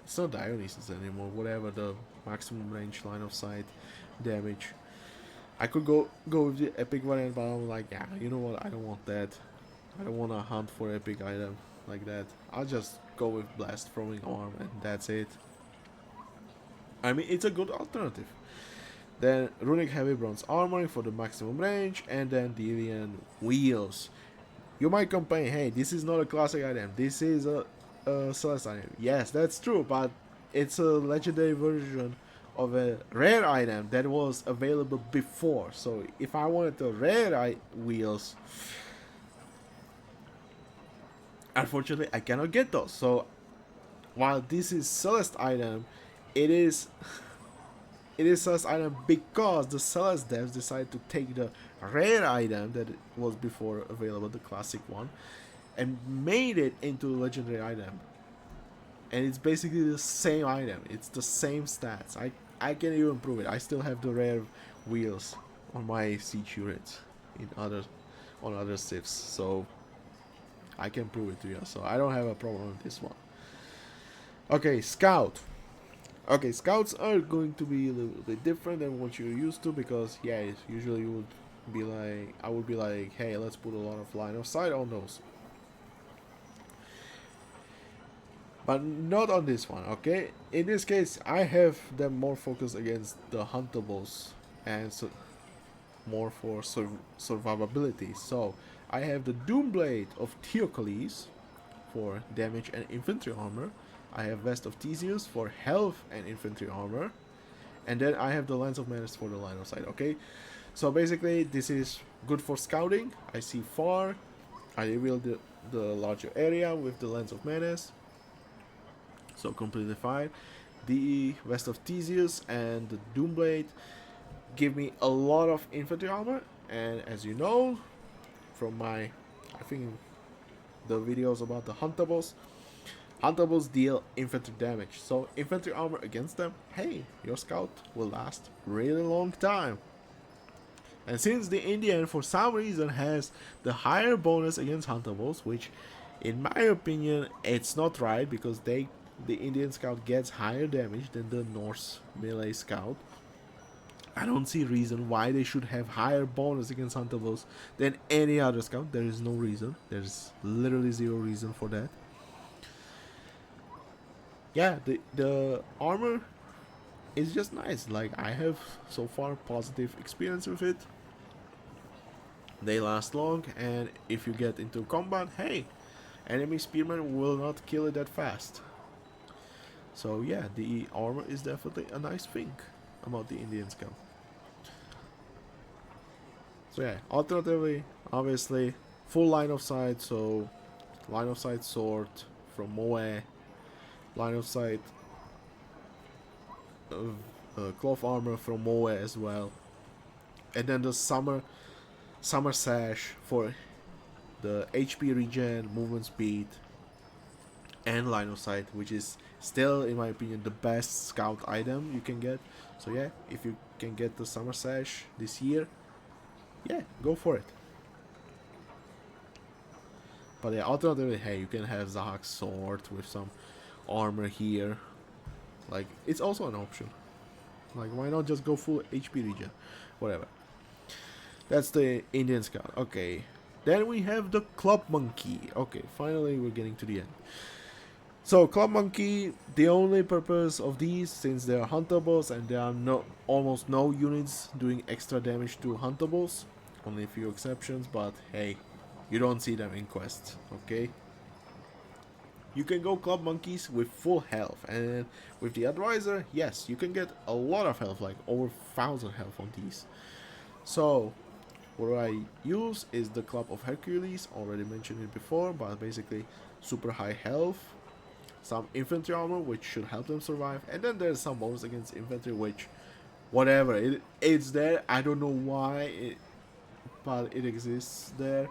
It's not Dionysus anymore, whatever, the maximum range line of sight damage. I could go with the epic variant, but I'm like, yeah, you know what, I don't want that. I don't want to hunt for epic item like that. I'll just go with Blast Throwing Arm and that's it. I mean, it's a good alternative. Then Runic Heavy Bronze Armoring for the maximum range, and then Delian Wheels. You might complain, hey, this is not a classic item, this is a Celeste item. Yes, that's true, but it's a legendary version of a rare item that was available before. So if I wanted the rare wheels, unfortunately I cannot get those. So while this is Celeste item, it is Celeste item because the Celeste devs decided to take the rare item that was before available, the classic one, and made it into a legendary item. And it's basically the same item. It's the same stats. I can even prove it. I still have the rare wheels on my siege units on other civs, so I can prove it to you. So I don't have a problem with this one. Okay, Scout. Okay, Scouts are going to be a little bit different than what you're used to, because yeah, usually you would be like, I would be like, hey, let's put a lot of line of sight on those. But not on this one, okay? In this case, I have them more focused against the huntables and so more for survivability. So I have the Doomblade of Theocles for damage and infantry armor. I have Vest of Theseus for health and infantry armor. And then I have the Lens of Menace for the line of sight, okay? So basically, this is good for scouting. I see far. I reveal the larger area with the Lens of Menace. So completely fine. The Vest of Theseus and the Doomblade give me a lot of infantry armor And as you know from my, I think, the videos about the huntables, huntables deal infantry damage. So infantry armor against them, hey, your scout will last really long time. And since the Indian for some reason has the higher bonus against huntables, which in my opinion it's not right, because the Indian scout gets higher damage than the Norse melee scout. I don't see reason why they should have higher bonus against huntables than any other scout. There is no reason. There's literally zero reason for that. Yeah, the armor is just nice. Like, I have so far positive experience with it. They last long, and if you get into combat, hey, enemy spearmen will not kill it that fast. So yeah, the armor is definitely a nice thing about the Indian scout. So yeah, alternatively, obviously, full line of sight, so line of sight sword from Moe, line of sight cloth armor from Moe as well, and then the summer sash for the HP regen, movement speed, and line of sight, which is still, in my opinion, the best scout item you can get. So yeah, if you can get the summer sash this year, yeah, go for it. But yeah, alternatively, hey, you can have Zahak's sword with some armor here. Like, it's also an option. Like, why not just go full HP regen? Whatever. That's the Indian scout. Okay. Then we have the club monkey. Okay, finally we're getting to the end. So club monkey, the only purpose of these, since they are huntables and there are almost no units doing extra damage to huntables, only a few exceptions, but hey, you don't see them in quests, okay? You can go club monkeys with full health, and with the advisor, yes, you can get a lot of health, like over 1000 health on these. So what I use is the Club of Hercules, already mentioned it before, but basically super high health, some infantry armor which should help them survive, and then there's some bonus against infantry, which whatever, it's there. I don't know why but it exists there.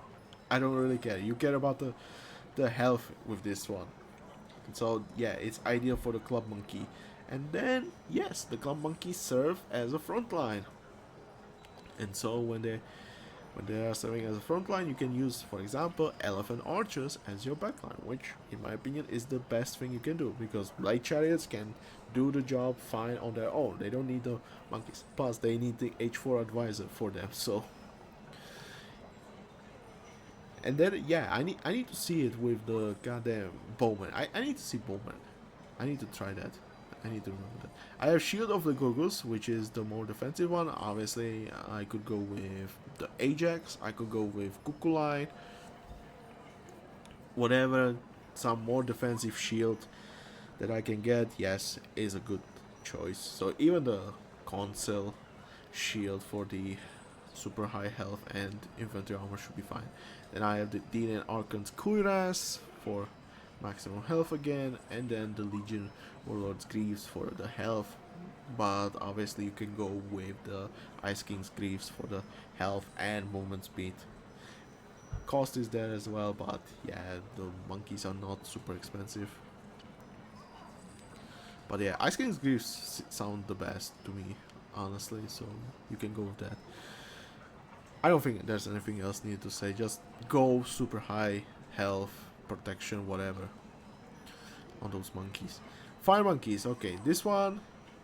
I don't really care. You care about the health with this one. So yeah, it's ideal for the club monkey. And then yes, the club monkeys serve as a front line. And so when they are serving as a front line, you can use, for example, elephant archers as your backline, which in my opinion is the best thing you can do, because light chariots can do the job fine on their own. They don't need the monkeys. Plus they need the H4 advisor for them. So, and then yeah, I need to see it with the goddamn bowman. I need to see bowman. I need to try that. I need to remember that. I have Shield of the Gorgus, which is the more defensive one. Obviously, I could go with the Ajax. I could go with Kukulai. Whatever, some more defensive shield that I can get, yes, is a good choice. So even the Consul shield for the super high health and infantry armor should be fine. Then I have the Dean and Archon's Kuiras for maximum health again, and then the Legion Warlord's Greaves for the health, but obviously you can go with the Ice King's Greaves for the health and movement speed. Cost is there as well, but yeah, the monkeys are not super expensive. But yeah, Ice King's Greaves sound the best to me, honestly, so you can go with that. I don't think there's anything else needed to say, just go super high health, protection, whatever on those monkeys. Fire monkeys, okay, this one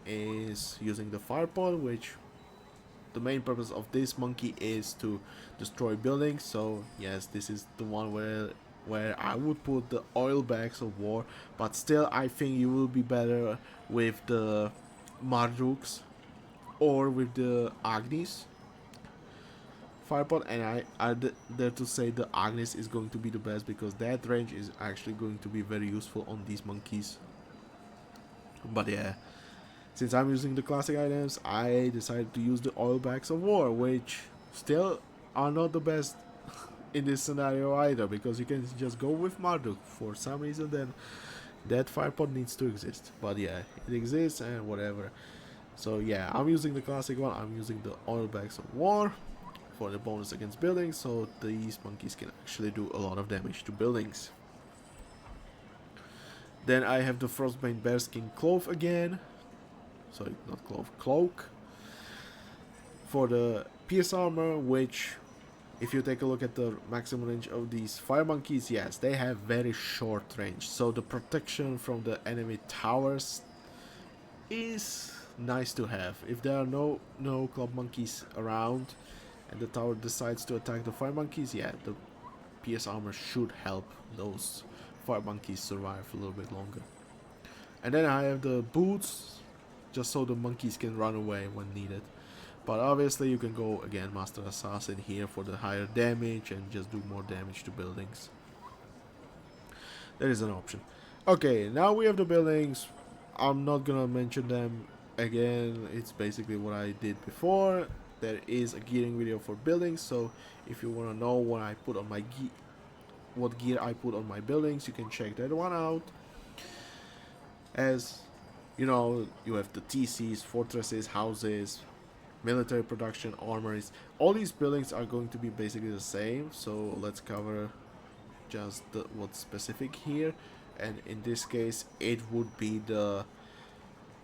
is using the fire pod, which the main purpose of this monkey is to destroy buildings. So yes, this is the one where I would put the oil bags of war, but still I think you will be better with the Marduks or with the Agnis firepot, and I dare to say the Agnes is going to be the best, because that range is actually going to be very useful on these monkeys. But yeah, since I'm using the classic items, I decided to use the oil bags of war, which still are not the best in this scenario either, because you can just go with Marduk. For some reason then that firepot needs to exist, but yeah, it exists and whatever. So yeah, I'm using the classic one. I'm using the oil bags of war for the bonus against buildings, so these monkeys can actually do a lot of damage to buildings. Then I have the Frostbane Bearskin Cloak again. Sorry, not cloak. For the Pierce Armor, which, if you take a look at the maximum range of these fire monkeys, yes, they have very short range. So the protection from the enemy towers is nice to have. If there are no club monkeys around and the tower decides to attack the fire monkeys, yeah, the Pierce Armor should help those fire monkeys survive a little bit longer. And then I have the boots, just so the monkeys can run away when needed. But obviously you can go again Master Assassin here for the higher damage and just do more damage to buildings. That is an option. Okay, now we have the buildings. I'm not gonna mention them again. It's basically what I did before. There is a gearing video for buildings, so if you wanna know what I put on my what gear I put on my buildings, you can check that one out. As you know, you have the TCs, fortresses, houses, military production, armories. All these buildings are going to be basically the same, so let's cover just what's specific here. And in this case it would be the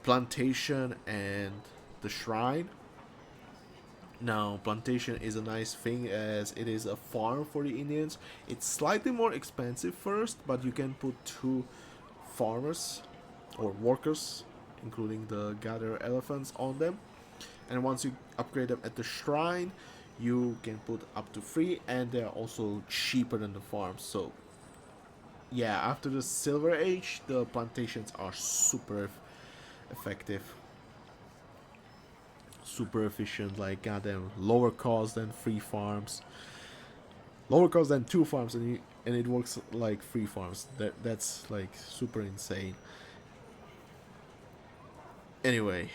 plantation and the shrine. Now plantation is a nice thing as it is a farm for the Indians. It's slightly more expensive first, but you can put 2 farmers or workers, including the gatherer elephants, on them. And once you upgrade them at the shrine, you can put up to 3, and they're also cheaper than the farms. So yeah, after the Silver Age, the plantations are super effective, super efficient, like goddamn, lower cost than 3 farms, lower cost than 2 farms, and it works like 3 farms. That's like super insane. Anyway,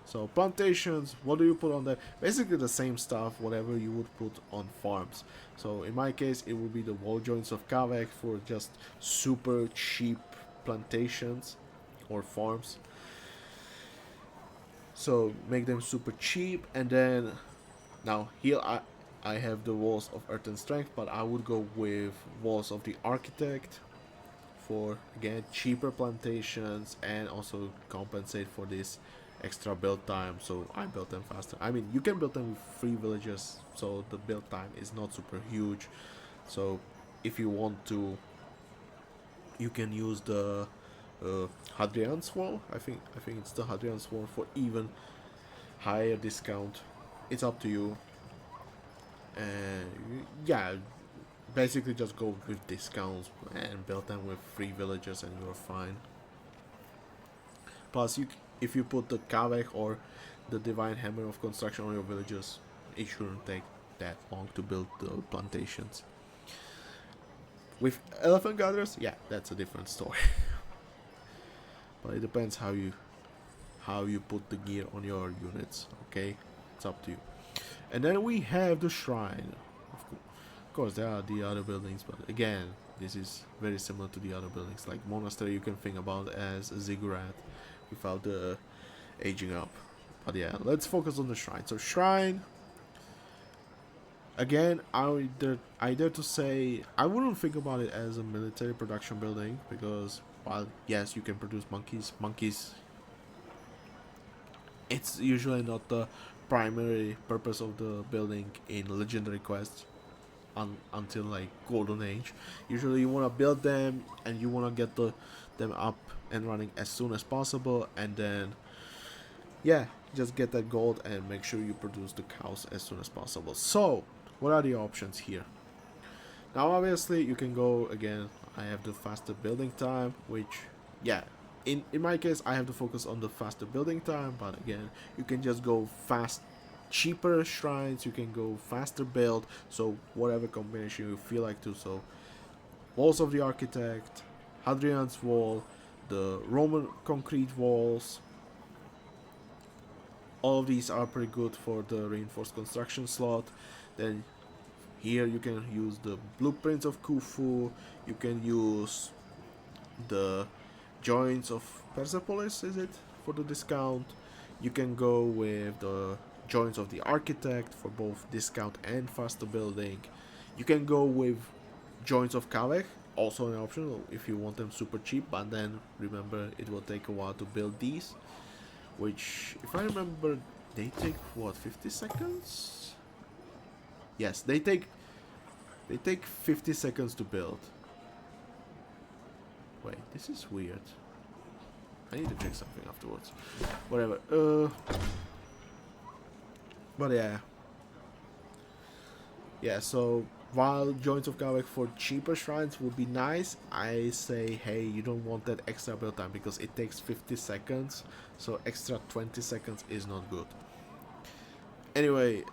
so plantations, what do you put on there? Basically the same stuff, whatever you would put on farms. So in my case, it would be the wall joints of Kavek for just super cheap plantations or farms. So make them super cheap, and then now here I have the walls of earth and strength, but I would go with walls of the architect for again cheaper plantations and also compensate for this extra build time, so I built them faster. I mean, you can build them with 3 villages, so the build time is not super huge. So if you want to, you can use the Hadrian's Wall. I think it's the Hadrian's Wall for even higher discount. It's up to you. And yeah, basically just go with discounts and build them with 3 villages and you're fine. Plus, if you put the Kavek or the Divine Hammer of Construction on your villages, it shouldn't take that long to build the plantations. With Elephant Gatherers, yeah, that's a different story. But it depends how you put the gear on your units, okay? It's up to you. And then we have the shrine. Of course, there are the other buildings, but again, this is very similar to the other buildings. Like monastery, you can think about as a ziggurat without the aging up. But yeah, let's focus on the shrine. So shrine, again, I dare to say I wouldn't think about it as a military production building, because while yes, you can produce monkeys, it's usually not the primary purpose of the building in legendary quests until like golden age. Usually you want to build them and you want to get them up and running as soon as possible, and then yeah, just get that gold and make sure you produce the cows as soon as possible. So what are the options here? Now obviously you can go again, I have the faster building time, which yeah, in my case I have to focus on the faster building time, but again, you can just go fast, cheaper shrines, you can go faster build, so whatever combination you feel like to. So walls of the architect, Hadrian's Wall, the Roman concrete walls, all of these are pretty good for the reinforced construction slot. Then here you can use the blueprints of Khufu, you can use the joints of Persepolis, is it, for the discount. You can go with the joints of the architect for both discount and faster building. You can go with joints of Kaveh, also an option if you want them super cheap, but then remember it will take a while to build these, which if I remember they take what, 50 seconds? Yes, they take 50 seconds to build. Wait, this is weird. I need to check something afterwards. Whatever. But yeah. Yeah, so while joints of Kaveh for cheaper shrines would be nice, I say, hey, you don't want that extra build time because it takes 50 seconds, so extra 20 seconds is not good. Anyway,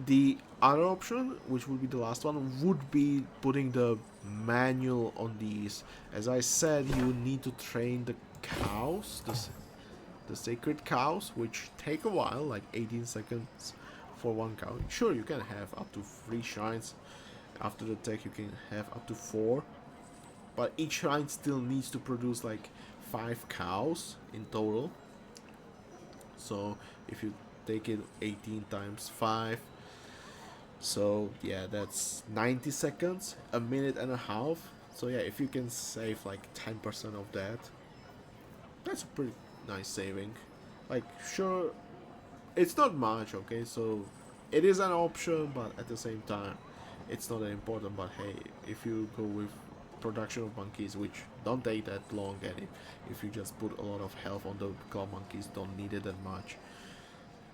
the other option, which would be the last one, would be putting the manual on these. As I said, you need to train the cows, the sacred cows, which take a while, like 18 seconds for one cow. Sure, you can have up to 3 shrines. After the tech, you can have up to 4. But each shrine still needs to produce like 5 cows in total. So if you take it 18 times 5, so yeah, that's 90 seconds, a minute and a half. So yeah, if you can save like 10% of that, that's a pretty nice saving. Like, sure, it's not much, okay, so it is an option, but at the same time it's not that important. But hey, if you go with production of monkeys, which don't take that long, and if you just put a lot of health on the claw monkeys, don't need it that much.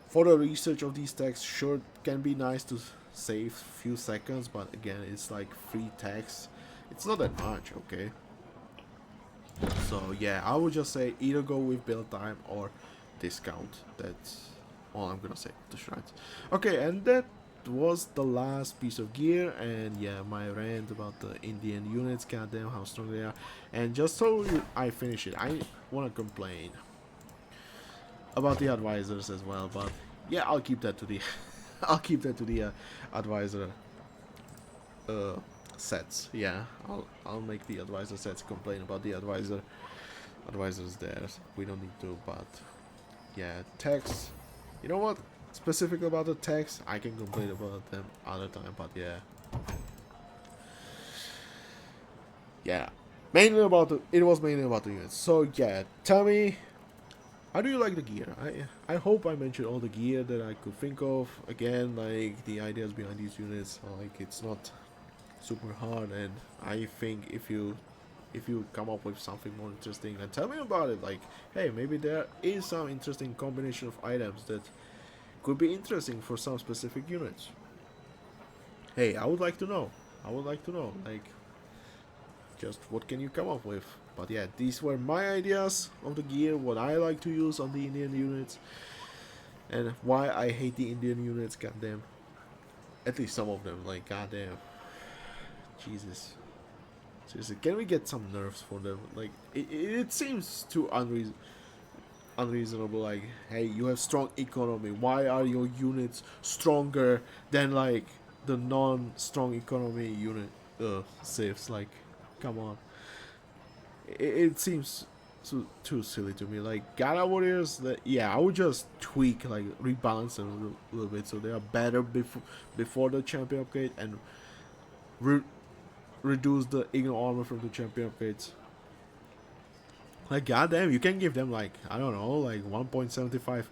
For the research of these tags, sure, it can be nice to save few seconds, but again, it's like free tags, it's not that much, okay. So yeah, I would just say either go with build time or discount. That's all I'm gonna say to shrines. Okay, and that was the last piece of gear, and yeah, my rant about the Indian units, goddamn how strong they are. And just so I finish it, I wanna complain about the advisors as well, but yeah, I'll keep that to the I'll keep that to the advisor sets. Yeah, I'll make the advisor sets complain about the advisors there. We don't need to, but yeah, text. You know what? Specific about the text, I can complain about them other time, but yeah. Yeah. It was mainly about the units. So yeah, tell me, how do you like the gear? I hope I mentioned all the gear that I could think of. Again, like the ideas behind these units, like it's not super hard, and I think if you come up with something more interesting, then tell me about it. Like, hey, maybe there is some interesting combination of items that could be interesting for some specific units. Hey, I would like to know. Like, just what can you come up with? But yeah, these were my ideas of the gear, what I like to use on the Indian units, and why I hate the Indian units, goddamn. At least some of them, like, goddamn. Jesus. Seriously, can we get some nerfs for them? Like, it seems too unreasonable. Like, hey, you have strong economy. Why are your units stronger than, like, the non-strong economy unit civs? Like, come on. It seems too silly to me. Like, Gara Warriors, yeah, I would just tweak, like, rebalance them a little bit so they are better before the champion upgrade, and reduce the ignore armor from the champion upgrades. Like, goddamn, you can give them, like, I don't know, like 1.75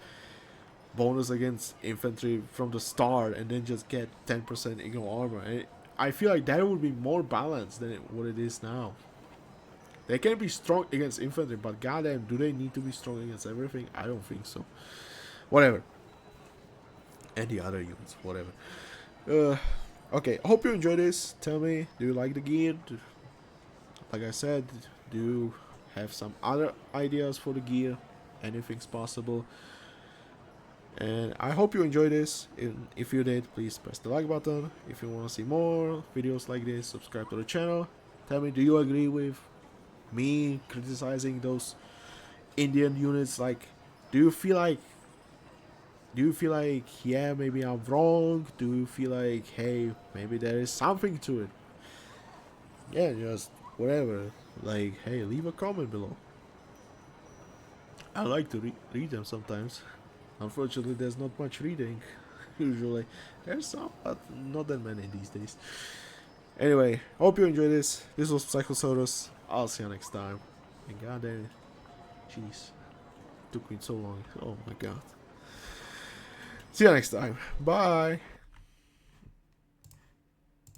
bonus against infantry from the start, and then just get 10% ignore armor. And I feel like that would be more balanced than what it is now. They can be strong against infantry, but goddamn, do they need to be strong against everything? I don't think so. Whatever. And the other units, whatever. Okay, I hope you enjoyed this. Tell me, do you like the gear? Like I said, do you have some other ideas for the gear? Anything's possible. And I hope you enjoyed this. If you did, please press the like button. If you want to see more videos like this, subscribe to the channel. Tell me, do you agree with me criticizing those Indian units? Like, do you feel like yeah, maybe I'm wrong? Do you feel like, hey, maybe there is something to it? Yeah, just whatever. Like, hey, leave a comment below. I like to read them sometimes. Unfortunately, there's not much reading. Usually, there's some, but not that many these days. Anyway, hope you enjoyed this. This was Psychosaurus. I'll see you next time. And goddamn, jeez, took me so long. Oh my god. See you next time. Bye.